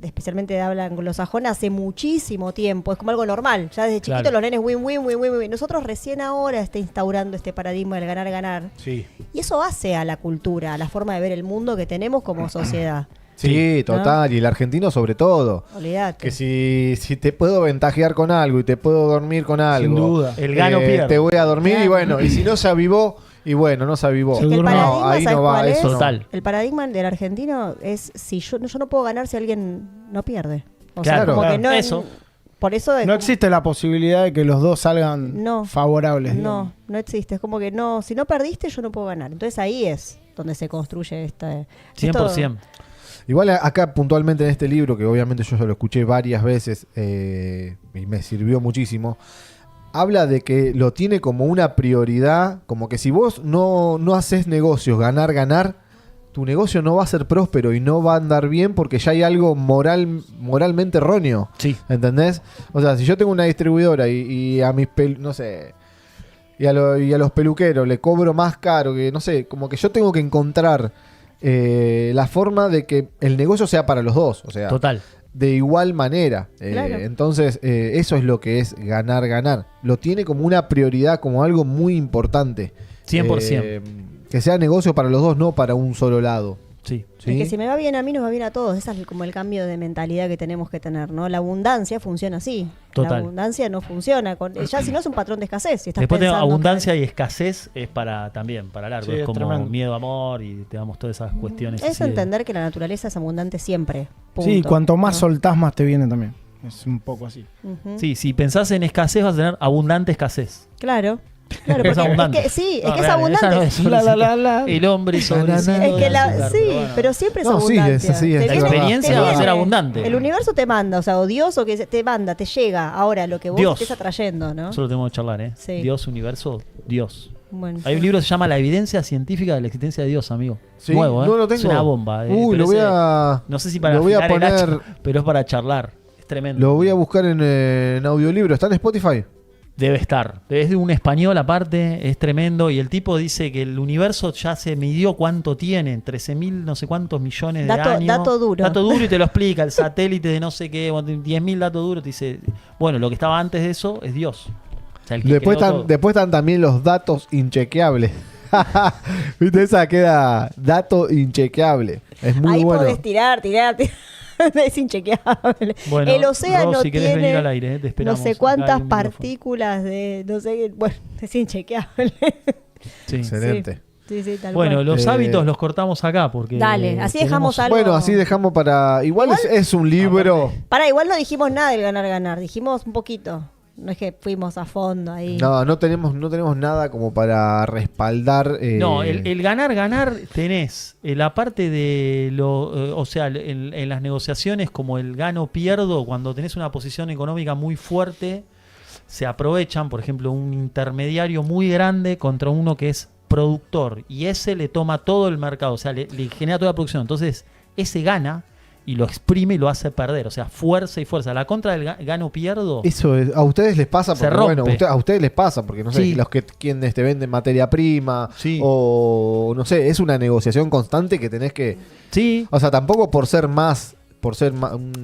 especialmente de habla anglosajona, hace muchísimo tiempo? Es como algo normal. Ya desde chiquito Claro. los nenes win-win. Nosotros recién ahora está instaurando este paradigma del ganar-ganar. Sí. Y eso hace a la cultura, a la forma de ver el mundo que tenemos como sociedad. Sí, total. Y el argentino sobre todo. Olvídate. Que si te puedo ventajear con algo y te puedo dormir con algo. Sin duda. El gano pierde. Te voy a dormir y Claro. bueno. Y si no se avivó, y bueno, no se avivó. Se Es que el durmió. paradigma, ahí ¿sabes no va, cuál es? eso no. Total. El paradigma del argentino es si yo no puedo ganar si alguien no pierde. O Claro, sea, como que no eso. Por eso es No como- existe la posibilidad de que los dos salgan No. favorables. digamos. No existe. Es como que no, si no perdiste, yo no puedo ganar. Entonces ahí es donde se construye esta. 100%. Igual acá puntualmente en este libro, que obviamente yo ya lo escuché varias veces y me sirvió muchísimo, habla de que lo tiene como una prioridad, como que si vos no haces negocios, ganar, tu negocio no va a ser próspero y no va a andar bien porque ya hay algo moralmente erróneo. Sí. ¿Entendés? O sea, si yo tengo una distribuidora y a mis no sé, y a los peluqueros le cobro más caro, que no sé, como que yo tengo que encontrar la forma de que el negocio sea para los dos, o sea, Total. de igual manera. Claro. Entonces, eso es lo que es ganar. Lo tiene como una prioridad, como algo muy importante. 100%. Que sea negocio para los dos, no para un solo lado. Sí. ¿Sí? Es que si me va bien a mí, nos va bien a todos. Ese es como el cambio de mentalidad que tenemos que tener, ¿no? La abundancia funciona así. Total. La abundancia no funciona. Ya si no es un patrón de escasez. Si estás Después tengo pensando abundancia y escasez es para largo. Sí, es es como tremendo. miedo, amor y te damos todas esas cuestiones. Es así de- entender que la naturaleza es abundante siempre. Punto. Sí, cuanto más ¿no? soltás, más te viene también. Es un poco así. Ujú. Sí, si pensás en escasez vas a tener abundante escasez. Claro. Claro, Es porque abundante. es que, sí, es No, que es real, abundante. esa no es sobrecito. El hombre sobrecito Es Es que de azúcar, sí, bueno. pero siempre es No, sí, abundancia. es- sí, es Te la viene- experiencia te va a viene. ser abundante. El universo te manda, o sea, o Dios o que te manda, te llega. Ahora, lo que vos Dios. estés atrayendo, ¿no? Eso lo tenemos que charlar, ¿eh? Sí. Dios, universo, Dios. Bueno, Hay un libro que se llama La evidencia científica de la existencia de Dios, amigo. ¿Sí? Nuevo, ¿eh? No lo tengo. Es una bomba. Uy, pero lo voy ese- a... No sé si para lo voy a afinar el hacha, poner- pero es para charlar. Es tremendo. Lo voy a buscar en audiolibro. ¿Está en Spotify? Debe estar. Es de un español aparte, es tremendo. Y el tipo dice que el universo ya se midió cuánto tiene, 13.000 no sé cuántos millones de años. dato duro. Dato duro y te lo explica. El satélite de no sé qué, 10.000 datos duros. Te dice, bueno, lo que estaba antes de eso es Dios. O sea, el que Después creó están, todo. después están también los datos inchequeables. ¿Viste? Esa queda dato inchequeable. Es muy ahí bueno. podés tirar. Es inchequeable. Bueno, el océano Ro, si querés tiene venir al aire, te no esperamos. sé Acá hay cuántas un micrófono. partículas de, no sé, bueno, es inchequeable. Sí. Excelente. Sí, tal Bueno, cual. los Eh, hábitos los cortamos acá porque. Dale, así dejamos tenemos- algo. Bueno, así dejamos para... Igual es un libro... Pará, igual no dijimos nada del ganar, dijimos un poquito. No es que fuimos a fondo ahí. No tenemos nada como para respaldar... No, el ganar tenés la parte de lo, o sea, en las negociaciones como el gano-pierdo, cuando tenés una posición económica muy fuerte, se aprovechan, por ejemplo, un intermediario muy grande contra uno que es productor y ese le toma todo el mercado, o sea, le genera toda la producción. Entonces, ese gana y lo exprime y lo hace perder. O sea, fuerza y fuerza. La contra del gano pierdo. Eso a ustedes les pasa porque, bueno, a ustedes les pasa porque no sé, Sí. los que quienes te venden materia prima Sí. o no sé, es una negociación constante que tenés que. Sí. O sea, tampoco por ser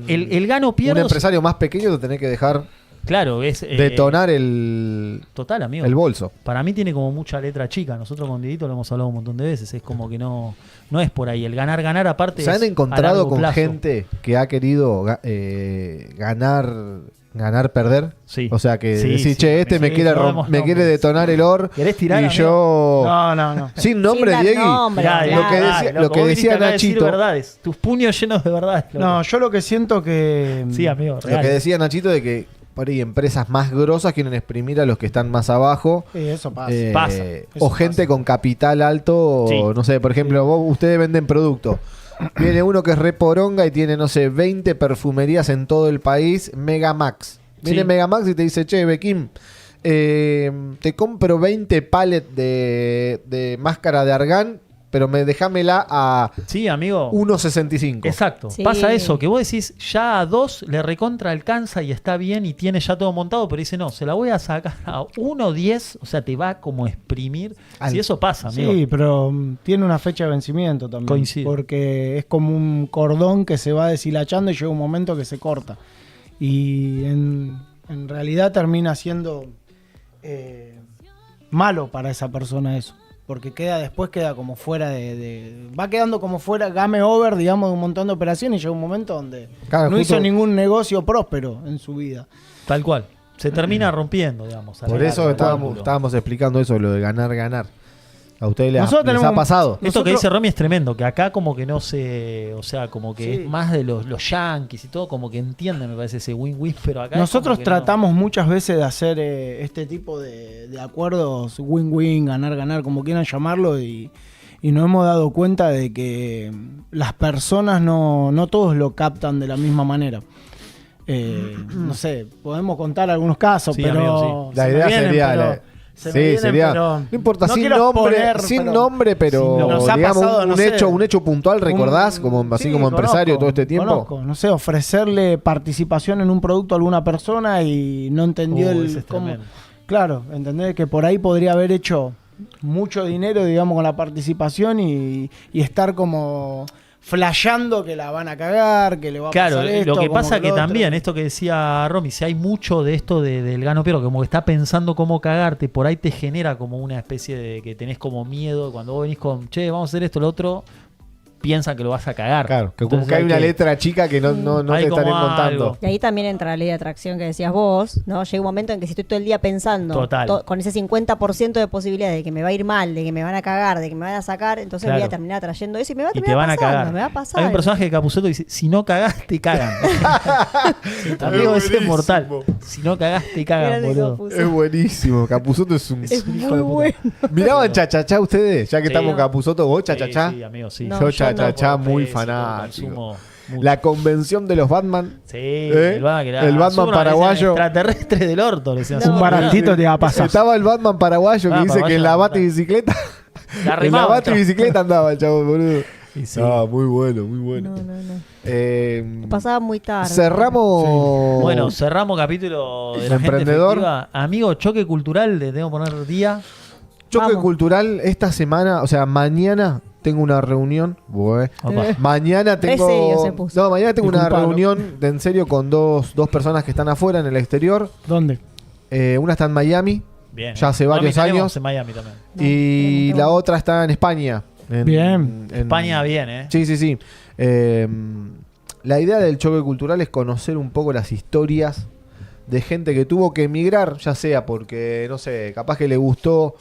El gano pierdo. un empresario más pequeño te tenés que dejar Claro, es. detonar el Total, amigo. el bolso. Para mí tiene como mucha letra chica. Nosotros con Dieguito lo hemos hablado un montón de veces. Es como que no es por ahí. El ganar aparte. ¿Se han es a encontrado largo con plazo. gente que ha querido ganar, perder? Sí. O sea, que Sí, decís, sí. che, este Sí, me quiere, no vemos me quiere nombres. detonar el or. ¿Querés tirar, y amigo? yo. No. Sin nombre, Sin dar Diegui. nombre, Dale, claro. Lo que dale, decía, loco, lo que vos decía viniste acá a decir Nachito. verdades. Tus puños llenos de verdades. loco. No, yo lo que siento que... Sí, amigo. Lo Real. que decía Nachito de que por ahí empresas más grosas quieren exprimir a los que están más abajo. Sí, eso pasa. Pasa. O gente con capital alto. Sí. O, no sé, por ejemplo, ustedes venden producto. Viene uno que es reporonga y tiene, no sé, 20 perfumerías en todo el país. Megamax. Viene Sí. Megamax y te dice, che, Bekim, te compro 20 pallets de máscara de argán, pero déjamela a Sí, amigo. 1.65. Exacto. Sí. Pasa eso, que vos decís, ya a 2 le recontra alcanza y está bien y tiene ya todo montado, pero dice, no, se la voy a sacar a 1.10, o sea, te va como a exprimir. Si eso pasa, amigo. Sí, pero tiene una fecha de vencimiento también. Coincido. Porque es como un cordón que se va deshilachando y llega un momento que se corta. Y en realidad termina siendo malo para esa persona eso. Porque después queda como fuera va quedando como fuera, game over, digamos, de un montón de operaciones y llega un momento donde Claro, no justo- hizo ningún negocio próspero en su vida. Tal cual. Se termina rompiendo, digamos. a la Por larga, eso el estábamos cálculo. explicando eso, lo de ganar. ¿A ustedes les Nosotros ha tenemos- pasado? Esto que Nosotros- dice Romy es tremendo, que acá como que no se, o sea, como que Sí. es más de los yankees y todo, como que entienden, me parece, ese win-win, pero acá Nosotros es como que tratamos muchas veces de hacer este tipo de acuerdos win-win, ganar, como quieran llamarlo, y nos hemos dado cuenta de que las personas no todos lo captan de la misma manera. No sé, podemos contar algunos casos, Sí, pero amigo, sí. La idea sería sería. No importa, no sin quiero nombre, exponer, sin pero- nombre, pero Sí, nos ha digamos pasado, no sé, un hecho puntual, ¿recordás? Así Sí, como empresario conozco, todo este tiempo. conozco. No sé, ofrecerle participación en un producto a alguna persona y no entendió ese es cómo. tremendo. Claro, entender que por ahí podría haber hecho mucho dinero, digamos, con la participación y estar como flasheando que la van a cagar, que le va a Claro, pasar esto. lo que como pasa que lo otro. también, esto que decía Romy, si hay mucho de esto del gano pero como que está pensando cómo cagarte, por ahí te genera como una especie de que tenés como miedo, cuando vos venís con, che, vamos a hacer esto, lo otro, piensan que lo vas a cagar. Claro, que como Entonces que hay una letra chica que no Hay te como estaré contando. algo. Y ahí también entra la ley de atracción que decías vos, ¿no? Llega un momento en que si estoy todo el día pensando Total. con ese 50% de posibilidad de que me va a ir mal, de que me van a cagar, de que me van a sacar, entonces Claro. voy a terminar atrayendo eso y me va a Y te terminar van a pasando, cagar. me va a pasar. Hay un personaje de Capusotto que dice, si no cagás, te cagan. Amigo, ese es mortal. Si no cagás, te cagan, Grande boludo. Capuzotto. Es buenísimo. Capusotto es un. Es un hijo muy de puta. bueno. ¿Miraban Chachachá ustedes? Ya que Sí. estamos en Capusotto, vos Chachachá. Sí, amigo, sí. No, Yo yo Chachachá no. muy Sí, sí, fanático. consumo mucho. La convención de los Batman. Sí, ¿Eh? Batman, El Batman Zurna, paraguayo. ese extraterrestre del orto, le decían. No. Un baratito te va a pasar. Estaba el Batman paraguayo que Ah, dice que paraguayo, en la no, bicicleta. La En la remaba, bicicleta andaba el chavo, boludo. Y sí. Ah, muy bueno, muy bueno. No. Pasaba muy tarde. Cerramos. Bueno, cerramos capítulo de la gente Emprendedor. efectiva. Amigo, choque cultural, le tengo que poner día. Choque Vamos. cultural esta semana, o sea, mañana tengo una reunión. Opa. Mañana tengo. Re serio se puso. No, mañana tengo una Disculpalo. reunión de en serio con dos personas que están afuera en el exterior. ¿Dónde? Una está en Miami Bien. Ya hace varios Romy, tenemos años. En Miami también. y tenemos. la otra está en España. Bien. España bien, ¿eh? Sí, sí, sí. La idea del choque cultural es conocer un poco las historias de gente que tuvo que emigrar, ya sea porque, no sé, capaz que le gustó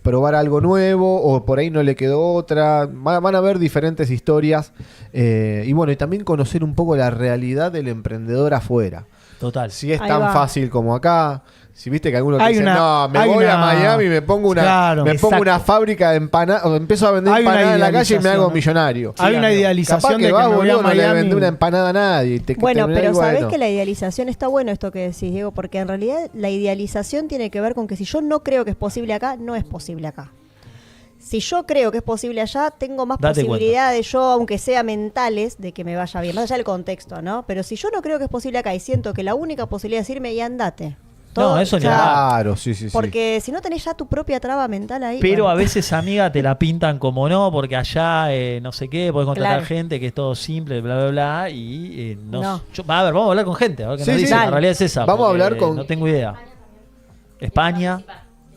probar algo nuevo o por ahí no le quedó otra. Van a haber diferentes historias. Y bueno, y también conocer un poco la realidad del emprendedor afuera. Total. Si es Ahí tan va. fácil como acá. Si viste que algunos Hay dicen, una- no, me hay voy a una- Miami y me pongo una, Claro, me pongo exacto. una fábrica de empanadas, o empiezo a vender Hay una empanadas en la calle y me hago idealización, ¿no? millonario. Hay una amigo. idealización Capaz de que que vas, me voy a boludo, no le Miami. vende una empanada a nadie. Bueno, terminás pero y sabés bueno. que la idealización está bueno esto que decís, Diego, porque en realidad la idealización tiene que ver con que si yo no creo que es posible acá, no es posible acá. Si yo creo que es posible allá, tengo más Date posibilidad de yo, aunque sea mentales, de que me vaya bien, más allá del contexto, ¿no? Pero si yo no creo que es posible acá y siento que la única posibilidad es irme y andate. No, eso ni Claro, sí. Porque si no tenés ya tu propia traba mental ahí. Pero bueno. a veces, amiga, te la pintan como no, porque allá no sé qué, podés contratar Claro. gente que es todo simple, bla, bla, bla, y No. A ver, vamos a hablar con gente, a ver qué Sí, nos sí, dice. dale. La realidad es esa. Vamos a porque hablar con- No tengo idea. España,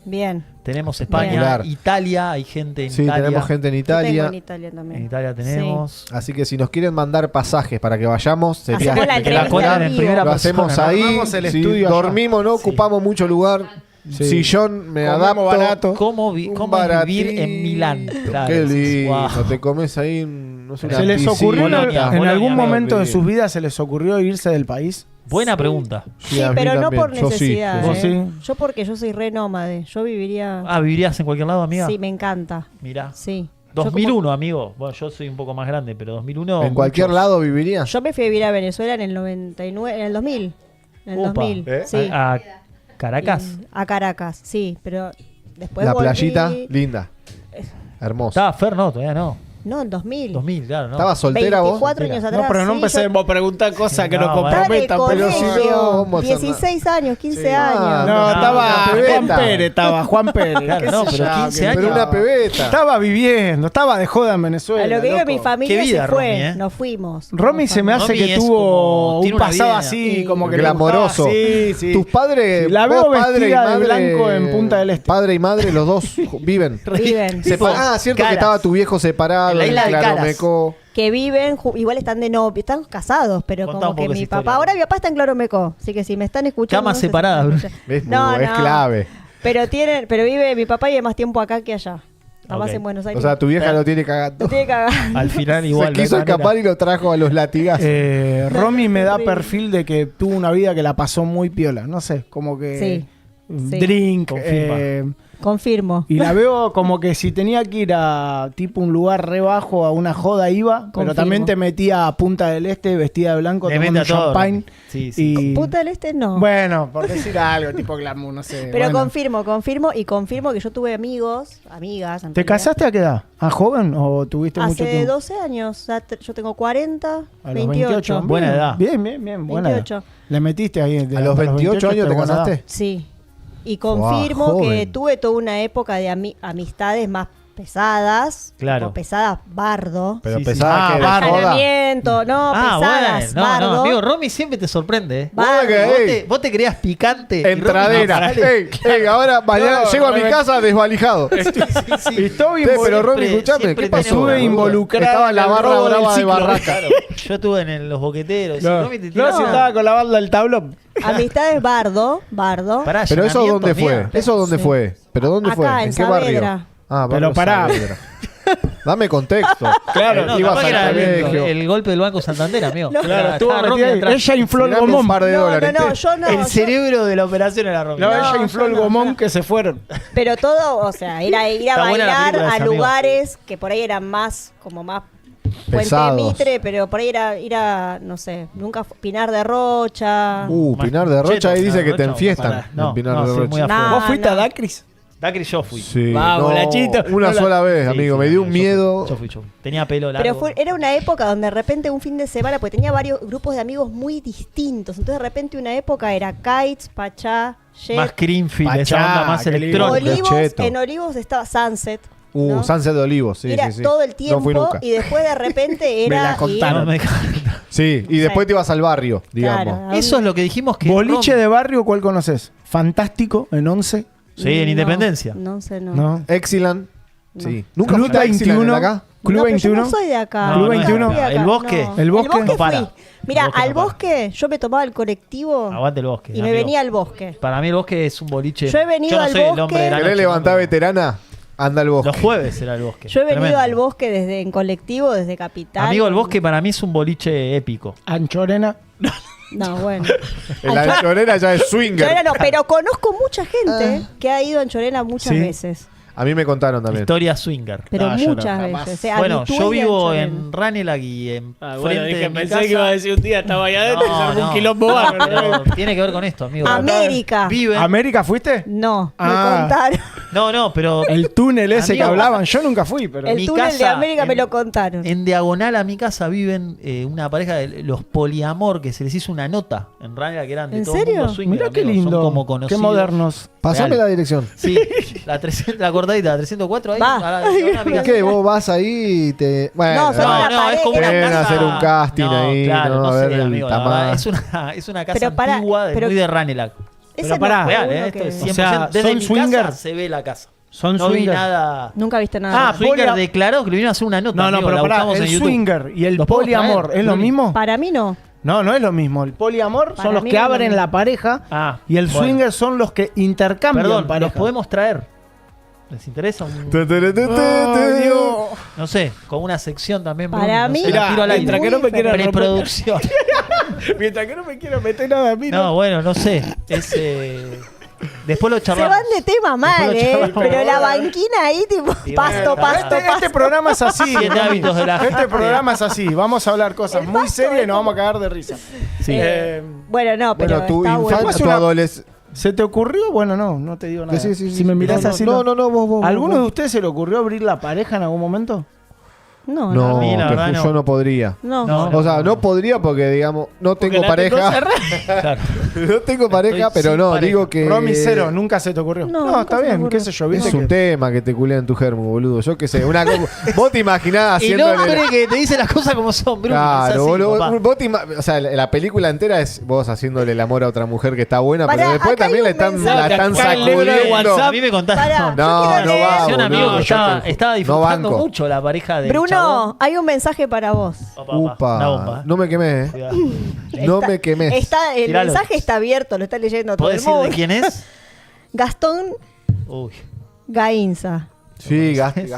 Bien. tenemos España, Popular. Italia, hay gente en Sí, Italia. tenemos gente en Yo tengo Italia. en Italia también. En Italia tenemos. Así que si nos quieren mandar pasajes para que vayamos, sería Hacemos la Que la entrevista cuenten en en vivo. primera lo persona. hacemos ¿no? ahí. Armamos el Si estudio allá. dormimos, no ocupamos mucho lugar. Sí. Sillón, me Comemos adapto. barato. ¿Cómo, Un cómo es vivir baratito. en Milán? Claro, Qué decís, lindo. wow. Te comes ahí, no sé, una ¿Se les piscina. ocurrió Bolonia, en algún amigo. momento de sus vidas se les ocurrió irse del país? Buena pregunta. Sí, a mí pero no también. por Yo sí, necesidad. yo ¿Vos sí? Yo porque yo soy re nómade. Yo viviría... Ah, ¿vivirías en cualquier lado, amiga? Sí, me encanta. Mirá. Sí. Yo 2001, amigo. Bueno, yo soy un poco más grande, pero 2001... ¿En cualquier muchos. lado vivirías? Yo me fui a vivir a Venezuela en el 99, en el 2000. En el Upa. 2000, ¿Eh? sí. A Caracas. A Caracas, sí, pero después La volví... playita, linda. Hermosa. Estaba Fer, no, todavía no. No, en 2000. 2000, claro, ¿no? ¿Estabas soltera vos? 24 años atrás. No, pero no sí, empecemos a preguntar cosas que No, nos bueno. Estaba en el comprometan. Pero si colegio, no, vamos a hacer 16 años, 15 Sí. años. Ah, No, estaba una Juan pebeta. Pérez, Juan Pérez. Claro, qué no, sé pero yo, 15 que- años. Pero una pebeta. Estaba viviendo, estaba de joda en Venezuela. A lo que digo, loco. mi familia Qué vida, se fue, Romy, ¿eh? nos fuimos. Romy se me hace Romy que es tuvo como- un tiene una pasado vida así, como que le Glamoroso. gustaba. Sí, sí. Tus padres, La veo vos, padre y vestida de madre, blanco en Punta del Este. Padre y madre, los dos viven. Viven. Tipo, Cierto Caras. que estaba tu viejo separado En la isla de Caras. Claromeco. Que viven, igual están de novio, están casados, pero Contá como un que poco mi esa papá, historia. ahora mi papá está en Claromeco, así que si me están escuchando... Camas no sé si separadas, están escuchando. Es clave. Pero vive mi papá y vive más tiempo acá que allá. Está más Ok. en Buenos Aires. O sea, tu vieja Claro. lo tiene cagando. Lo tiene que cagar. Al final Se igual. no hay quiso manera. escapar y lo trajo a los latigazos. Romy me da Sí. perfil de que tuvo una vida que la pasó muy piola. No sé, como que. Sí. Sí. Drink. Confirma. Confirmo. Y la veo como que si tenía que ir a tipo un lugar re bajo a una joda iba, pero Confirmo. también te metía a Punta del Este vestida de blanco Le tomando mete a todo, champagne. Romy. Sí, sí. Y Punta del Este no. bueno, por decir algo, tipo glamour, no sé. pero bueno. confirmo que yo tuve amigas. en ¿Te realidad. casaste a qué edad? ¿A joven o tuviste mucho Hace tiempo? 12 años. O sea, yo tengo 40, A los 28. Buena Bien, edad. Bien, buena 28. edad. Le metiste ahí. ¿A los 28 años te buena edad. casaste? Sí. Y confirmo Guau, que joven. tuve toda una época de amistades más pesadas. Claro. tipo pesadas bardo. Pero Sí, sí. pensaba que era bardo. joda. Allanamiento, no, pesadas, bueno. bardo. No, amigo, Romy siempre te sorprende. ¿eh? Bardo. Vos te creías picante. y Romy Entradera. no, dale. Ey, ahora mañana No, llego a mi no, casa desvalijado. Y estoy Pero Romy, siempre- escuchame, siempre ¿qué pasó? tenemos- Estuve involucrada Estaba en la en el barra robo del brava de ciclo. Barraca. Claro. Yo estuve en los boqueteros. No, Romy te no, tiraba- si estaba con la banda del tablón. Amistades bardo. Pará, Pero eso allanamiento, dónde fue? amiga. ¿Eso dónde Sí. fue? ¿Pero dónde Acá, fue? en ¿En qué barrio? Saavedra. Ah, Pero barrio pará. Saavedra. Dame contexto. Claro, No, ibas capaz que al era colegio. el golpe del Banco Santander, amigo. Claro, estuvo Estaba Romy metida ahí. atrás. Ella infló el Tirame un gomón. par de No, dólares. yo no. El yo- cerebro de la operación era Romy. No, No, ella infló yo el no, gomón yo- que se fueron. Pero todo, o sea, ir a Está buena la bailar película a esa, amigo. lugares que por ahí eran más, como más Puente Pesados. Mitre, pero por ahí ir a, no sé, nunca Pinar de Rocha. Pinar de Rocha ahí dice que te enfiestan. Pará. No, en Pinar no, de sí, Rocha. muy afuera. No, ¿Vos fuiste no. a Dacris? Dacri yo fui. Sí, Vamos, no, Nachito. una Hola. sola vez, Sí, amigo. sí, Me dio un yo miedo. Yo fui. Tenía pelo largo. Pero era una época donde de repente un fin de semana, porque tenía varios grupos de amigos muy distintos. Entonces de repente una época era Kites, Pachá, Jet, más Greenfield, Pachá, esa onda más qué lindo. electrónica. Olivos. Cheto. En Olivos estaba Sunset. ¿no? Sunset de Olivos, sí, era sí, sí. todo el No fui tiempo nunca. y después de repente Me la era contaron. No me encanta. Sí, y después te ibas al barrio, digamos. Claro. Eso es lo que dijimos que. Boliche Romy- de barrio, ¿cuál conoces? Fantástico, en 11. Sí, en Independencia. No sé, no. ¿No? Excellent. No. Sí. ¿Nunca Club fuiste a Excellent 21. de acá? Club No, pero 21. yo no soy de acá. No, Club no es 21. acá. Acá, El bosque. no. El bosque no para. fui. Mira, El bosque al no para. bosque yo me tomaba el colectivo Aguante el bosque. y me amigo. venía al bosque. Para mí el bosque es un boliche. Yo he venido no al soy el bosque. hombre de la ¿Querés noche, levantar no. veterana? Anda al bosque. Los jueves era el bosque. Yo he venido Tremendo. al bosque en colectivo desde Capital. Amigo, el bosque para mí es un boliche épico. Anchorena. No, bueno. En la Anchorena ya es swinger. Anchorena no, pero conozco mucha gente que ha ido a Anchorena muchas Sí. veces. A mí me contaron también. Historia swinger. Pero No, yo muchas no, veces. Bueno, yo vivo en en Ranelag y en Bueno, frente de mi pensé casa. que iba a decir un día estaba allá adentro y se armó un quilombo no, bárbaro. tiene que ver con esto, amigo. América. Viven. ¿América fuiste? No, me Ah. contaron. No, pero El túnel ese Amigo, que hablaban, yo nunca fui, pero... El mi túnel de casa América me lo contaron. en diagonal a mi casa viven una pareja de los poliamor que se les hizo una nota en Ranelag que eran de ¿En todo el serio? mundo swinger, Mirá qué amigo, lindo, son como qué conocidos. modernos. Pasame Real. la dirección. Sí, la cortadita, la 304 ahí. Va. a la diagonal a mi casa. ¿Qué? Vos vas ahí y te. Bueno, No, son una No, es como pareja. una Quieren casa. hacer un casting ahí, claro, ¿no? A sé, ver el amigo, la tamaño. verdad, es una casa Pero para- antigua pero- muy de Ranelag. Ese Pero pará. no fue Real, uno esto que- es 100%. O sea, desde ¿son mi swinger? casa se ve la casa. Son No vi swinger. nada. Nunca viste nada. Ah, Swinger polia- declaró que le vinieron a hacer una nota. No, no, amigo, pero la pará, buscamos el en YouTube. swinger y el ¿Los puedo poliamor, traer, ¿es lo Luli? mismo? Para mí no. No, no es lo mismo. El poliamor Para son los mí que no es lo abren mismo. la pareja Ah, y el bueno. swinger son los que intercambian Perdón, los pareja. podemos traer. ¿Les interesa? No sé, con una sección también. Para Bruno, mí- no sé, la Mirá, tiro al aire. mientras que no me quiera romper- Preproducción. Mientras que no me quiero meter nada a mí, No, bueno, no sé. Es, después lo Se charlamos. van de tema mal, Después lo charlamos. Pero la banquina ahí, tipo, Y pasto, bueno, pasto, Este pasto. programa es así. Siete Mami. hábitos de la Este gente. programa es así. Vamos a hablar cosas El muy pasto serias y es nos como- vamos a cagar de risa. Sí. Bueno, no, pero Bueno, tu está bueno. infancia, tu Una- adolescencia. ¿Se te ocurrió? Bueno, no te digo nada. Sí, sí, sí, si me sí. mirás No, así. no, no, vos. ¿A ¿Alguno vos. de ustedes se le ocurrió abrir la pareja en algún momento? No, No, A mí, la verdad, yo no podría. no. No. O sea, no podría porque, digamos, no tengo pareja. Claro. No tengo pareja, Estoy pero sin no, pareja. digo que. Romy cero, nunca se te ocurrió. No, No, nunca está se me bien, ocurrió. qué sé yo. ¿viste Es un que- tema que te culean tu germo, boludo. Yo qué sé. Vos te imaginás El haciéndole. hombre que te dice las cosas como son, Bruno. es Claro, así, boludo. papá. O sea, la película entera es vos haciéndole el amor a otra mujer que está buena, Pará, pero después acá hay también un la están mensaje. Acá el libro de sacudiendo. WhatsApp. A mí me contaron. Pará. No, Yo quiero no leer. va. Sí, un amigo boludo, que yo estaba no disfrutando banco. mucho la pareja de Bruno, hay un mensaje para vos. Upa, Una bomba. no me quemé, Cuidado. No Está- me quemes. El Tiralo. mensaje está abierto, lo está leyendo todo ¿Puedo el decir de mundo. quién es? Gastón Uy. Gainza. Sí, Gastón, sí.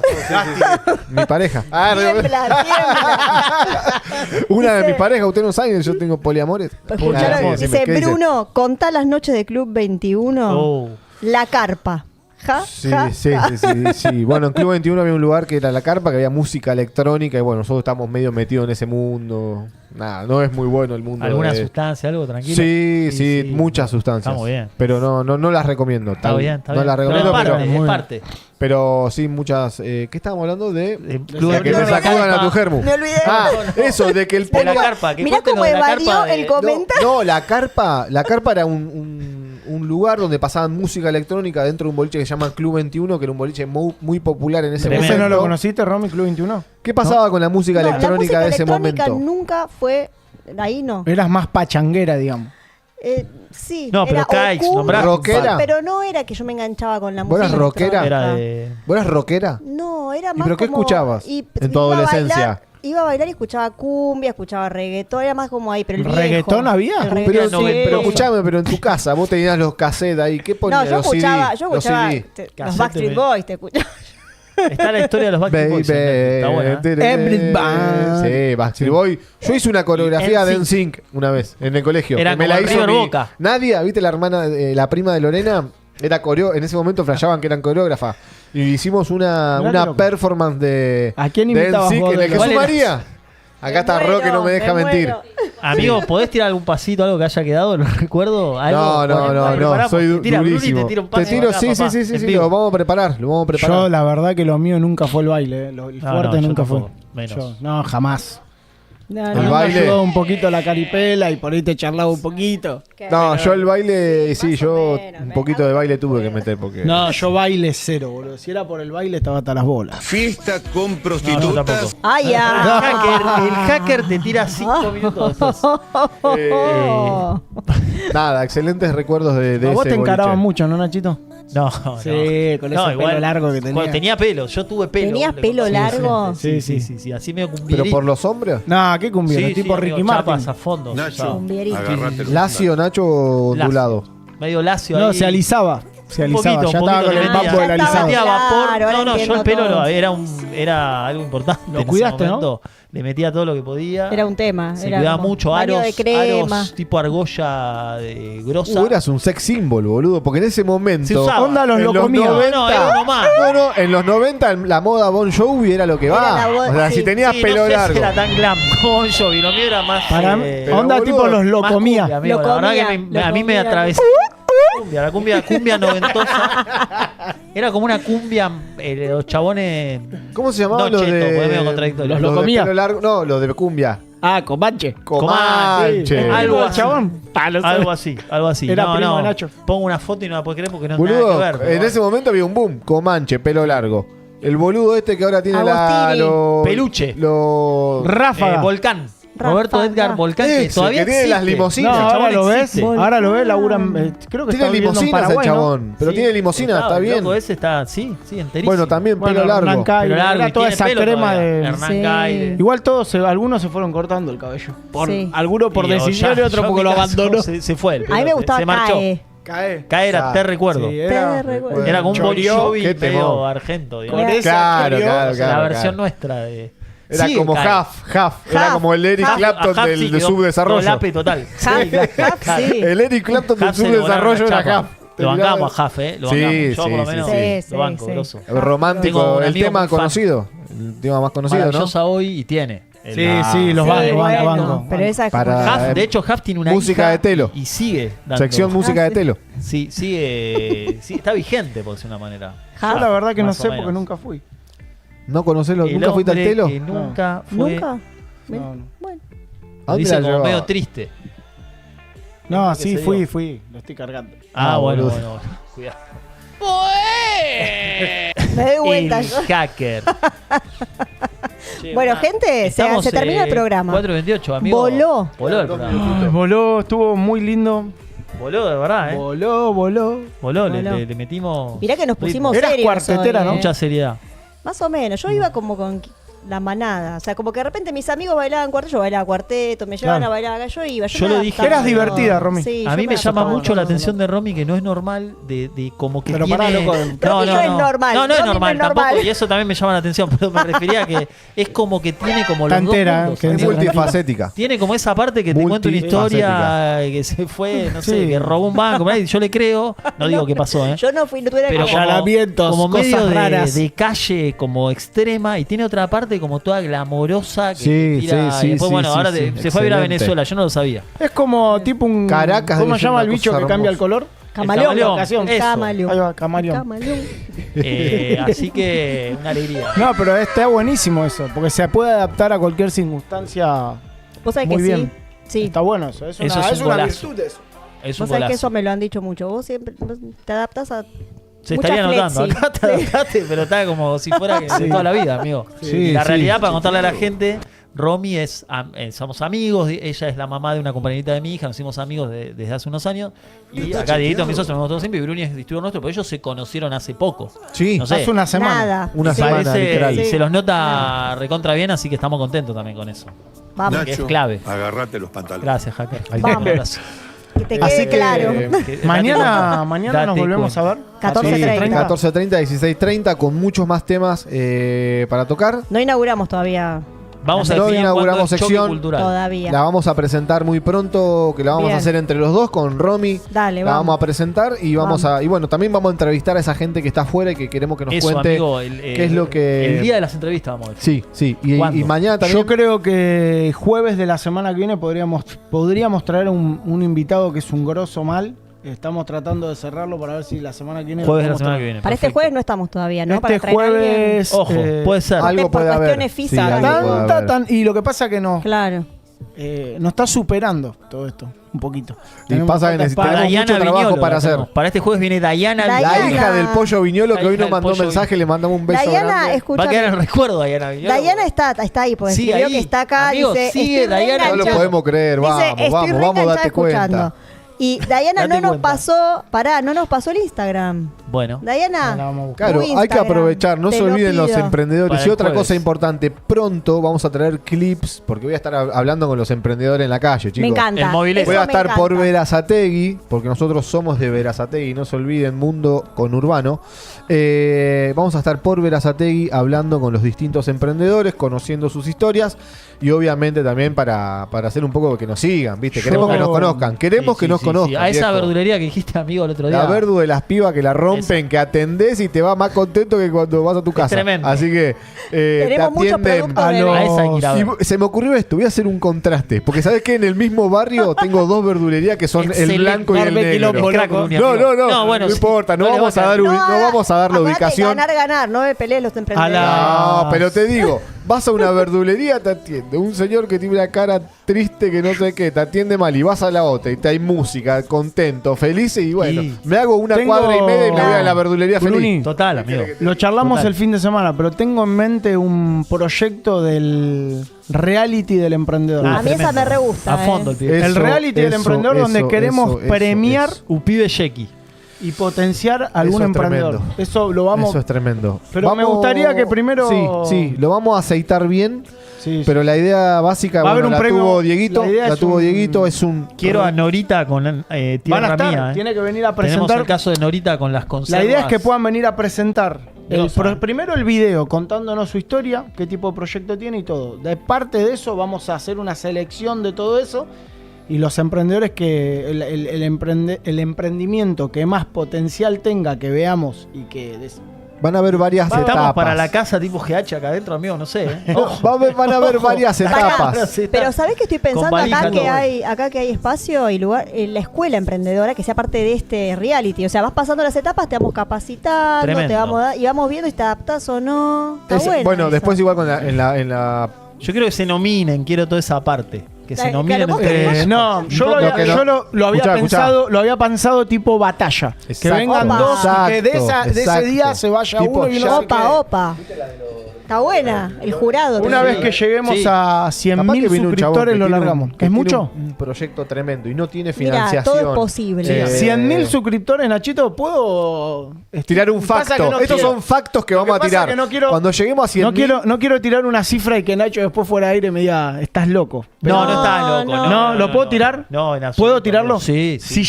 Mi pareja. Tiembla, tiembla. Una de Dice- mis parejas, ustedes no saben, yo tengo poliamores. Escucharon, Ah, dice, decime, ¿qué Bruno, contá las noches de Club 21. Oh. La carpa. Ja, Sí, ja, sí, ja. sí. Bueno, en Club 21 había un lugar que era la carpa, que había música electrónica y bueno, nosotros estamos medio metidos en ese mundo. Nada, no es muy bueno el mundo. ¿Alguna de- sustancia, algo tranquilo? Sí, muchas sustancias. Está muy bien. Pero no las recomiendo. Está bien, está no bien. las Pero recomiendo, es parte, pero, es parte. pero sí muchas. ¿Qué estábamos hablando de? Club De que te sacudan a tu germu. Me olvidé. Ah, No, no. eso, de que el De la podcast- carpa. Que Mirá cuenten cómo lo de la evadió carpa de- el comentario. No, la carpa era un lugar donde pasaban música electrónica dentro de un boliche que se llama Club 21, que era un boliche muy popular en ese Tremendo. ¿Ese no lo momento. conociste, Romy, Club 21? ¿Qué pasaba con la música No, electrónica la música de ese electrónica momento? nunca fue. Ahí no. Eras más pachanguera, digamos. Sí. No, pero era Caix, oculto, nombrá- ¿Rockera? Pero no era que yo me enganchaba con la ¿Vos música. eras rockera? Era electrónica. de. ¿Vos eras rockera? No, era ¿Y más pero qué como- escuchabas en tu iba a adolescencia? Iba a bailar y escuchaba cumbia, escuchaba reggaetón, era más como ahí, pero el viejo. ¿Reggaetón había? El Pero, reggaetón, no, sí. pero escuchame, pero en tu casa vos tenías los cassettes ahí. ¿Qué No, ponías? yo Los CD, escuchaba, los CD. los Cassette Backstreet de- Boys, te escuchaba. Está la historia de los Backstreet Boys. Está buena. Everybody. Sí, Backstreet Boy. Yo hice una coreografía de NSYNC una vez en el colegio. Era que me como la el hizo River mi- Boca. Nadia, ¿viste la hermana, la prima de Lorena? Era en ese momento flasheaban que eran coreógrafa. Y hicimos Mirá qué una loco. performance de ¿A quién de imitabas NSYNC vos en de el los- Jesús ¿Cuál era? María. Acá está Me Roque, no me deja muero. mentir. Amigo, ¿podés tirar algún pasito, algo que haya quedado? ¿Lo recuerdo? ¿Algo? No, Bueno, preparamos. soy Te tira Bruni, durísimo. te tira un Te paso tiro, acá, sí, papá, sí, en lo vivo. vamos a preparar, Yo, la verdad, que lo mío nunca fue el baile. El No, fuerte no, yo nunca fue. tampoco, menos. Yo, no, jamás. No, El no. Me baile. ayudó un poquito la caripela y por ahí te charlaba un poquito. No, yo el baile, sí, más yo o menos, un poquito de baile tuve que meter porque... No, yo baile cero, boludo. Si era por el baile, estaba hasta las bolas. Fiesta con No, yo prostitutas. tampoco. Ay, El ya. hacker te tira 5 minutos después. Oh. Nada, excelentes recuerdos de A vos ese te encaraban boliche. mucho, ¿no, Nachito? No, Sí, no. con ese pelo largo que tenía. Cuando tenía pelo, yo tuve pelo. ¿Tenías le pelo contaba. largo? Sí, Sí, sí, así medio ¿Pero cumbierito. por los hombres? No, qué cumbiero, Sí, tipo sí, Ricky amigo, Martin. chapas a fondo. Nacho, Cumbierito. agárrate. ¿Lacio, Nacho o ondulado? Medio lacio No, ahí. se alisaba. Se alisaba, ya estaba con el bambo del alisado. Le metía vapor. Claro, No, yo el pelo era algo importante. Lo cuidaste, ¿no? Le metía todo lo que podía. Era un tema. Se era cuidaba como mucho, baño de crema. aros tipo argolla grosa. Eras un sex symbol, boludo, porque en ese momento... Se usaba. Onda los En lo los comía. 90, No, era uno más. No, en los 90 la moda Bon Jovi era lo que Era va. la moda, O sea, sí. si tenías Sí, pelo no sé largo. si era tan glam como yo, y lo mío era más. Para mí, pero onda boludo, tipo los lo más comía. cumbia, amigo. Lo La verdad comía, que lo a mí me comía. atravesó. La cumbia noventosa. Era como una cumbia, los chabones. ¿Cómo se llamaba No, lo cheto, de... porque es medio contradictorio. Los ¿Lo de comía? pelo largo? No, lo de cumbia. Ah, Comanche. Comanche. Algo Algo así. chabón. Algo así. Era no, primo no. de Nacho. Pongo una foto y no la puedo creer porque no tiene Boludo, nada que ver. pero en bueno. ese momento había un boom. Comanche, pelo largo. El boludo este que ahora tiene Agostini. Peluche. Ráfaga. Volcán. Ráfaga. Roberto Edgar Volcán, que Ese, todavía que tiene existe. las limusinas. No, el ahora chabón lo ves. existe. Ahora lo ves, laburan. Creo que Tiene está viviendo en limusinas el Paraguay, ¿no? chabón. Pero tiene limusina, está el bien. loco ese está, sí, enterísimo. Bueno, también Bueno, pelo largo. Hernán Caire, Pero largo, era y toda tiene esa pelo crema todavía. de. Hernán Sí. Caire. Igual todos, algunos se fueron cortando el cabello. Sí. Algunos por Y, decisión y ya, otros yo porque en lo mi caso, abandonó. Se fue. A mí me gustaba se marchó. CAE. Cae era, te recuerdo. Sí, Te recuerdo. Era como un Bon Chorió, Jovi qué medio temón. argento, Con digamos. esa Claro, Chorió, claro, O sea, claro. la versión nuestra de. Era Sí, como Cae. Huff. Era como el Eric Huff, Clapton Huff del sí de quedó subdesarrollo. Dolape total. Huff, sí. El Eric Clapton del Huff se le volaron subdesarrollo la era chapa. Huff. Lo bancamos a Huff, Lo Sí, bancamos. Yo sí, por lo sí, menos sí. lo banco, Sí, grosso. El romántico, Tengo un el amigo tema muy fan. conocido. El tema más conocido, ¿no? Maravillosa hoy y tiene. Sí, sí, los Sí, banco, bueno, banco. pero esa es Para- como- De hecho, Huff tiene una música hija de Telo. y sigue dando. Sección música de sí. Telo. Sí, sigue. Sí, está vigente, por decirlo de una manera. Yo la verdad que no Más o sé menos. porque nunca fui. ¿No conocés El nunca fuiste al hombre Telo? que nunca fue. ¿Nunca? No, no. Bueno. ¿A dónde Dice la como llevaba? medio triste. No, que sí, se fui, dio. Lo estoy cargando. Ah, bueno, boludo. bueno. Cuidado. Me doy vuelta. El yo. hacker. Che, Bueno, una- gente, estamos, se termina el programa. 4:28, amigo. Voló. Voló el programa. Voló, estuvo muy lindo. Voló, de verdad, ¿eh? Voló. Voló, Voló. le metimos. Mirá que nos pusimos Eras serios cuartetera, hoy, ¿no? Mucha seriedad. Más o menos. Yo iba como con la manada. O sea, como que de repente mis amigos bailaban cuarteto, yo bailaba cuarteto, me llevaban Claro. a bailar acá, yo iba. Yo me lo dije. adaptaba Eras a divertida, todo. Romy. Sí, A yo mí me llama adaptaba mucho a la todo. atención de Romy que no es normal de como que Pero tiene... pará, loco. Romy no es normal. No, no es Romy normal no es tampoco. normal. Y eso también me llama la atención. Pero me refería a que es como que tiene como los Está dos entera, mundos, que Es ¿entendés? multifacética. Tiene como esa parte que te cuenta una historia que se fue, no sé, Sí. que robó un banco. Y yo le creo. No digo que pasó, ¿eh? Yo no fui, no tuve Pero que como, Allanamientos, como cosas medio raras. de calle como extrema y tiene otra parte como toda glamorosa que Sí, tira, sí, y después sí, bueno, sí, ahora sí, se fue a ir a excelente. Venezuela, yo no lo sabía. Es como tipo un. Caracas ¿Cómo debe se ser llama una el bicho cosa que cambia el hermosa. color? Camaleón. El Ocasión. eso. Camaleón. Ahí va, camaleón. Camaleón. Así que una alegría. No, pero está buenísimo eso, porque se puede adaptar a cualquier circunstancia. Vos sabés Muy que bien. sí. Sí. Está bueno eso. Es una, Eso es un una golazo. virtud eso. Es un Vos sabés que golazo. eso me lo han dicho mucho. Vos siempre te adaptás a. Se mucha estaría notando. flexi. Acá te adaptaste, pero está como si fuera que de toda la vida, amigo. Sí, la sí. realidad, para contarle a la gente, Romy somos amigos, ella es la mamá de una compañerita de mi hija, nos hicimos amigos desde hace unos años. Y acá Dieguito, mis socios, nos vemos todos siempre, y Bruni es distribuidor nuestro, pero ellos se conocieron hace poco. Sí. No sé. Hace una semana. Nada. Una Sí. semana, Parece- literal. y Sí. se los nota recontra bien, así que estamos contentos también con eso. Vamos. Que es clave. Agarrate los pantalones. Gracias, hacker. Vamos. Un abrazo. Que te Así quede que, claro. Mañana Date nos volvemos cuenta. a ver. 14:30. 14:30, 16:30 con muchos más temas para tocar. No inauguramos todavía. Vamos a No definir inauguramos cuándo es choque sección. cultural. Todavía. La vamos a presentar muy pronto, que la vamos Bien. a hacer entre los dos con Romy. Dale, La vamos. vamos a presentar y y bueno, también vamos a entrevistar a esa gente que está afuera y que queremos que nos Eso, cuente amigo, qué es lo que el día de las entrevistas vamos a decir. Sí, y ¿Cuándo? mañana también Yo creo que jueves de la semana que viene podríamos traer un invitado que es un grosso mal. Estamos tratando de cerrarlo para ver si la semana que viene. lo Jueves de la podemos semana que traer. viene. Para este perfecto. jueves no estamos todavía, ¿no? Para Este traer a alguien. jueves. Ojo, puede ser. algo por puede haber. cuestiones físicas. algo puede haber. Y lo que pasa que no. Claro. Nos está superando todo esto, un poquito. Y pasa que falta tenemos Dayana mucho trabajo Viñolo, para la hacer. tenemos. Para este jueves viene Dayana Dayana. La Viñolo. hija del pollo viñolo que La hoy hija nos del mandó un pollo mensaje, le mandamos un beso Dayana, grande. Va a escúchame. quedar en el recuerdo Dayana Viñolo. Dayana está ahí, porque Sigue escribió ahí. que está acá. Amigo, dice, sigue estoy Dayana. No lo reenganchada. podemos creer, Dice, vamos, estoy vamos, date reenganchada cuenta. escuchando. Y Diana no nos pasó el Instagram. Bueno. Diana, claro, hay que aprovechar, no se olviden los emprendedores. Y otra cosa importante, pronto vamos a traer clips, porque voy a estar hablando con los emprendedores en la calle, chicos. Me encanta. Voy a estar por Verazategui, porque nosotros somos de Verazategui, no se olviden, mundo conurbano. Vamos a estar por Verazategui hablando con los distintos emprendedores, conociendo sus historias y obviamente también para hacer un poco que nos sigan, ¿viste? Queremos que nos conozcan, queremos que nos conozcan. A esa verdulería que dijiste, amigo, el otro día. La verdu de las pibas que la rompen, que atendés y te va más contento que cuando vas a tu casa. Tremendo. Así que te atienden y se me ocurrió esto, voy a hacer un contraste, porque ¿sabes qué? En el mismo barrio tengo dos verdulerías que son el blanco y el negro. No importa, no vamos a dar la ubicación. Ganar, no me pelees los emprendedores. No, pero te digo, vas a una verdulería, te atiende un señor que tiene una cara triste que no sé qué, te atiende mal, y vas a la otra y te hay música, contento, feliz, y bueno, me hago una cuadra y media y me voy a la verdulería feliz. Total, amigo. Lo charlamos el fin de semana, pero tengo en mente un proyecto del reality del emprendedor. A mí esa me re gusta. A fondo el pibe. El reality del emprendedor donde queremos premiar un pibe chequi y potenciar a algún emprendedor. Eso lo vamos. Eso es tremendo. Pero me gustaría que primero. Sí, lo vamos a aceitar bien. Sí. Pero la idea básica la tuvo Dieguito. Es un. Quiero a Norita con tierra mía. Tiene que venir a presentar. Tenemos el caso de Norita con las conservas. La idea es que puedan venir a presentar primero el video contándonos su historia, qué tipo de proyecto tiene y todo. De parte de eso vamos a hacer una selección de todo eso. Y los emprendedores que el emprendimiento que más potencial tenga, que veamos y que van a haber varias etapas. Estamos para la casa tipo GH acá adentro, amigo, no sé. Van a haber varias etapas. Pero ¿sabés qué estoy pensando acá que hay espacio y lugar en la escuela emprendedora que sea parte de este reality? O sea, vas pasando las etapas, te vamos capacitando, y vamos viendo si te adaptás o no. Bueno, después igual en la yo creo que se nominen, quiero toda esa parte. Que se nominen. No, yo lo había pensado tipo batalla. Exacto. Que vengan dos, que de ese día se vaya tipo uno y uno. Opa. Está buena, el jurado. Una vez que lleguemos a 100.000 suscriptores lo largamos. ¿Es mucho? Un proyecto tremendo y no tiene financiación. Todo es posible. 100.000 suscriptores, Nachito, puedo tirar un facto. Estos son factos que vamos a tirar. Cuando lleguemos a 100.000. No quiero tirar una cifra y que Nacho después fuera de aire me diga, estás loco. No estás loco. No, ¿lo puedo tirar? No, en absoluto. ¿Puedo tirarlo? Sí. Si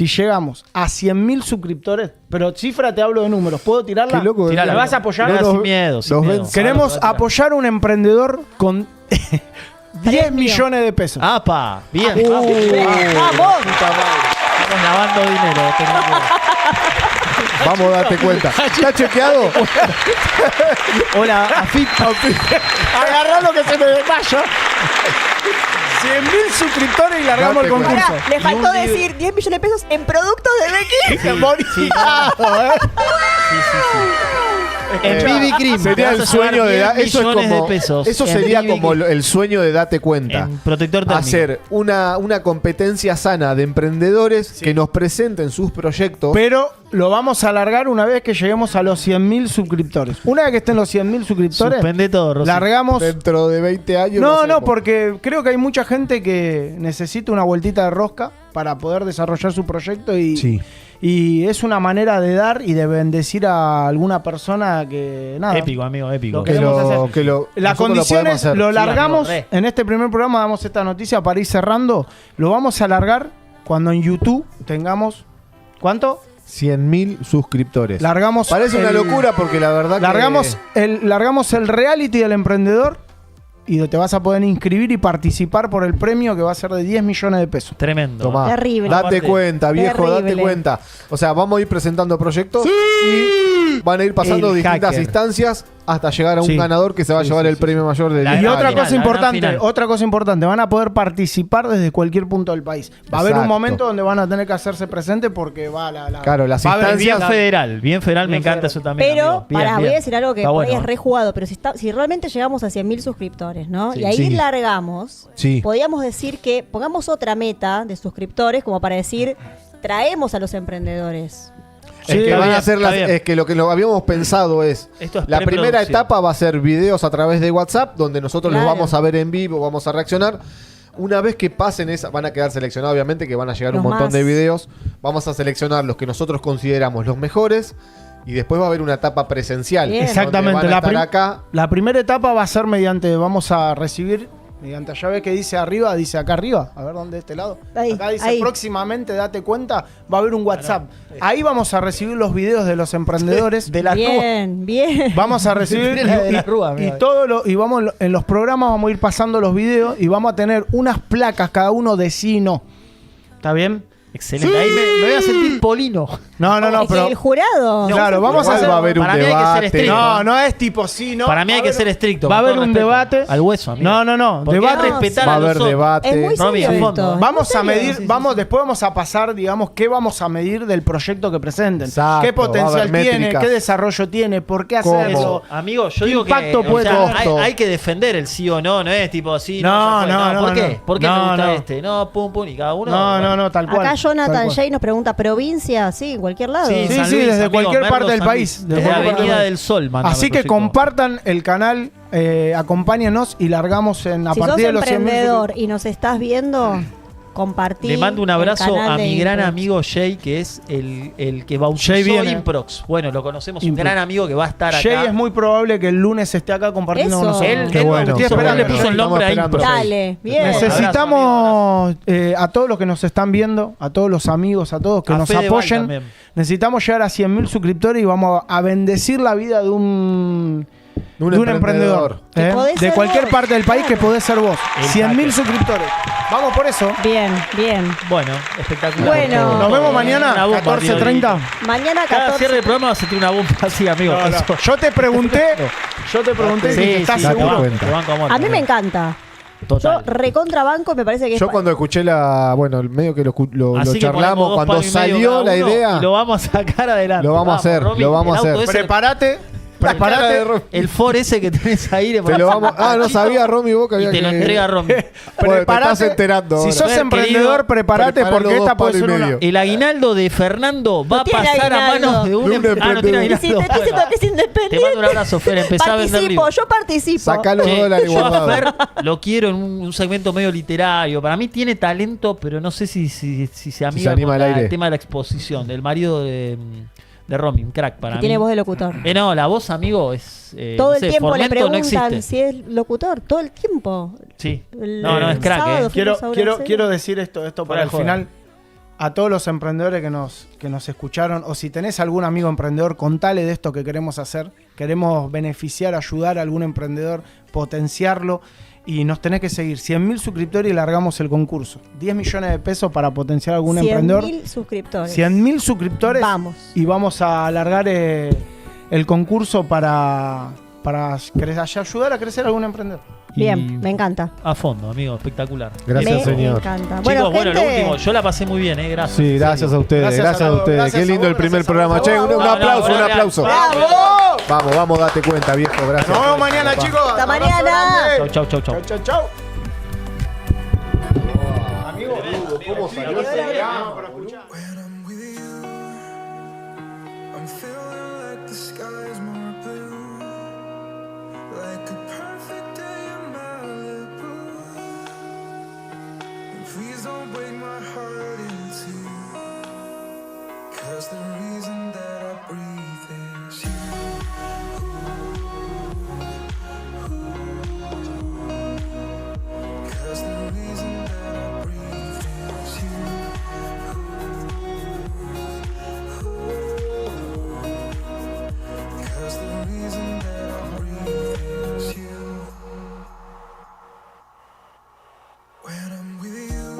llegamos a 100.000 suscriptores, pero cifra te hablo de números, ¿puedo tirarla? Qué loco, ¿Me vas a apoyar? Sin miedo. Queremos apoyar a un emprendedor con 10 millones de pesos. ¡Apa! Bien. ¡Vamos! Estamos lavando dinero. Vamos a darte cuenta. ¿Está chequeado? Hola, Afip. Agarrá lo que se me desmaya. 100.000 suscriptores y largamos el concurso. Ahora, le faltó decir 10 millones de pesos en productos de Becky. Bonificado, En BB Cream. Sería el sueño de pesos. Eso sería como el sueño de Date Cuenta. En protector térmico. Hacer una competencia sana de emprendedores que nos presenten sus proyectos. Pero lo vamos a alargar una vez que lleguemos a los 100.000 suscriptores. Una vez que estén los 100.000 suscriptores, suspende todo, Rosy. Largamos. Dentro de 20 años. No, porque creo que hay mucha gente que necesita una vueltita de rosca para poder desarrollar su proyecto y es una manera de dar y de bendecir a alguna persona que nada. Épico, amigo, épico. Lo queremos hacer. La condición es, lo largamos, en este primer programa damos esta noticia para ir cerrando, lo vamos a alargar cuando en YouTube tengamos, ¿cuánto? 100.000 suscriptores. Parece una locura porque la verdad largamos el reality del emprendedor y te vas a poder inscribir y participar por el premio que va a ser de 10 millones de pesos. Tremendo. Tomá. Terrible. Date cuenta, viejo, date cuenta. O sea, vamos a ir presentando proyectos y van a ir pasando distintas instancias hasta llegar a un ganador que se va a llevar el premio mayor de 10. Y otra cosa importante, van a poder participar desde cualquier punto del país. Va a haber un momento donde van a tener que hacerse presente porque va Claro, las instancias. Bien federal, me encanta eso también. Pero, voy a decir algo que por ahí es rejugado, pero si realmente llegamos a 100.000 suscriptores, ¿no? Y ahí largamos, podríamos decir que pongamos otra meta de suscriptores como para decir, traemos a los emprendedores. Es que van a hacer es que lo habíamos pensado es la primera etapa va a ser videos a través de WhatsApp donde nosotros los vamos a ver en vivo, vamos a reaccionar. Una vez que pasen esa, van a quedar seleccionados, obviamente, que van a llegar Los un montón más. de videos. Vamos a seleccionar los que nosotros consideramos los mejores. Y después va a haber una etapa presencial. Bien. Exactamente. Donde van a estar acá. La primera etapa va a ser vamos a recibir, mediante allá ves que dice arriba, dice acá arriba. A ver dónde de este lado. Ahí, Acá dice ahí. próximamente, date cuenta, va a haber un WhatsApp. Ahí vamos a recibir los videos de los emprendedores. De la Bien, bien. Vamos a recibir Tiene la de la Rúa, mira. y vamos en los programas vamos a ir pasando los videos y vamos a tener unas placas cada uno de sí y no. ¿Está bien? Excelente. Ahí me voy a sentir Polino. No, Es que pero el jurado. claro, vamos a Igual hacer va a haber un para mí hay que ser debate. estricto. no es tipo sí, no. Para mí hay Va a que haber ser estricto. Va a con haber todo un respeto. debate. Al hueso, amigo. No. Porque Debate. hay que respetar Va a a los haber otros. debate. Es muy Romy, serio a fondo. esto. Vamos ¿En a serio? medir, Sí, sí, después vamos a pasar, digamos, qué vamos a medir del proyecto que presenten. Exacto, qué va a potencial haber tiene, métricas. qué desarrollo tiene, por qué ¿Cómo? hacerlo. Amigo, yo ¿Qué digo que impacto puede tener? hay que defender el sí o no, no es tipo sí, No, ya fue. no, ¿Por qué? no. ¿Por qué No, me gusta no. este? No, pum, y cada uno. No, tal cual. Acá tal Jonathan cual. Jay nos pregunta, ¿provincia? Sí, en cualquier lado. Sí, Sí, San sí, Luis, desde amigo, cualquier parte Merlo, del San país. Luis. Desde Desde cualquier Avenida parte. del Sol, mandame Así el que proyecto. compartan el canal, acompáñenos y largamos a Si sos partir de los 100.000 emprendedor y nos estás viendo, compartí. Le mando un el abrazo canal a de mi gran Improx. amigo Jay, que es el que bautizó Jay viene. Improx. Bueno, lo conocemos, un Improx. gran amigo que va a estar Jay acá. es muy probable que el lunes esté acá compartiendo con Eso. nosotros. Él bueno, bautizó, qué él le bueno. puso el nombre a Estamos Improx. esperando. Dale, bien. Necesitamos a todos los que nos están viendo, a todos los amigos, a todos que A nos Fede Val apoyen. también. Necesitamos llegar a 100.000 suscriptores y vamos a bendecir la vida de un emprendedor. Que podés De ser cualquier vos, parte del país que claro. podés ser vos. 100.000 suscriptores. Vamos por eso. Bien, bien. Bueno, espectacular. Bueno. Nos vemos mañana, Una bomba, 14:30. Mañana Cada 14. cierre de programa va a sentir una bomba así, amigo. No, no. Eso. Yo te pregunté y Sí, dije, ¿estás sí, date seguro? cuenta. te banco a muerte. A mí me encanta. Total. Yo recontra banco, me parece que Yo es cuando escuché bueno, medio que lo Así que charlamos, ponemos cuando 2 palos y medio salió cada la uno idea, y lo vamos a sacar adelante. Lo vamos a hacer, Romy, lo vamos a el auto hacer. ese- Prepárate. La cara de Prepárate. Romy. El Ford ese que tenés ahí. Te lo vamos. No sabía Romy vos que Y había te lo que. entrega Romy. Bueno, te estás enterando Si ahora. sos Ver, emprendedor, querido, prepárate prepará porque los esta dos puede palos ser y una... medio. El aguinaldo de Fernando va a tiene pasar a aguinaldo. manos de un De un no tiene emprendedor. Y si aguinaldo. te está diciendo que es Te independiente. mando un abrazo, Fer. Empezá a vender Participo, libros. yo participo. Sacá los Che, dólares yo a guardados. Fer lo quiero en un segmento medio literario. Para mí tiene talento, pero no sé si se amiga anima con al aire. el tema de la exposición. Del marido de Romy, un crack para Que mí. tiene voz de locutor. No, la voz, amigo, es. Todo no el sé, tiempo le Formento no preguntan existe. si es locutor. Todo el tiempo. Sí. El- No, es crack, sábado Quiero, fuimos a una quiero, cena. quiero decir esto para Fuera el de joda. final. A todos los emprendedores que nos escucharon, o si tenés algún amigo emprendedor, contale de esto que queremos hacer. Queremos beneficiar, ayudar a algún emprendedor, potenciarlo. Y nos tenés que seguir. 100.000 suscriptores y largamos el concurso. 10 millones de pesos para potenciar a algún emprendedor. 100.000 suscriptores. 100.000 suscriptores. Vamos. Y vamos a alargar el concurso para ayudar a crecer a algún emprendedor. Bien, Y me encanta. A fondo, amigo, espectacular. Gracias, Me señor. encanta. Chicos, bueno, lo gente, último, yo la pasé muy bien, gracias. Sí, gracias a ustedes, Gracias gracias a a todos, ustedes. gracias Qué lindo a el vos, primer gracias a programa. vos. Che, un No, aplauso, no, un no, aplauso. ¡Bravo! Vamos, date cuenta, viejo. Gracias. Nos vemos mañana, chicos. Hasta Abrazo mañana. grande. Chau, chau, chau. Chau, chau, chau. ¿Cómo salió ese programa para escuchar? When I'm with you, I'm feeling like the sky is more blue, like a perfect day in Malibu. And please don't break my heart in two, 'cause the reason that I breathe is you. 'Cause the reason that I breathe is you. 'Cause the reason that I breathe is you. When I'm with you,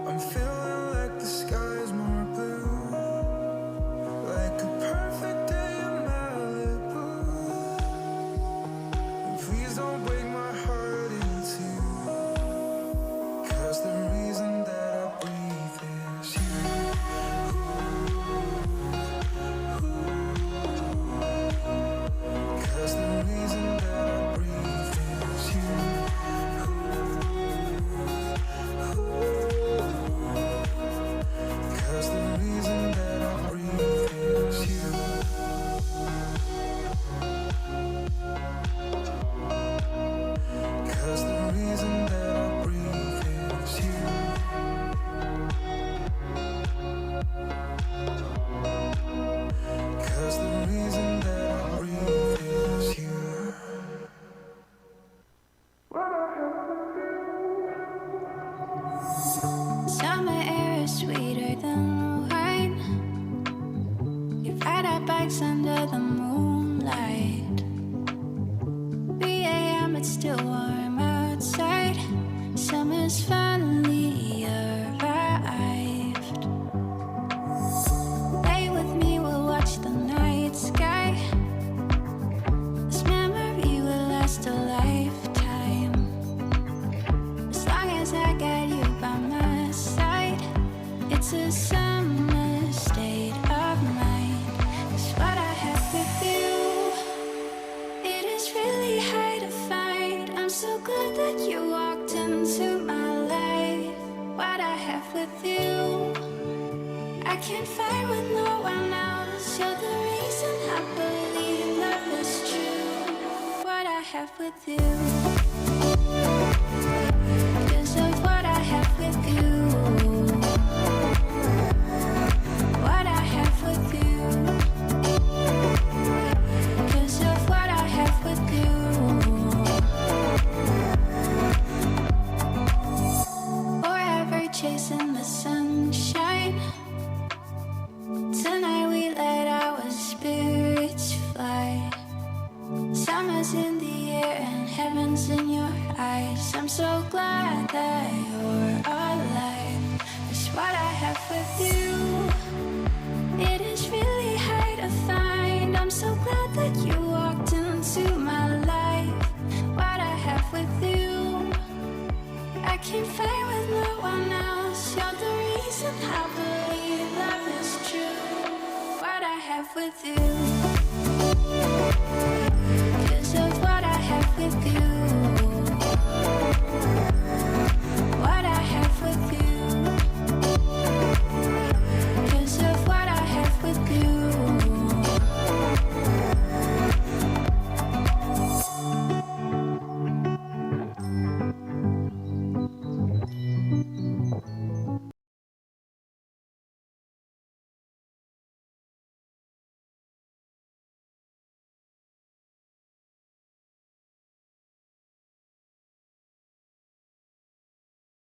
I'm feeling like the sky is more blue, relax under the moonlight. 3 a.m. it's still warm outside. Summer's finally arrived. Lay with me, we'll watch the night sky. This memory will last a lifetime. As long as I got you by my side, it's a summer state of mind. It's what I have with you. It is really hard to find. I'm so glad that you walked into my life. What I have with you, I can't find with no one else. You're the reason I believe love is true. What I have with you, 'cause of what I have with you. What I have with you, 'cause of what I have with you. Forever chasing the sunshine. Tonight we let our spirits fly. Summer's in the air and heaven's in your eyes. I'm so glad that you're alive. It's what I have with you. It is really hard to find. I'm so glad that you walked into my life. What I have with you, I can't find with no one else. You're the reason I believe love is true. What I have with you, 'cause of what I have with you.